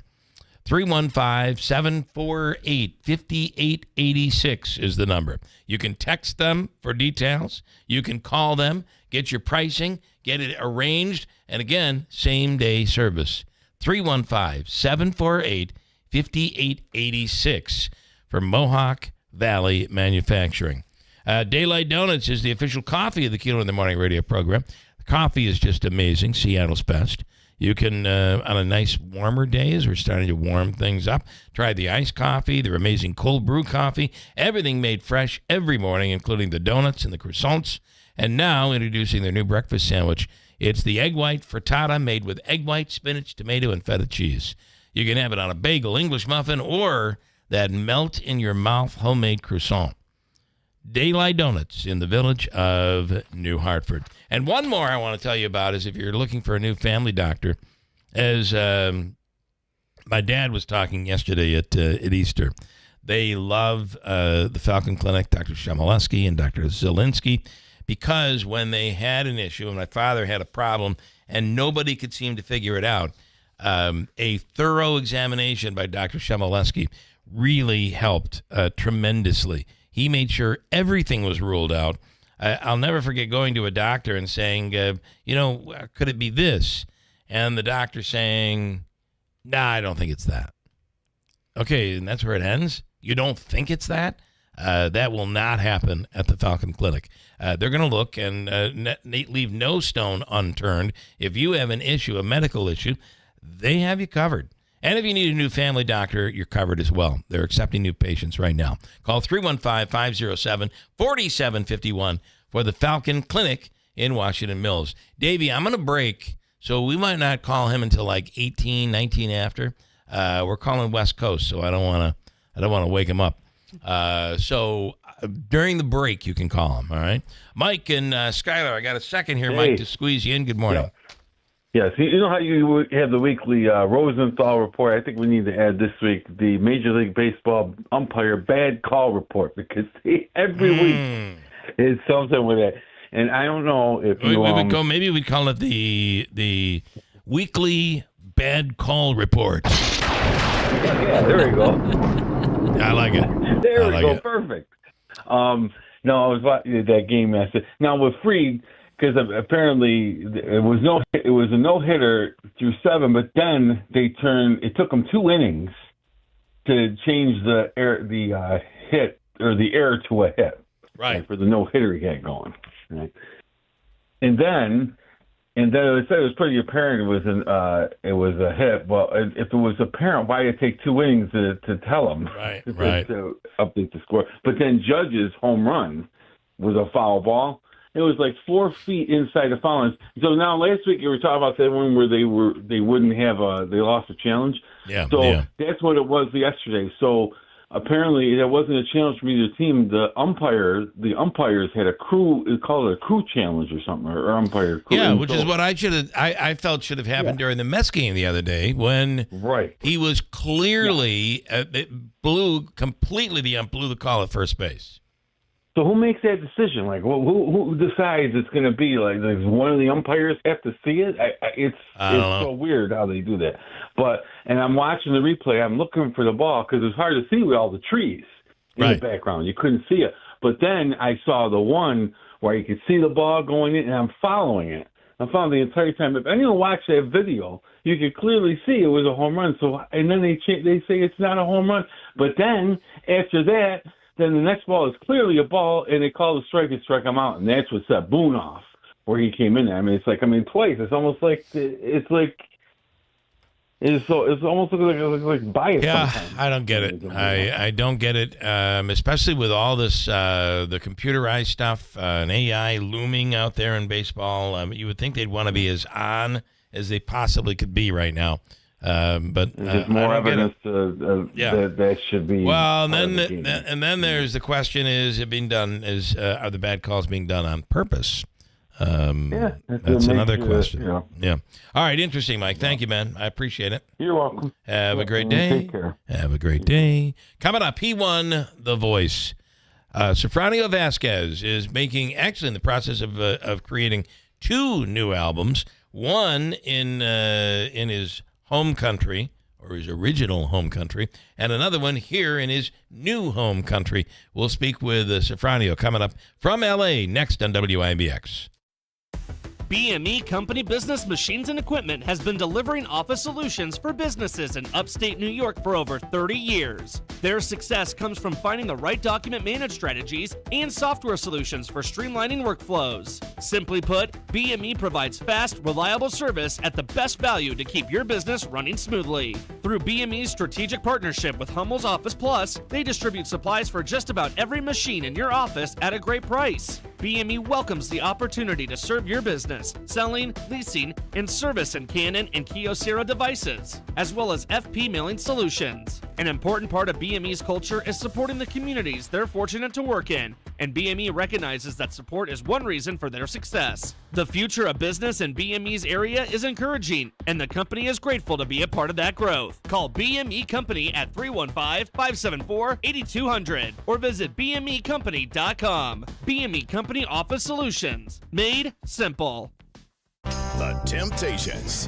Speaker 1: 315-748-5886 is the number. You can text them for details. You can call them, get your pricing, get it arranged, and again, same-day service. 315-748-5886 for Mohawk Valley Manufacturing. Daylight Donuts is the official coffee of the Keeler in the Morning radio program. The coffee is just amazing, Seattle's best. You can, on a nice warmer day, as we're starting to warm things up, try the iced coffee, their amazing cold brew coffee, everything made fresh every morning, including the donuts and the croissants. And now introducing their new breakfast sandwich. It's the egg white frittata made with egg white, spinach, tomato, and feta cheese. You can have it on a bagel, English muffin, or that melt-in-your-mouth homemade croissant. Daylight Donuts in the village of New Hartford. And one more I want to tell you about is if you're looking for a new family doctor, as my dad was talking yesterday at Easter, they love the Falcon Clinic, Dr. Shemileski and Dr. Zielinski, because when they had an issue and my father had a problem and nobody could seem to figure it out, a thorough examination by Dr. Shemileski really helped tremendously. He made sure everything was ruled out. I'll never forget going to a doctor and saying, could it be this? And the doctor saying, nah, I don't think it's that. Okay, and that's where it ends? You don't think it's that? That will not happen at the Falcon Clinic. They're going to look and leave no stone unturned. If you have an issue, a medical issue, they have you covered. And if you need a new family doctor, you're covered as well. They're accepting new patients right now. Call 315-507-4751 for the Falcon Clinic in Washington Mills. Davey, I'm going to break, so we might not call him until like 18, 19 after. We're calling West Coast, so I don't want to wake him up. So during the break, you can call him, all right? Mike and Skylar, I got a second here, Mike, to squeeze you in. Good morning.
Speaker 9: Yeah. Yes, you know how you have the weekly Rosenthal report? I think we need to add this week the Major League Baseball umpire bad call report, because every week is something with it. And I don't know if
Speaker 1: maybe we call it the weekly bad call report.
Speaker 9: Yeah, there you go.
Speaker 1: I like it.
Speaker 9: There we go. Perfect. No, I was watching that game yesterday. Now with Fried, because apparently it was a no-hitter through 7, but then it took them 2 innings to change the hit or the error to a hit,
Speaker 1: right?
Speaker 9: For the no-hitter he had going, right? And then it was pretty apparent it was a hit. Well, if it was apparent, why did it take 2 innings to tell them?
Speaker 1: Right.
Speaker 9: To update the score. But then Judge's home run was a foul ball. It was like 4 feet inside the foul line. So now last week you were talking about that one where they wouldn't have they lost a challenge.
Speaker 1: Yeah.
Speaker 9: So that's what it was yesterday. So apparently there wasn't a challenge from either team. The umpires had a crew. It's called a crew challenge or something, or umpire crew.
Speaker 1: Yeah, which is what I felt should have happened during the Mets game the other day when he was clearly blew the call at first base.
Speaker 9: So who makes that decision? Like, who decides it's going to be? Like, does one of the umpires have to see it? It's so weird how they do that. And I'm watching the replay. I'm looking for the ball because it's hard to see with all the trees in the background. You couldn't see it. But then I saw the one where you could see the ball going in, and I'm following it. I'm following the entire time. If anyone watched that video, you could clearly see it was a home run. So, and then they say it's not a home run. But then after that, then the next ball is clearly a ball, and they call the strike and strike him out, and that's what set Boone off, where he came in there. I mean, twice. It's almost like it's almost like bias.
Speaker 1: Yeah,
Speaker 9: sometimes.
Speaker 1: I don't get it. I don't get it, especially with all this the computerized stuff and AI looming out there in baseball. You would think they'd want to be as on as they possibly could be right now. But
Speaker 9: there's more evidence that should be.
Speaker 1: Well, and then there's the question: is it being done? Are the bad calls being done on purpose? That's another question. Yeah. All right. Interesting, Mike. Thank you, man. I appreciate it.
Speaker 9: You're welcome.
Speaker 1: Have a great day.
Speaker 9: Take care.
Speaker 1: Have a great day. Coming up, he won The Voice. Sofranio Vasquez is actually in the process of creating 2 new albums. One in his home country, or his original home country, and another one here in his new home country. We'll speak with Sofranio coming up from L.A. next on WIBX.
Speaker 10: BME Company Business Machines and Equipment has been delivering office solutions for businesses in upstate New York for over 30 years. Their success comes from finding the right document management strategies and software solutions for streamlining workflows. Simply put, BME provides fast, reliable service at the best value to keep your business running smoothly. Through BME's strategic partnership with Hummel's Office Plus, they distribute supplies for just about every machine in your office at a great price. BME welcomes the opportunity to serve your business, selling, leasing, and service in Canon and Kyocera devices, as well as FP mailing solutions. An important part of BME's culture is supporting the communities they're fortunate to work in, and BME recognizes that support is one reason for their success. The future of business in BME's area is encouraging, and the company is grateful to be a part of that growth. Call BME Company at 315-574-8200 or visit BMEcompany.com. BME Company Office Solutions. Made simple.
Speaker 8: The Temptations.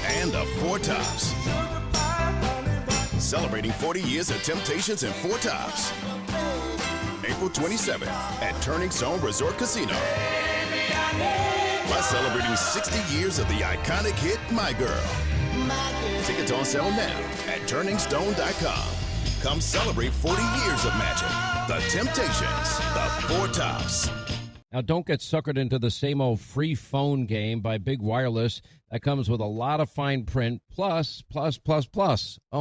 Speaker 8: And the Four Tops. Celebrating 40 years of Temptations and Four Tops. April 27th at Turning Stone Resort Casino. Plus celebrating 60 years of the iconic hit, My Girl. Tickets on sale now at turningstone.com. Come celebrate 40 years of magic. The Temptations, the Four Tops.
Speaker 11: Now, don't get suckered into the same old free phone game by Big Wireless. That comes with a lot of fine print, plus. Oh,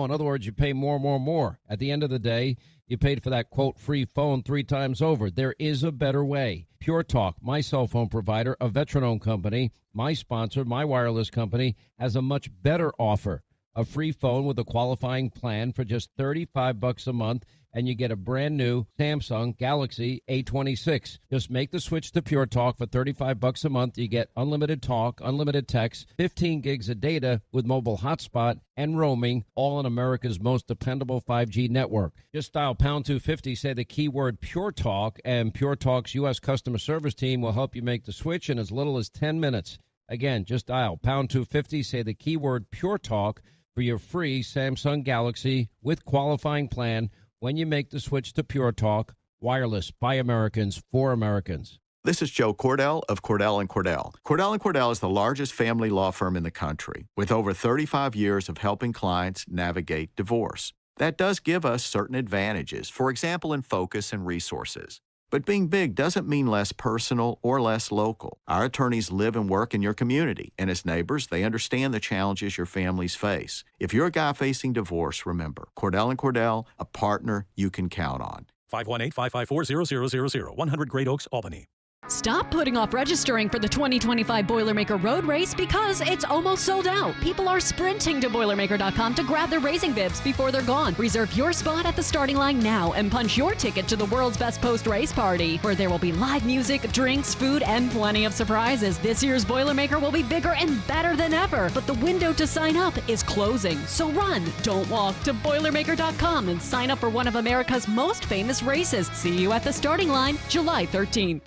Speaker 11: in other words, you pay more. At the end of the day, you paid for that, quote, free phone 3 times over. There is a better way. Pure Talk, my cell phone provider, a veteran-owned company, my sponsor, my wireless company, has a much better offer. A free phone with a qualifying plan for just $35 a month, and you get a brand new Samsung Galaxy A26. Just make the switch to Pure Talk for $35 a month. You get unlimited talk, unlimited text, 15 gigs of data with mobile hotspot and roaming, all on America's most dependable 5G network. Just dial pound 250, say the keyword Pure Talk, and Pure Talk's U.S. customer service team will help you make the switch in as little as 10 minutes. Again, just dial pound 250, say the keyword Pure Talk for your free Samsung Galaxy with qualifying plan when you make the switch to Pure Talk. Wireless by Americans for Americans.
Speaker 21: This is Joe Cordell of Cordell & Cordell. Cordell & Cordell is the largest family law firm in the country with over 35 years of helping clients navigate divorce. That does give us certain advantages, for example, in focus and resources. But being big doesn't mean less personal or less local. Our attorneys live and work in your community, and as neighbors, they understand the challenges your families face. If you're a guy facing divorce, remember, Cordell & Cordell, a partner you can count on.
Speaker 6: 518-554-0000, 100 Great Oaks, Albany.
Speaker 2: Stop putting off registering for the 2025 Boilermaker Road Race because it's almost sold out. People are sprinting to Boilermaker.com to grab their racing bibs before they're gone. Reserve your spot at the starting line now and punch your ticket to the world's best post-race party, where there will be live music, drinks, food, and plenty of surprises. This year's Boilermaker will be bigger and better than ever, but the window to sign up is closing. So run, don't walk, to Boilermaker.com and sign up for one of America's most famous races. See you at the starting line July 13th.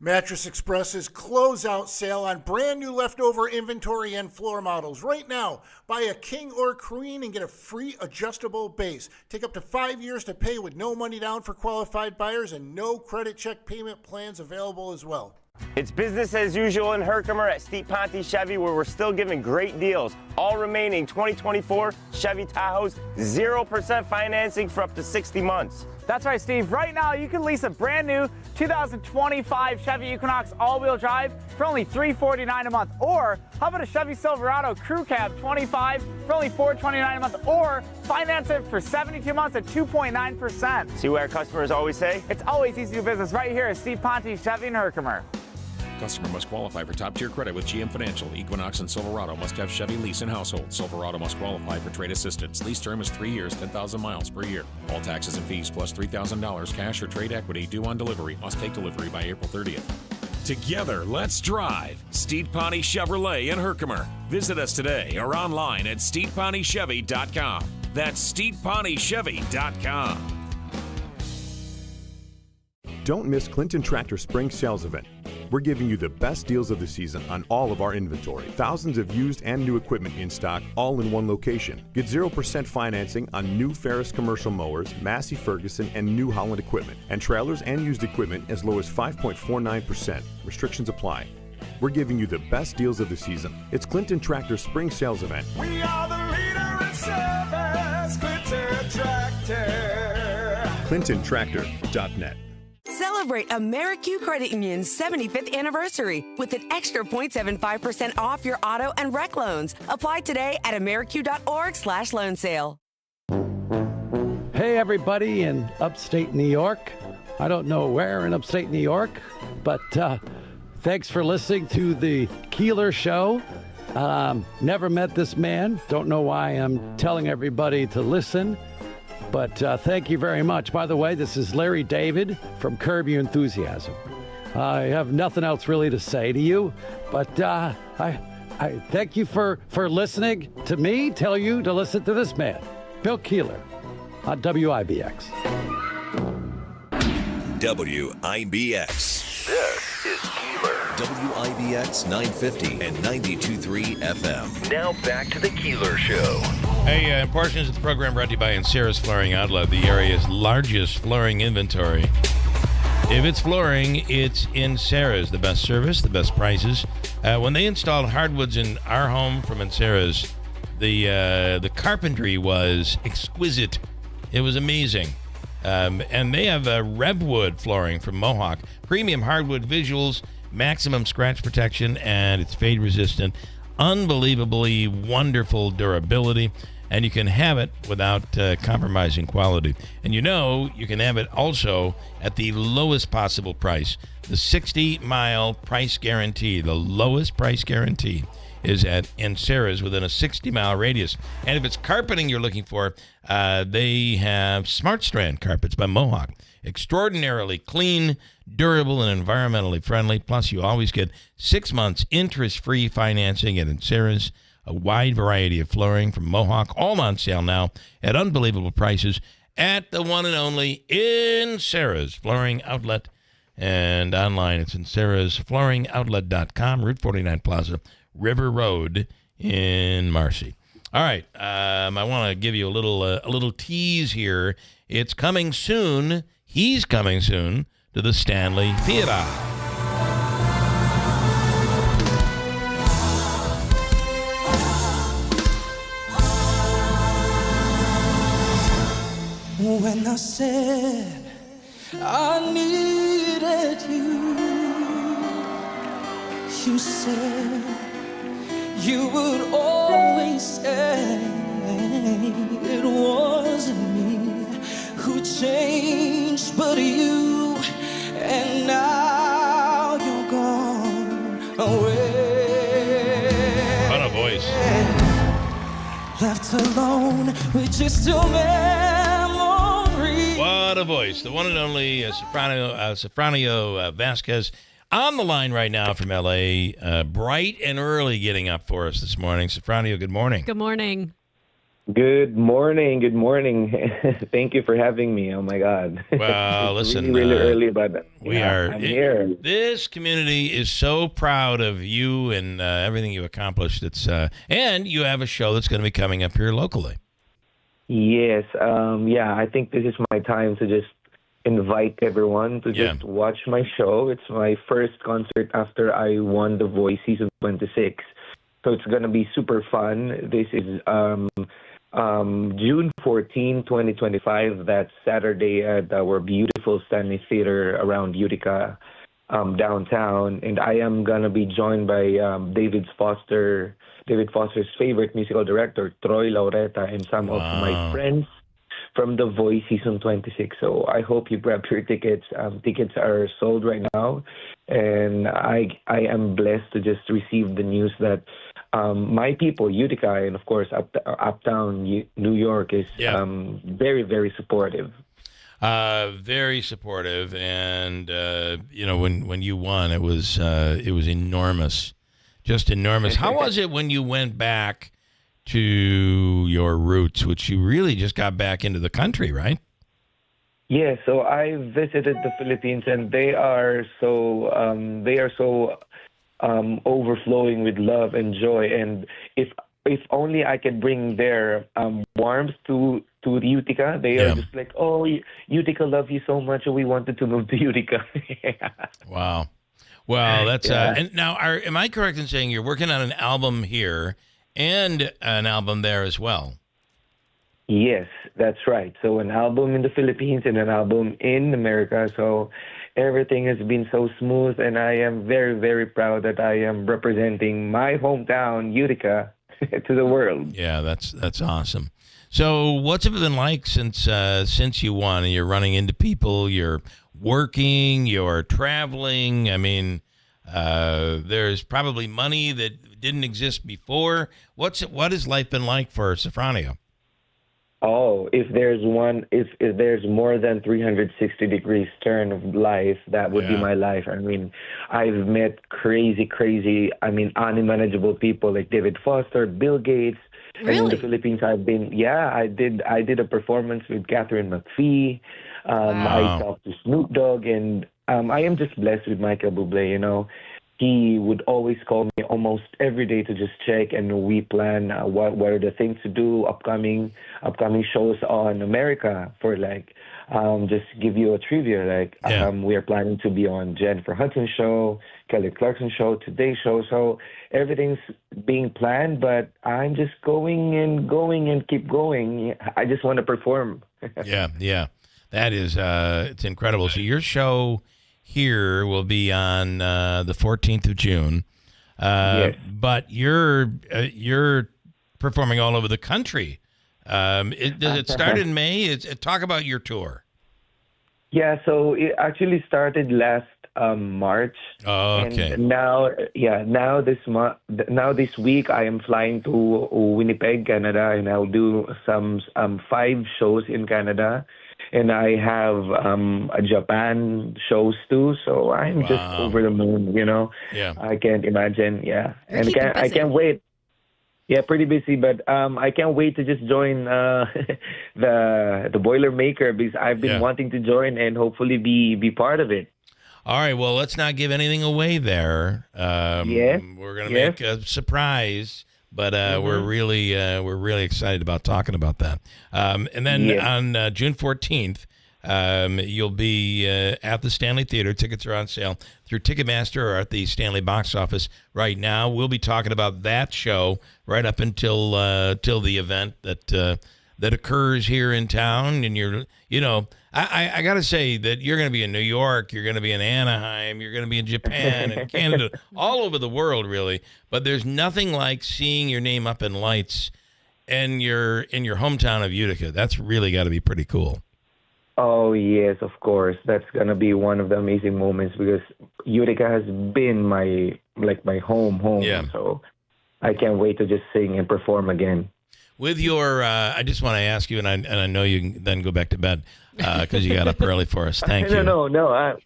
Speaker 13: Mattress Express's closeout sale on brand new leftover inventory and floor models. Right now, buy a king or queen and get a free adjustable base. Take up to 5 years to pay with no money down for qualified buyers and no credit check payment plans available as well.
Speaker 14: It's business as usual in Herkimer at Steve Ponte Chevy, where we're still giving great deals. All remaining 2024 Chevy Tahoes, 0% financing for up to 60 months.
Speaker 15: That's right, Steve. Right now, you can lease a brand new 2025 Chevy Equinox all-wheel drive for only $349 a month. Or how about a Chevy Silverado Crew Cab 25 for only $429 a month? Or finance it for 72 months at 2.9%.
Speaker 14: See what our customers always say?
Speaker 15: It's always easy to do business right here at Steve Ponte Chevy in Herkimer.
Speaker 6: Customer must qualify for top-tier credit with GM Financial. Equinox and Silverado must have Chevy lease in household. Silverado must qualify for trade assistance. Lease term is 3 years, 10,000 miles per year. All taxes and fees plus $3,000 cash or trade equity due on delivery. Must take delivery by April 30th. Together, let's drive. Steed Ponty Chevrolet in Herkimer. Visit us today or online at SteedPontyChevy.com. That's SteedPontyChevy.com.
Speaker 4: Don't miss Clinton Tractor Spring Sales Event. We're giving you the best deals of the season on all of our inventory. Thousands of used and new equipment in stock, all in one location. Get 0% financing on new Ferris commercial mowers, Massey Ferguson, and New Holland equipment. And trailers and used equipment as low as 5.49%. Restrictions apply. We're giving you the best deals of the season. It's Clinton Tractor Spring Sales Event.
Speaker 5: We are the leader in service, Clinton Tractor.
Speaker 4: ClintonTractor.net.
Speaker 16: Celebrate AmeriQ Credit Union's 75th anniversary with an extra 0.75% off your auto and rec loans. Apply today at ameriq.org/loan sale.
Speaker 17: Hey, everybody in upstate New York. I don't know where in upstate New York, but thanks for listening to the Keeler Show. Never met this man. Don't know why I'm telling everybody to listen. But thank you very much. By the way, this is Larry David from Curb Your Enthusiasm. I have nothing else really to say to you, but I thank you for listening to me tell you to listen to this man, Bill Keeler, on WIBX.
Speaker 12: WIBX. This is Keeler. WIBX 950 and 92.3 FM. Now back to the Keeler Show.
Speaker 1: Hey, portions of the program brought to you by Encera's Flooring Outlet, the area's largest flooring inventory. If it's flooring, it's Encera's. The best service, the best prices. When they installed hardwoods in our home from Encera's, the carpentry was exquisite. It was amazing. And they have Revwood flooring from Mohawk. Premium hardwood visuals, maximum scratch protection, and it's fade resistant. Unbelievably wonderful durability, and you can have it without compromising quality. And you know you can have it also at the lowest possible price. The 60-mile price guarantee, the lowest price guarantee, is at Encera's within a 60-mile radius. And if it's carpeting you're looking for, they have Smart Strand carpets by Mohawk. Extraordinarily clean, durable, and environmentally friendly. Plus, you always get 6 months interest-free financing at Encera's. A wide variety of flooring from Mohawk, all on sale now at unbelievable prices at the one and only Encera's Flooring Outlet. And online, it's encerasflooringoutlet.com, Route 49 Plaza, River Road in Marcy. All right, I want to give you a little tease here. It's coming soon. He's coming soon to the Stanley Theater.
Speaker 5: When I said I needed you, you said you would always say it wasn't me who changed but you, and now you're gone away.
Speaker 1: What a voice.
Speaker 5: Left alone with just your memory.
Speaker 1: What a voice. The one and only Sofranio Vasquez on the line right now from L.A. Bright and early getting up for us this morning. Sofranio, good morning.
Speaker 2: Good morning.
Speaker 18: Good morning. Good morning. Thank you for having me. Oh, my God.
Speaker 1: Well, listen.
Speaker 18: Really early, but
Speaker 1: I'm
Speaker 18: here.
Speaker 1: This community is so proud of you and everything you accomplished. And you have a show that's going to be coming up here locally.
Speaker 18: Yes. I think this is my time to just invite everyone to just watch my show. It's my first concert after I won The Voice Season 26. So it's going to be super fun. This is June 14, 2025. That's Saturday at our beautiful Stanley Theater around Utica, downtown. And I am going to be joined by David Foster's favorite musical director, Troy Laureta, and some of my friends from The Voice Season 26. So I hope you grab your tickets. Tickets are sold right now. and I am blessed to just receive the news that my people, Utica, and of course uptown New York, is very, very supportive.
Speaker 1: Very supportive, and when you won, it was enormous, just enormous. How was it when you went back to your roots, which you really just got back into the country, right?
Speaker 18: Yeah, so I visited the Philippines, and they are so overflowing with love and joy. And if only I could bring their warmth to Utica, they are just like, oh, Utica love you so much, and we wanted to move to Utica.
Speaker 1: Wow. Well, that's and now, am I correct in saying you're working on an album here and an album there as well?
Speaker 18: Yes, that's right. So an album in the Philippines and an album in America. So everything has been so smooth, and I am very, very proud that I am representing my hometown, Utica, to the world.
Speaker 1: Yeah, that's awesome. So what's it been like since you won? You're running into people, you're working, you're traveling. I mean, there's probably money that didn't exist before. What has life been like for Safranio?
Speaker 18: Oh, if there's more than 360 degrees turn of life, that would be my life. I mean, I've met crazy, unimaginable people like David Foster, Bill Gates.
Speaker 2: Really?
Speaker 18: And in the Philippines, I did a performance with Catherine McPhee. I talked to Snoop Dogg, and I am just blessed with Michael Bublé, you know. He would always call me almost every day to just check, and we plan what are the things to do, upcoming shows on America. For just give you a trivia, we are planning to be on Jennifer Hudson's show, Kelly Clarkson's show, Today's show. So everything's being planned, but I'm just going and keep going. I just want to perform.
Speaker 1: Yeah, that is it's incredible. So your show here will be on the 14th of June.
Speaker 18: Yes.
Speaker 1: But you're performing all over the country. Does it start in May? Talk about your tour.
Speaker 18: Yeah, so it actually started last March.
Speaker 1: Oh, okay.
Speaker 18: And now this week I am flying to Winnipeg, Canada, and I'll do some 5 shows in Canada. And I have a Japan shows too, so I'm just over the moon, you know.
Speaker 1: Yeah.
Speaker 18: I can't imagine, and I can't wait. Yeah, pretty busy, but I can't wait to just join the Boilermaker, because I've been wanting to join and hopefully be part of it.
Speaker 1: All right, well, let's not give anything away there. We're going to make a surprise. But we're really excited about talking about that. And then on June 14th, you'll be at the Stanley Theater. Tickets are on sale through Ticketmaster or at the Stanley box office right now. We'll be talking about that show right up until till the event that occurs here in town. And I got to say that you're going to be in New York, you're going to be in Anaheim, you're going to be in Japan and Canada, all over the world, really. But there's nothing like seeing your name up in lights and you're in your hometown of Utica. That's really got to be pretty cool.
Speaker 18: Oh, yes, of course. That's going to be one of the amazing moments, because Utica has been my home.
Speaker 1: Yeah.
Speaker 18: So I can't wait to just sing and perform again.
Speaker 1: With your, I just want to ask you, and I know you can then go back to bed because you got up early for us. Thank you.
Speaker 18: No,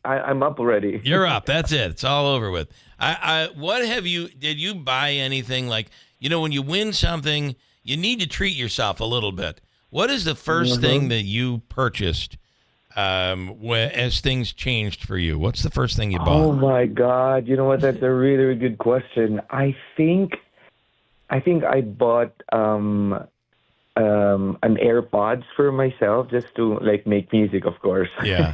Speaker 18: I'm up already.
Speaker 1: You're up. That's it. It's all over with. Did you buy anything when you win something, you need to treat yourself a little bit. What is the first thing that you purchased as things changed for you? What's the first thing you bought?
Speaker 18: Oh my God. You know what? That's a really, really good question. I think I bought an AirPods for myself, just to make music, of course.
Speaker 1: Yeah.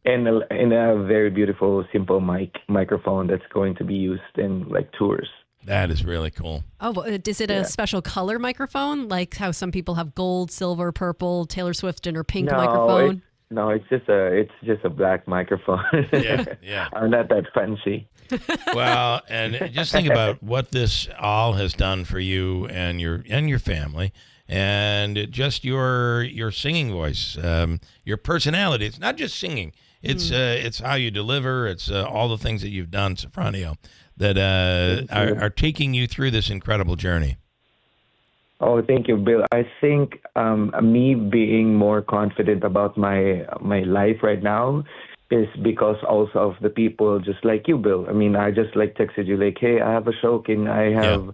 Speaker 18: and a very beautiful, simple microphone that's going to be used in tours.
Speaker 1: That is really cool.
Speaker 2: Oh, is it a special color microphone, like how some people have gold, silver, purple, Taylor Swift in her pink microphone?
Speaker 18: It's just a black microphone.
Speaker 1: Yeah.
Speaker 18: I'm not that fancy.
Speaker 1: Well, and just think about what this all has done for you and your family. and just your singing voice, your personality. It's not just singing. It's how you deliver. It's all the things that you've done, Sofranio, that are taking you through this incredible journey.
Speaker 18: Oh, thank you, Bill. I think me being more confident about my life right now is because also of the people just like you, Bill. I mean, I just texted you hey, I have a show. Can I have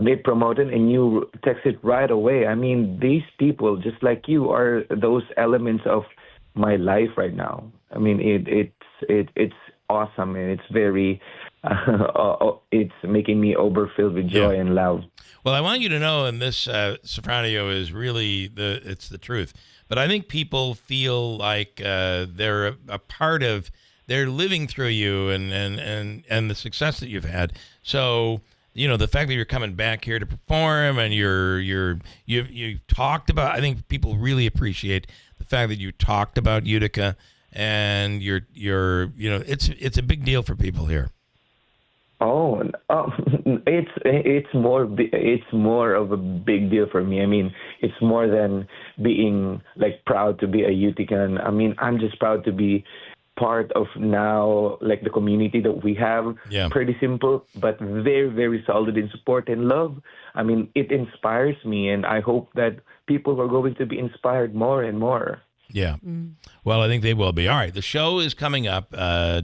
Speaker 18: it promoted? And you texted right away. I mean, these people just like you are those elements of my life right now. I mean, it's awesome, and it's very it's making me overfilled with joy and love.
Speaker 1: Well, I want you to know, and this Sofranio is really it's the truth. But I think people feel like they're a part of, they're living through you and the success that you've had. So, the fact that you're coming back here to perform and you talked about, I think people really appreciate the fact that you talked about Utica, and it's a big deal for people here.
Speaker 18: Oh, it's more of a big deal for me. I mean, it's more than being proud to be a Utican. I mean, I'm just proud to be part of now the community that we have.
Speaker 1: Yeah.
Speaker 18: Pretty simple, but very, very solid in support and love. I mean, it inspires me, and I hope that people are going to be inspired more and more.
Speaker 1: Yeah. Well, I think they will be. All right. The show is coming up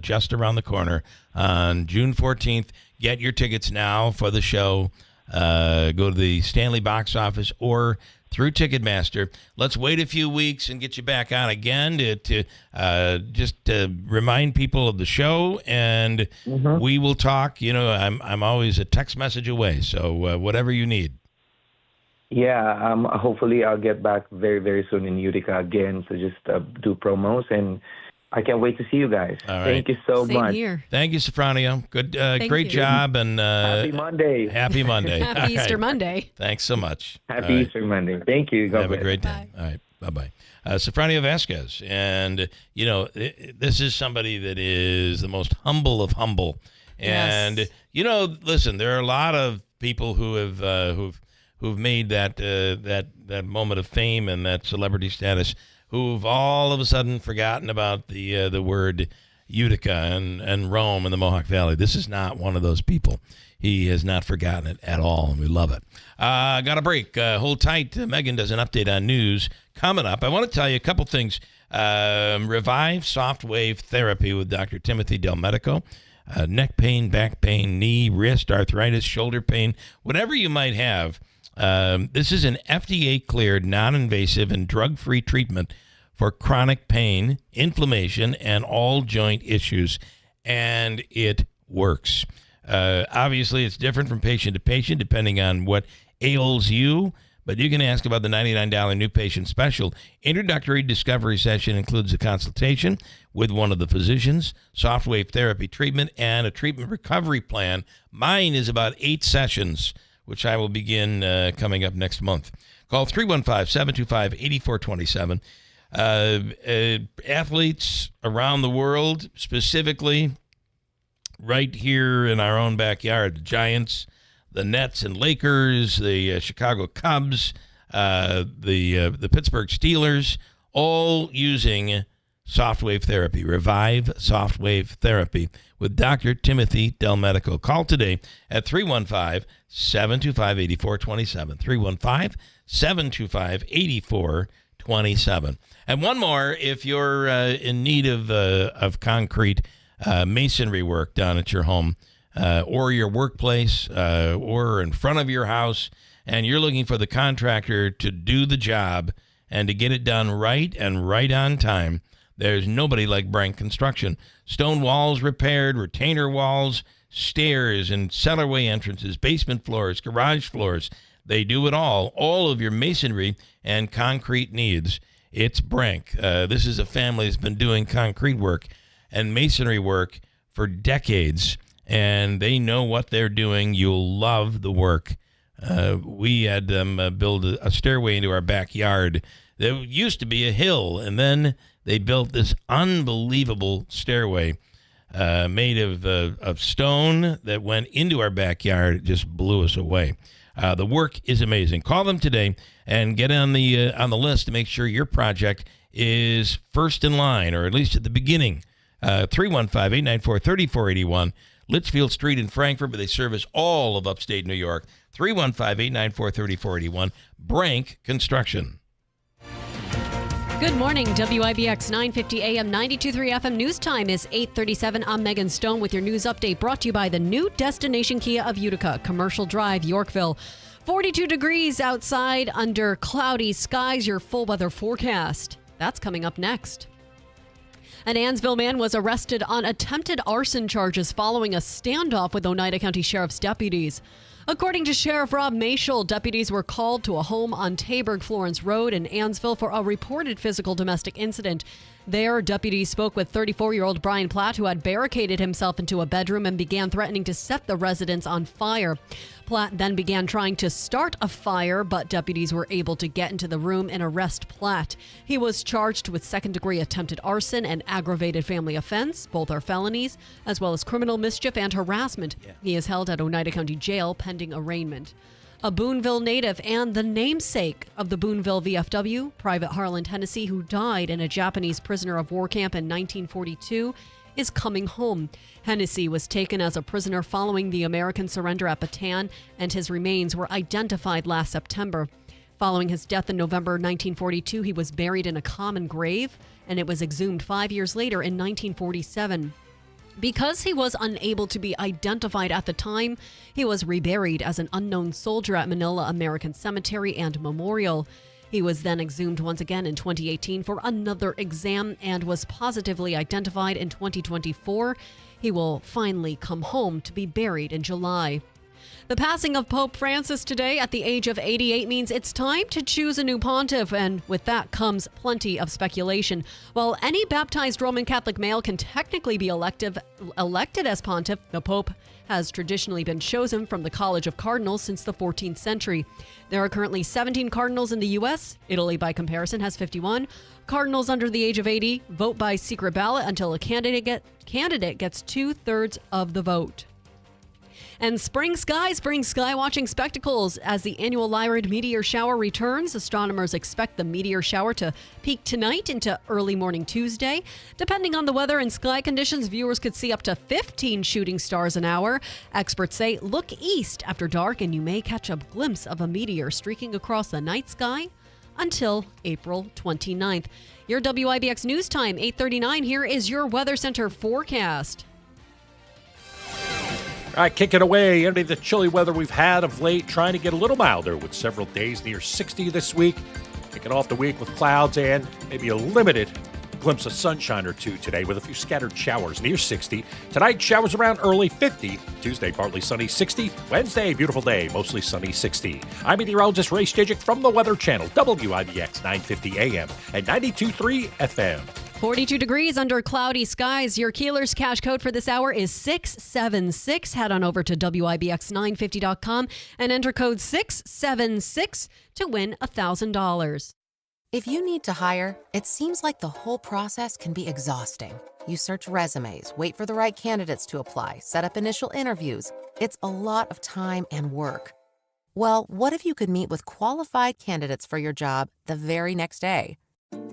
Speaker 1: just around the corner on June 14th. Get your tickets now for the show. Go to the Stanley box office or through Ticketmaster. Let's wait a few weeks and get you back on again to remind people of the show, and we will talk. I'm always a text message away, so whatever you need.
Speaker 18: Yeah, hopefully I'll get back very, very soon in Utica again to just do promos, and I can't wait to see you guys.
Speaker 1: All right.
Speaker 18: Thank you so
Speaker 2: Same
Speaker 18: much.
Speaker 2: here.
Speaker 1: Thank you, Sofranio. Good, great
Speaker 2: you.
Speaker 1: job, and
Speaker 18: Happy Monday.
Speaker 1: Happy Monday.
Speaker 2: Happy
Speaker 1: All
Speaker 2: Easter
Speaker 1: right.
Speaker 2: Monday.
Speaker 1: Thanks so much.
Speaker 18: Happy Easter Monday. Thank you. God
Speaker 1: Have a
Speaker 18: bless.
Speaker 1: great day. All right. Bye-bye. Sofranio Vasquez. And, this is somebody that is the most humble of humble. And, listen, there are a lot of people who have who've made that moment of fame and that celebrity status, who've all of a sudden forgotten about the word Utica and Rome and the Mohawk Valley. This is not one of those people. He has not forgotten it at all, and we love it. Got a break. Hold tight. Megan does an update on news coming up. I want to tell you a couple things. Revive Soft Wave Therapy with Dr. Timothy Del Medico. Neck pain, back pain, knee, wrist, arthritis, shoulder pain, whatever you might have. This is an FDA-cleared, non-invasive, and drug-free treatment for chronic pain, inflammation, and all joint issues, and it works. Obviously, it's different from patient to patient, depending on what ails you, but you can ask about the $99 new patient special. Introductory discovery session includes a consultation with one of the physicians, soft wave therapy treatment, and a treatment recovery plan. Mine is about 8 sessions, which I will begin coming up next month. Call 315-725-8427. Athletes around the world, specifically right here in our own backyard, the Giants, the Nets and Lakers, the Chicago Cubs, the Pittsburgh Steelers, all using soft wave therapy. Revive Soft Wave Therapy with Dr. Timothy Del Medico. Call today at 315-725-8427. 315-725-8427. And one more, if you're in need of concrete masonry work done at your home or your workplace or in front of your house, and you're looking for the contractor to do the job and to get it done right and right on time, there's nobody like Brink Construction. Stone walls repaired, retainer walls, stairs and cellarway entrances, basement floors, garage floors. They do it all of your masonry and concrete needs. It's Brink. This is a family that's been doing concrete work and masonry work for decades, and they know what they're doing. You'll love the work. We had them build a stairway into our backyard. There used to be a hill, and then they built this unbelievable stairway made of stone that went into our backyard. It just blew us away. The work is amazing. Call them today and get on the list to make sure your project is first in line, or at least at the beginning. 315-894-3481. Litchfield Street in Frankfort, but they service all of upstate New York. 315-894-3481. Brank Construction.
Speaker 2: Good morning, WIBX 950 AM 92.3 FM news time is 8:37. I'm Megan Stone with your news update, brought to you by the new Destination Kia of Utica, Commercial Drive, Yorkville. 42 degrees outside under cloudy skies, your full weather forecast. That's coming up next. An Ansville man was arrested on attempted arson charges following a standoff with Oneida County Sheriff's deputies. According to Sheriff Rob Mashel, deputies were called to a home on Taberg-Florence Road in Ansville for a reported physical domestic incident. There, deputies spoke with 34-year-old Brian Platt, who had barricaded himself into a bedroom and began threatening to set the residence on fire. Platt then began trying to start a fire, but deputies were able to get into the room and arrest Platt. He was charged with second-degree attempted arson and aggravated family offense. Both are felonies, as well as criminal mischief and harassment. He is held at Oneida County Jail pending arraignment. A Boonville native and the namesake of the Boonville VFW, Private Harlan Hennessy, who died in a Japanese prisoner of war camp in 1942, is coming home. Hennessy was taken as a prisoner following the American surrender at Bataan, and his remains were identified last September. Following his death in November 1942, he was buried in a common grave, and it was exhumed 5 years later in 1947. Because he was unable to be identified at the time, he was reburied as an unknown soldier at Manila American Cemetery and Memorial. He was then exhumed once again in 2018 for another exam and was positively identified in 2024. He will finally come home to be buried in July. The passing of Pope Francis today at the age of 88 means it's time to choose a new pontiff, and with that comes plenty of speculation. While any baptized Roman Catholic male can technically be elected as pontiff, the Pope has traditionally been chosen from the College of Cardinals since the 14th century. There are currently 17 cardinals in the U.S. Italy, by comparison, has 51. Cardinals under the age of 80 vote by secret ballot until a candidate gets 2/3 of the vote. And spring skies bring sky-watching spectacles. As the annual Lyrid meteor shower returns, astronomers expect the meteor shower to peak tonight into early morning Tuesday. Depending on the weather and sky conditions, viewers could see up to 15 shooting stars an hour. Experts say look east after dark and you may catch a glimpse of a meteor streaking across the night sky until April 29th. Your WIBX News Time, 8:39. Here is your Weather Center forecast.
Speaker 6: All right, kick it away into the chilly weather we've had of late, trying to get a little milder with several days near 60 this week. Kicking off the week with clouds and maybe a limited glimpse of sunshine or two today with a few scattered showers near 60. Tonight, showers around early 50. Tuesday, partly sunny 60. Wednesday, beautiful day, mostly sunny 60. I'm meteorologist Ray Stijic from the Weather Channel, WIBX 950 AM and 92.3 FM.
Speaker 2: 42 degrees under cloudy skies. Your Keeler's cash code for this hour is 676. Head on over to WIBX950.com and enter code 676 to win $1,000.
Speaker 19: If you need to hire, it seems like the whole process can be exhausting. You search resumes, wait for the right candidates to apply, set up initial interviews. It's a lot of time and work. Well, what if you could meet with qualified candidates for your job the very next day?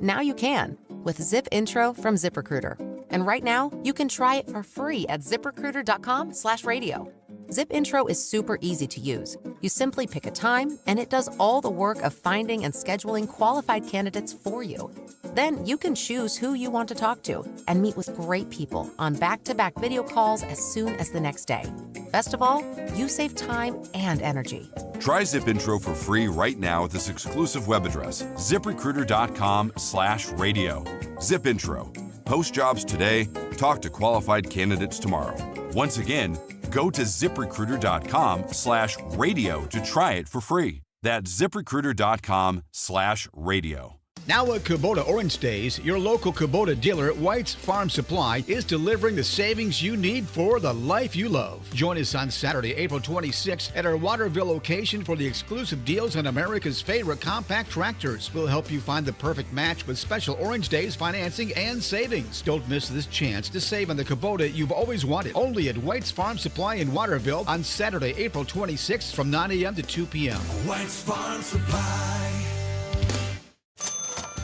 Speaker 19: Now you can with Zip Intro from ZipRecruiter. And right now, you can try it for free at ZipRecruiter.com/radio. Zip Intro is super easy to use. You simply pick a time, and it does all the work of finding and scheduling qualified candidates for you. Then you can choose who you want to talk to and meet with great people on back-to-back video calls as soon as the next day. Best of all, you save time and energy.
Speaker 20: Try Zip Intro for free right now at this exclusive web address, ZipRecruiter.com/radio. Zip Intro. Post jobs today, talk to qualified candidates tomorrow. Once again, go to ZipRecruiter.com/radio to try it for free. That's ZipRecruiter.com/radio.
Speaker 3: Now at Kubota Orange Days, your local Kubota dealer at White's Farm Supply is delivering the savings you need for the life you love. Join us on Saturday, April 26th at our Waterville location for the exclusive deals on America's favorite compact tractors. We'll help you find the perfect match with special Orange Days financing and savings. Don't miss this chance to save on the Kubota you've always wanted. Only at White's Farm Supply in Waterville on Saturday, April 26th from 9 a.m. to 2 p.m.
Speaker 5: White's Farm Supply.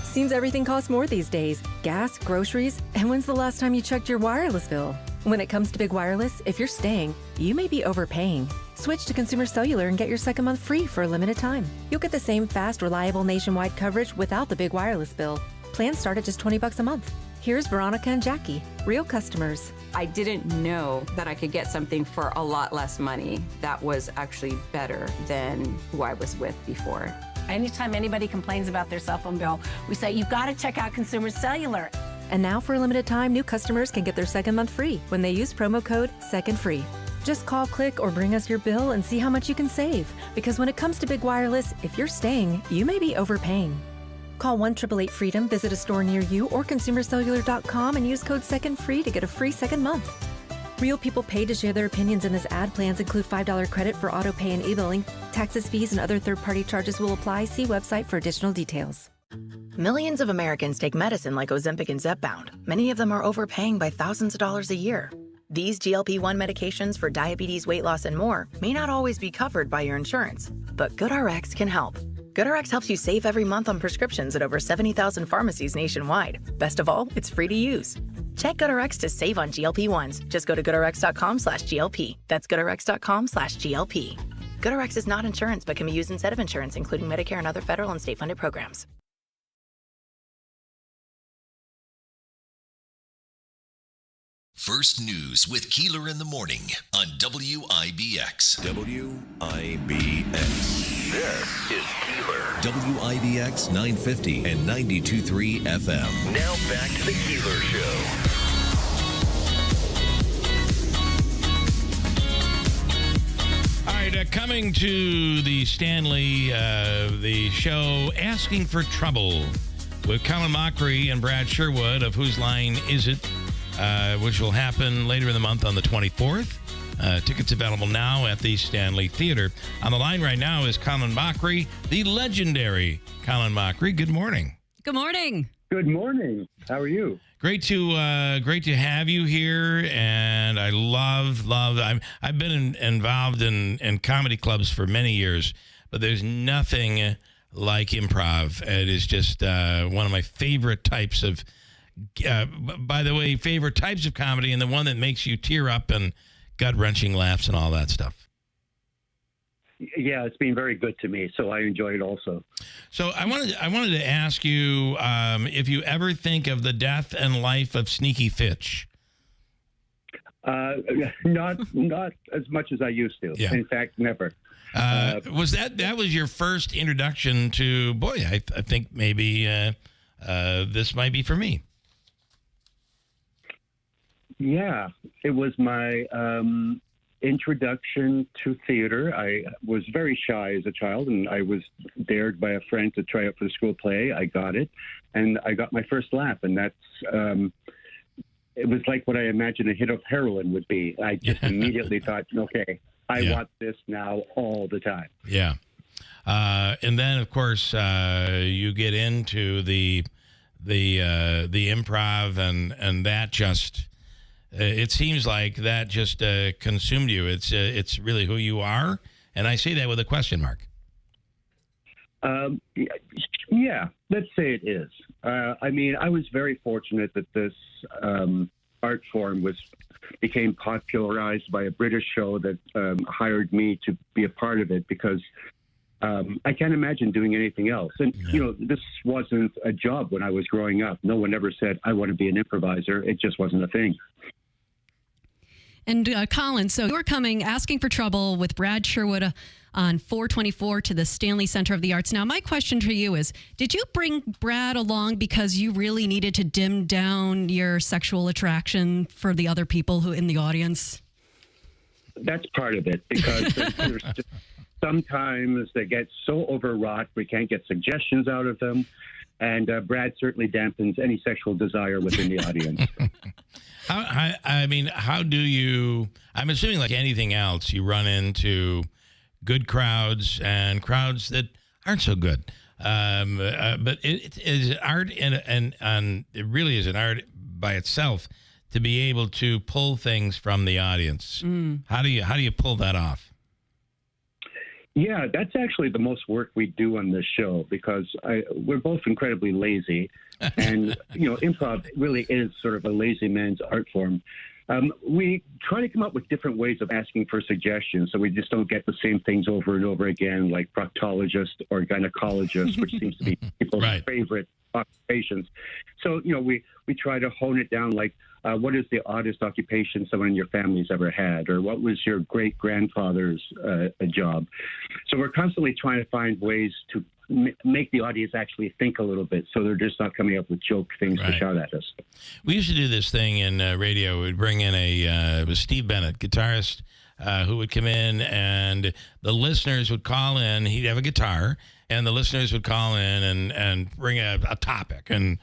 Speaker 22: Seems everything costs more these days. Gas, groceries, and when's the last time you checked your wireless bill? When it comes to Big Wireless, if you're staying, you may be overpaying. Switch to Consumer Cellular and get your second month free for a limited time. You'll get the same fast, reliable nationwide coverage without the big wireless bill. Plans start at just $20 a month. Here's Veronica and Jackie, real customers.
Speaker 23: I didn't know that I could get something for a lot less money that was actually better than who I was with before.
Speaker 24: Anytime anybody complains about their cell phone bill, we say, you've got to check out Consumer Cellular.
Speaker 22: And now for a limited time, new customers can get their second month free when they use promo code SECONDFREE. Just call, click, or bring us your bill and see how much you can save. Because when it comes to Big Wireless, if you're staying, you may be overpaying. Call 1-888-FREEDOM, visit a store near you, or consumercellular.com and use code SECONDFREE to get a free second month. Real people pay to share their opinions in this ad. Plans include $5 credit for auto pay and e-billing. Taxes, fees, and other third-party charges will apply. See website for additional details.
Speaker 25: Millions of Americans take medicine like Ozempic and Zepbound. Many of them are overpaying by thousands of dollars a year. These GLP-1 medications for diabetes, weight loss, and more may not always be covered by your insurance, but GoodRx can help. GoodRx helps you save every month on prescriptions at over 70,000 pharmacies nationwide. Best of all, it's free to use. Check GoodRx to save on GLP-1s. Just go to GoodRx.com/GLP. That's GoodRx.com/GLP. GoodRx is not insurance, but can be used instead of insurance, including Medicare and other federal and state-funded programs.
Speaker 12: First News with Keeler in the morning on WIBX. WIBX. This is Keeler. WIBX 950 and 92.3 FM. Now back to the Keeler Show.
Speaker 1: All right, coming to the Stanley, the show Asking for Trouble with Colin Mockery and Brad Sherwood of Whose Line Is It? Which will happen later in the month on the 24th. Tickets available now at the Stanley Theater. On the line right now is Colin Mockery, the legendary Colin Mockery. Good morning.
Speaker 2: Good morning.
Speaker 26: Good morning. How are you?
Speaker 1: Great to have you here, and I love. I've been involved in comedy clubs for many years, but there's nothing like improv. It is just one of my favorite types of. By the way, favorite types of comedy, and the one that makes you tear up and gut-wrenching laughs and all that stuff.
Speaker 26: Yeah, it's been very good to me, so I enjoy it also.
Speaker 1: So I wanted to ask you if you ever think of the death and life of Sneaky Fitch.
Speaker 26: Not as much as I used to.
Speaker 1: Yeah.
Speaker 26: In fact, never.
Speaker 1: Was that was your first introduction to? Boy, I think maybe this might be for me.
Speaker 26: Yeah, it was my introduction to theater. I was very shy as a child, and I was dared by a friend to try out for the school play. I got it, and I got my first laugh, and that's it was like what I imagined a hit of heroin would be. I just immediately thought, okay, I want this now all the time.
Speaker 1: Yeah. And then, of course, you get into the improv, and that just it seems like that just consumed you. It's really who you are, and I say that with a question mark.
Speaker 26: Yeah, let's say it is. I mean, I was very fortunate that this art form became popularized by a British show that hired me to be a part of it, because I can't imagine doing anything else. And, you know, this wasn't a job when I was growing up. No one ever said, I want to be an improviser. It just wasn't a thing.
Speaker 2: And Colin, so you're coming Asking for Trouble with Brad Sherwood on 4/24 to the Stanley Center of the Arts. Now, my question to you is, did you bring Brad along because you really needed to dim down your sexual attraction for the other people who in the audience?
Speaker 26: That's part of it, because there's sometimes they get so overwrought we can't get suggestions out of them. And Brad certainly dampens any sexual desire within the audience.
Speaker 1: How do you, I'm assuming like anything else, you run into good crowds and crowds that aren't so good. But it is art, and it really is an art by itself to be able to pull things from the audience. How do you pull that off?
Speaker 26: Yeah, that's actually the most work we do on this show because we're both incredibly lazy. And, improv really is sort of a lazy man's art form. We try to come up with different ways of asking for suggestions so we just don't get the same things over and over again, like proctologist or gynecologist, which seems to be people's favorite occupations. So, we try to hone it down like, what is the oddest occupation someone in your family's ever had? Or what was your great-grandfather's job? So we're constantly trying to find ways to make the audience actually think a little bit so they're just not coming up with joke things to shout at us.
Speaker 1: We used to do this thing in radio. We'd bring in it was Steve Bennett, guitarist, who would come in, and the listeners would call in. He'd have a guitar, and the listeners would call in and bring a topic. And,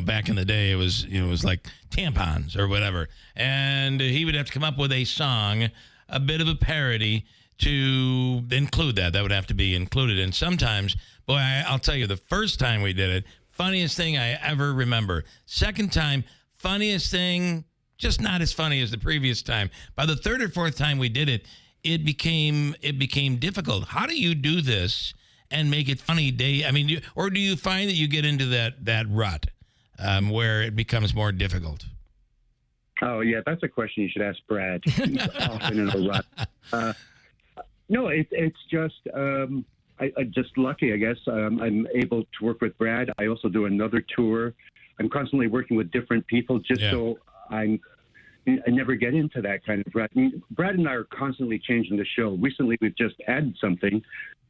Speaker 1: back in the day, it was like tampons or whatever. And he would have to come up with a song, a bit of a parody to include that. That would have to be included. And sometimes, boy, I'll tell you, the first time we did it, funniest thing I ever remember. Second time, funniest thing, just not as funny as the previous time. By the third or fourth time we did it, it became difficult. How do you do this and make it funny? Or do you find that you get into that rut where it becomes more difficult?
Speaker 26: Oh, yeah, that's a question you should ask Brad. He's often in a rut. No, it's just I'm just lucky, I guess. I'm able to work with Brad. I also do another tour. I'm constantly working with different people so I never get into that kind of rut. Brad and I are constantly changing the show. Recently, we've just added something.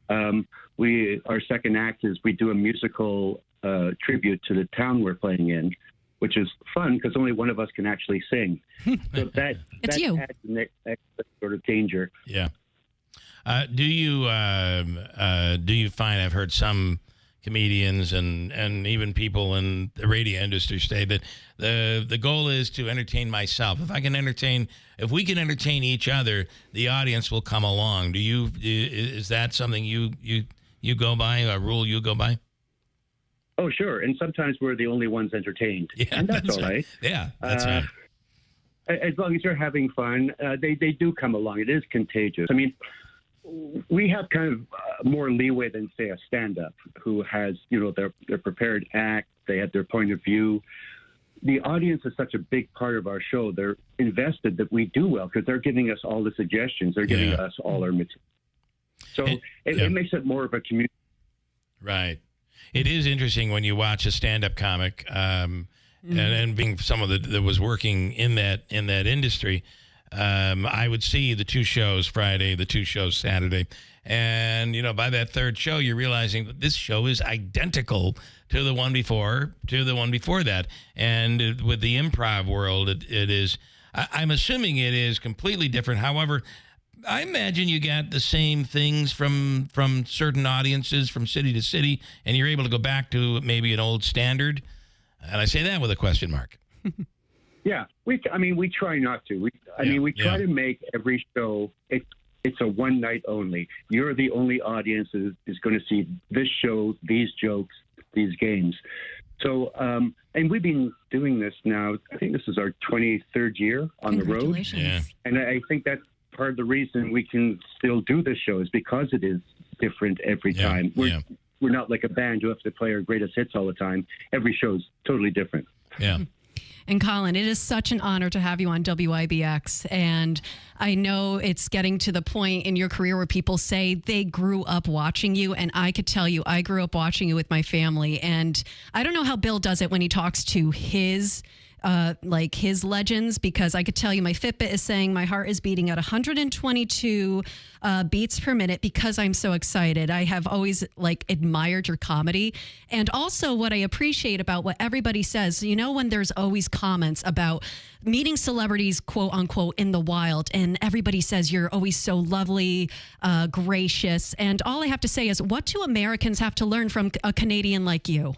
Speaker 26: Our second act is we do a musical tribute to the town we're playing in, which is fun because only one of us can actually sing. So that adds an extra sort of danger.
Speaker 1: Yeah. Do you find, I've heard some comedians and even people in the radio industry say that the goal is to entertain myself. If we can entertain each other, the audience will come along. Is that something you go by, a rule you go by?
Speaker 26: Oh, sure. And sometimes we're the only ones entertained.
Speaker 1: Yeah,
Speaker 26: and that's all right.
Speaker 1: Yeah, that's right.
Speaker 26: As long as you're having fun, they do come along. It is contagious. We have kind of more leeway than, say, a stand-up who has, their prepared act. They have their point of view. The audience is such a big part of our show. They're invested that we do well because they're giving us all the suggestions. They're giving us all our material. So it makes it more of a community.
Speaker 1: Right. It is interesting when you watch a stand-up comic and being someone that was working in that industry. I would see the two shows Friday, the two shows Saturday. And, by that third show, you're realizing that this show is identical to the one before that. And with the improv world, it is, I'm assuming it is completely different. However, I imagine you got the same things from certain audiences from city to city, and you're able to go back to maybe an old standard. And I say that with a question mark.
Speaker 26: Yeah, we try not to. We try to make every show, it's a one night only. You're the only audience that is going to see this show, these jokes, these games. So, and we've been doing this now, I think this is our 23rd year on the road.
Speaker 1: Yeah.
Speaker 26: And I think that's part of the reason we can still do this show is because it is different every time. We're not like a band who have to play our greatest hits all the time. Every show is totally different.
Speaker 1: Yeah.
Speaker 2: And Colin, it is such an honor to have you on WIBX. And I know it's getting to the point in your career where people say they grew up watching you. And I could tell you, I grew up watching you with my family. And I don't know how Bill does it when he talks to his legends, because I could tell you my Fitbit is saying my heart is beating at 122 beats per minute because I'm so excited. I have always admired your comedy. And also what I appreciate about what everybody says, when there's always comments about meeting celebrities, quote unquote, in the wild, and everybody says you're always so lovely, gracious. And all I have to say is, what do Americans have to learn from a Canadian like you?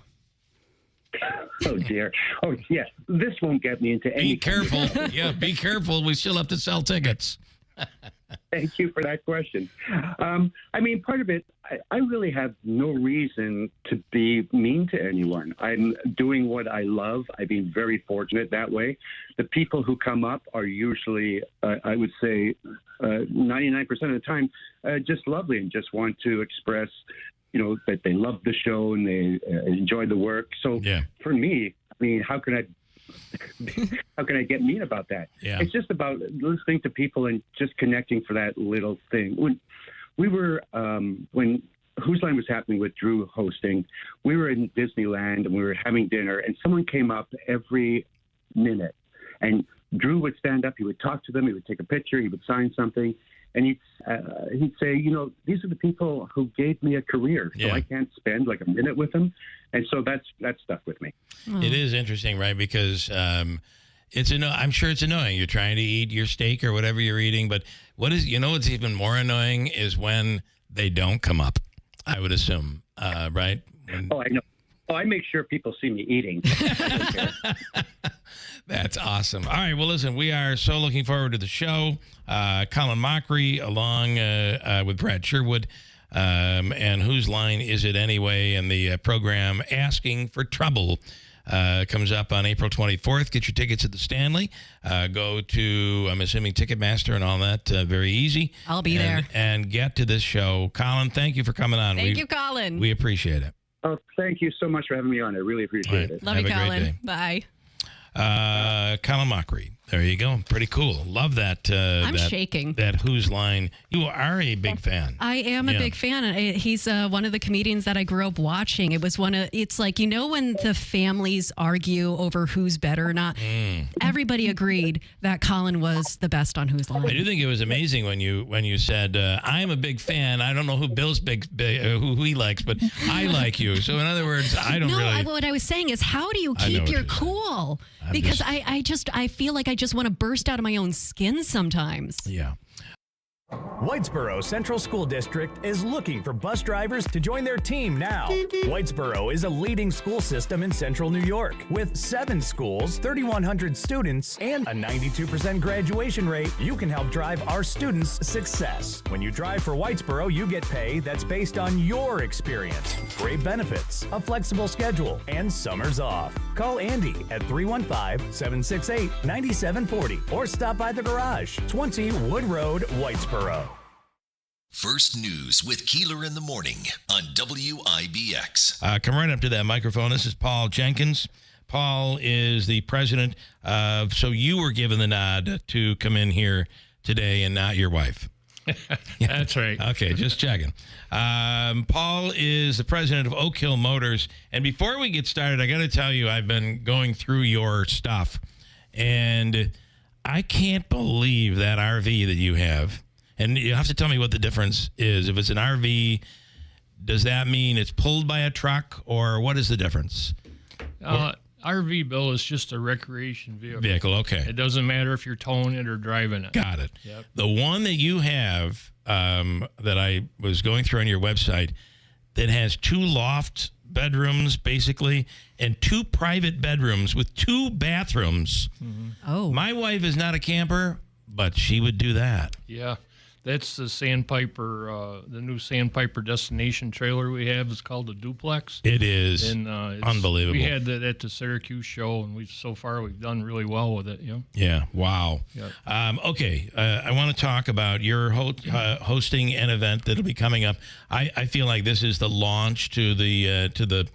Speaker 26: Oh, dear. Oh, yes. This won't get me into any.
Speaker 1: Be careful. Yeah, be careful. We still have to sell tickets.
Speaker 26: Thank you for that question. I mean, part of it, I really have no reason to be mean to anyone. I'm doing what I love. I've been very fortunate that way. The people who come up are usually, I would say, 99% of the time, just lovely and just want to express, that they love the show and they enjoy the work. So for me, I mean, how can I get mean about that?
Speaker 1: Yeah.
Speaker 26: It's just about listening to people and just connecting for that little thing. When we were, when Whose Line was happening with Drew hosting, we were in Disneyland and we were having dinner, and someone came up every minute, and Drew would stand up, he would talk to them, he would take a picture, he would sign something, and he'd say, these are the people who gave me a career, so I can't spend like a minute with them. And so that stuck with me.
Speaker 1: It is interesting, right? Because I'm sure it's annoying. You're trying to eat your steak or whatever you're eating, but what's even more annoying is when they don't come up, I would assume, right?
Speaker 26: Oh, I know. Oh, I make sure people see me eating.
Speaker 1: That's awesome. All right. Well, listen, we are so looking forward to the show. Colin Mockery along with Brad Sherwood. And Whose Line Is It Anyway? And the program Asking for Trouble comes up on April 24th. Get your tickets at the Stanley. Go to, I'm assuming, Ticketmaster and all that. Very easy.
Speaker 2: I'll be there.
Speaker 1: And get to this show. Colin, thank you for coming on.
Speaker 2: Thank you, Colin.
Speaker 1: We appreciate it.
Speaker 26: Oh, thank you so much for having me on. I really appreciate it.
Speaker 2: Love you, Colin. Bye.
Speaker 1: Colin Mockery. There you go. Pretty cool. Love that.
Speaker 2: I'm shaking.
Speaker 1: That Whose Line. You are a big fan.
Speaker 2: I am a big fan. He's one of the comedians that I grew up watching. It's like, when the families argue over who's better or not, everybody agreed that Colin was the best on Whose Line.
Speaker 1: I do think it was amazing when you said, I'm a big fan. I don't know who Bill's who he likes, but I like you. So in other words, I don't really.
Speaker 2: What I was saying is, how do you keep your cool? Because I feel like I just want to burst out of my own skin sometimes.
Speaker 1: Yeah.
Speaker 7: Whitesboro Central School District is looking for bus drivers to join their team now. Whitesboro is a leading school system in central New York with 7 schools, 3,100 students, and a 92% graduation rate. You can help drive our students' success. When you drive for Whitesboro, you get pay that's based on your experience, great benefits, a flexible schedule, and summers off. Call Andy at 315-768-9740 or stop by the garage, 20 Wood Road, Whitesboro.
Speaker 12: First News with Keeler in the morning on WIBX.
Speaker 1: Come right up to that microphone. This is Paul Jenkins. Paul is the president of, so you were given the nod to come in here today and not your wife.
Speaker 8: That's right.
Speaker 1: Okay, just checking. Paul is the president of Oak Hill Motors. And before we get started, I got to tell you, I've been going through your stuff, and I can't believe that RV that you have. And you have to tell me what the difference is. If it's an RV, does that mean it's pulled by a truck, or what is the difference?
Speaker 8: RV, Bill, is just a recreation vehicle.
Speaker 1: Okay.
Speaker 8: It doesn't matter if you're towing it or driving it.
Speaker 1: Got it.
Speaker 8: Yep.
Speaker 1: The one that you have that I was going through on your website that has 2 loft bedrooms, basically, and 2 private bedrooms with 2 bathrooms.
Speaker 8: Mm-hmm.
Speaker 2: Oh.
Speaker 1: My wife is not a camper, but she would do that.
Speaker 8: Yeah. That's the Sandpiper, the new Sandpiper destination trailer we have. It's called the Duplex.
Speaker 1: It is unbelievable.
Speaker 8: We had that at the Syracuse show, and we've done really well with it.
Speaker 1: Yeah. Wow.
Speaker 8: Yep.
Speaker 1: Okay. I want to talk about your hosting an event that'll be coming up. I feel like this is the launch to the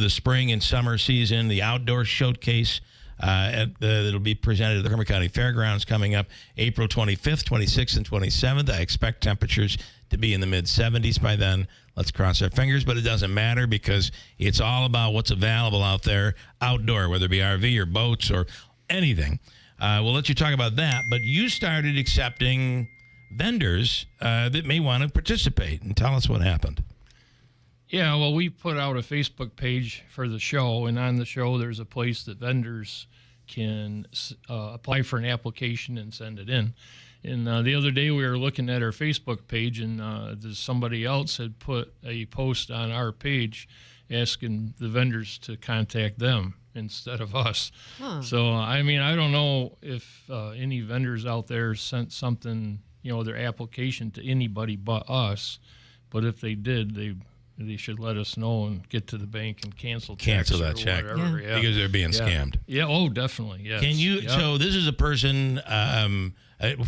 Speaker 1: spring and summer season, the outdoor showcase. That'll be presented at the Herman County Fairgrounds coming up April 25th, 26th, and 27th. I expect temperatures to be in the mid-70s by then. Let's cross our fingers, but it doesn't matter because it's all about what's available out there, outdoor, whether it be RV or boats or anything. We'll let you talk about that, but you started accepting vendors that may want to participate, and tell us what happened.
Speaker 8: Yeah, well, we put out a Facebook page for the show, and on the show there's a place that vendors can apply for an application and send it in. And the other day we were looking at our Facebook page, and somebody else had put a post on our page, asking the vendors to contact them instead of us.
Speaker 2: Huh.
Speaker 8: So, I mean, I don't know if any vendors out there sent something, their application to anybody but us. But if they did, they should let us know and get to the bank and cancel
Speaker 1: that check.
Speaker 8: Whatever. Yeah.
Speaker 1: Because they're being scammed.
Speaker 8: Yeah, oh, definitely, yes.
Speaker 1: Can you?
Speaker 8: Yep.
Speaker 1: So this is a person,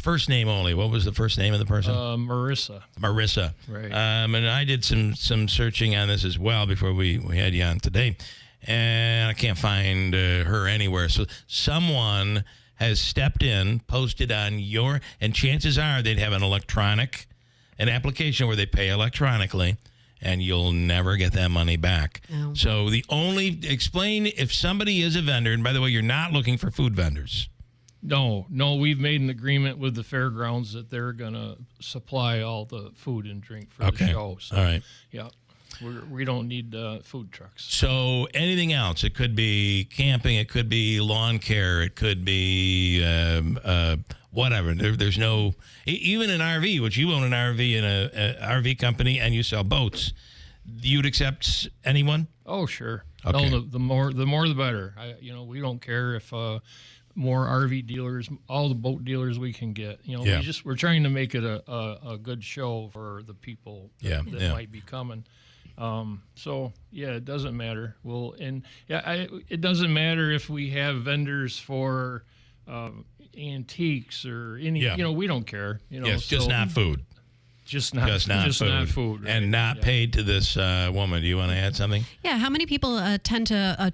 Speaker 1: first name only. What was the first name of the person?
Speaker 8: Marissa.
Speaker 1: Marissa.
Speaker 8: Right.
Speaker 1: And I did some searching on this as well before we had you on today, and I can't find her anywhere. So someone has stepped in, posted on and chances are they'd have an application where they pay electronically, and you'll never get that money back.
Speaker 2: No.
Speaker 1: So explain if somebody is a vendor, and by the way, you're not looking for food vendors.
Speaker 8: No, we've made an agreement with the fairgrounds that they're going to supply all the food and drink for the show. So,
Speaker 1: all right.
Speaker 8: Yeah, we don't need food trucks.
Speaker 1: So anything else? It could be camping. It could be lawn care. It could be whatever. There's no, even an RV, which you own an RV in a RV company and you sell boats. You'd accept anyone?
Speaker 8: Oh, sure.
Speaker 1: Okay.
Speaker 8: No, the more the better. We don't care if more RV dealers, all the boat dealers we can get. We're trying to make it a good show for the people that might be coming. So yeah, it doesn't matter. It doesn't matter if we have vendors for antiques or any. We don't care.
Speaker 1: Just not food.
Speaker 8: Just not food. Right?
Speaker 1: And not paid to this woman. Do you want to add something?
Speaker 2: Yeah. How many people tend to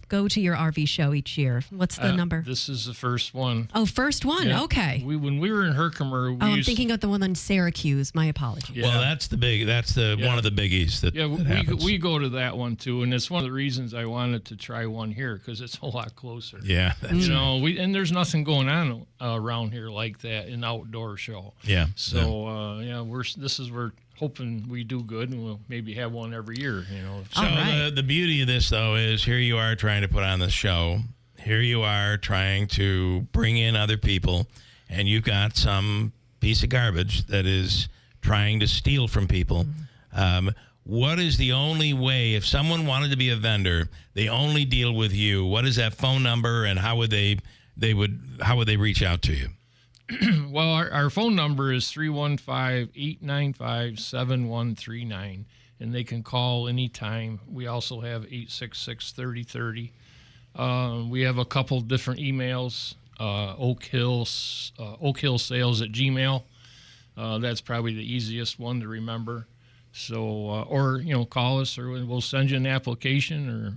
Speaker 2: go to your RV show each year? What's the number?
Speaker 8: This is the first one.
Speaker 2: Oh, first one.
Speaker 8: Yeah.
Speaker 2: Okay.
Speaker 8: When we were in Herkimer,
Speaker 2: I'm thinking of the one in Syracuse. My apologies.
Speaker 8: Yeah.
Speaker 1: Well, that's one of the biggies that happens.
Speaker 8: we go to that one too, and it's one of the reasons I wanted to try one here because it's a lot closer.
Speaker 1: Yeah, that's
Speaker 8: and there's nothing going on around here like that, an outdoor show.
Speaker 1: Yeah.
Speaker 8: So we're hoping we do good, and we'll maybe have one every year.
Speaker 1: So the beauty of this, though, is here you are trying to put on the show. Here you are trying to bring in other people, and you've got some piece of garbage that is trying to steal from people. What is the only way, if someone wanted to be a vendor, they only deal with you? What is that phone number, and how would they reach out to you?
Speaker 8: Well, our phone number is 315-895-7139, and they can call anytime. We also have 866-3030. We have a couple different emails, oakhillsales@gmail. That's probably the easiest one to remember. So, or call us, or we'll send you an application, or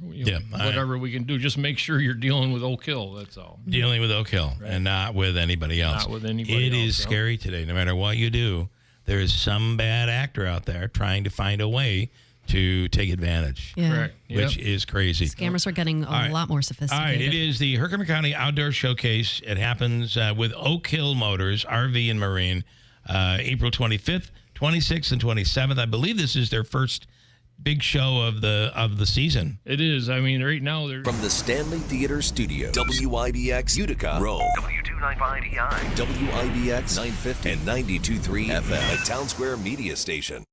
Speaker 8: whatever we can do. Just make sure you're dealing with Oak Hill. That's all.
Speaker 1: Dealing with Oak Hill, right. And not with anybody else.
Speaker 8: Not with anybody
Speaker 1: else. It is
Speaker 8: so.
Speaker 1: Scary today. No matter what you do, there is some bad actor out there trying to find a way to take advantage.
Speaker 2: Yeah.
Speaker 8: Correct.
Speaker 1: Which is crazy.
Speaker 2: Scammers are getting a lot more sophisticated.
Speaker 1: All right, it is the Herkimer County Outdoor Showcase. It happens with Oak Hill Motors, RV and Marine, April 25th. 26th and 27th. I believe this is their first big show of the season.
Speaker 8: It is. I mean, right now they're
Speaker 12: from the Stanley Theater Studio, WIBX Utica, Rome, W295EI, WIBX 950 and 92.3 FM, a Town Square media station.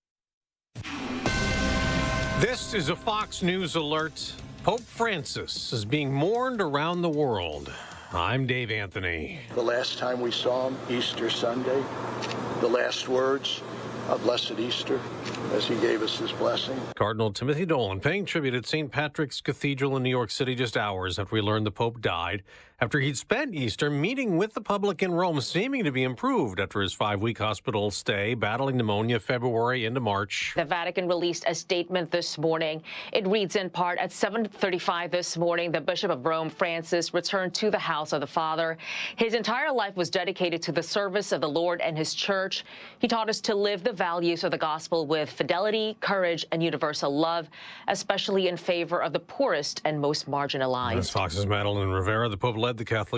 Speaker 9: This is a Fox News alert. Pope Francis is being mourned around the world. I'm Dave Anthony.
Speaker 10: The last time we saw him, Easter Sunday, the last words, a blessed Easter, as he gave us his blessing.
Speaker 9: Cardinal Timothy Dolan paying tribute at St. Patrick's Cathedral in New York City just hours after we learned the Pope died, after he'd spent Easter meeting with the public in Rome, seeming to be improved after his 5-week hospital stay, battling pneumonia February into March.
Speaker 11: The Vatican released a statement this morning. It reads in part, at 7:35 this morning, the Bishop of Rome, Francis, returned to the house of the Father. His entire life was dedicated to the service of the Lord and his church. He taught us to live the values of the gospel with fidelity, courage, and universal love, especially in favor of the poorest and most marginalized.
Speaker 9: That's Fox's Madeline Rivera. The Pope led the Catholic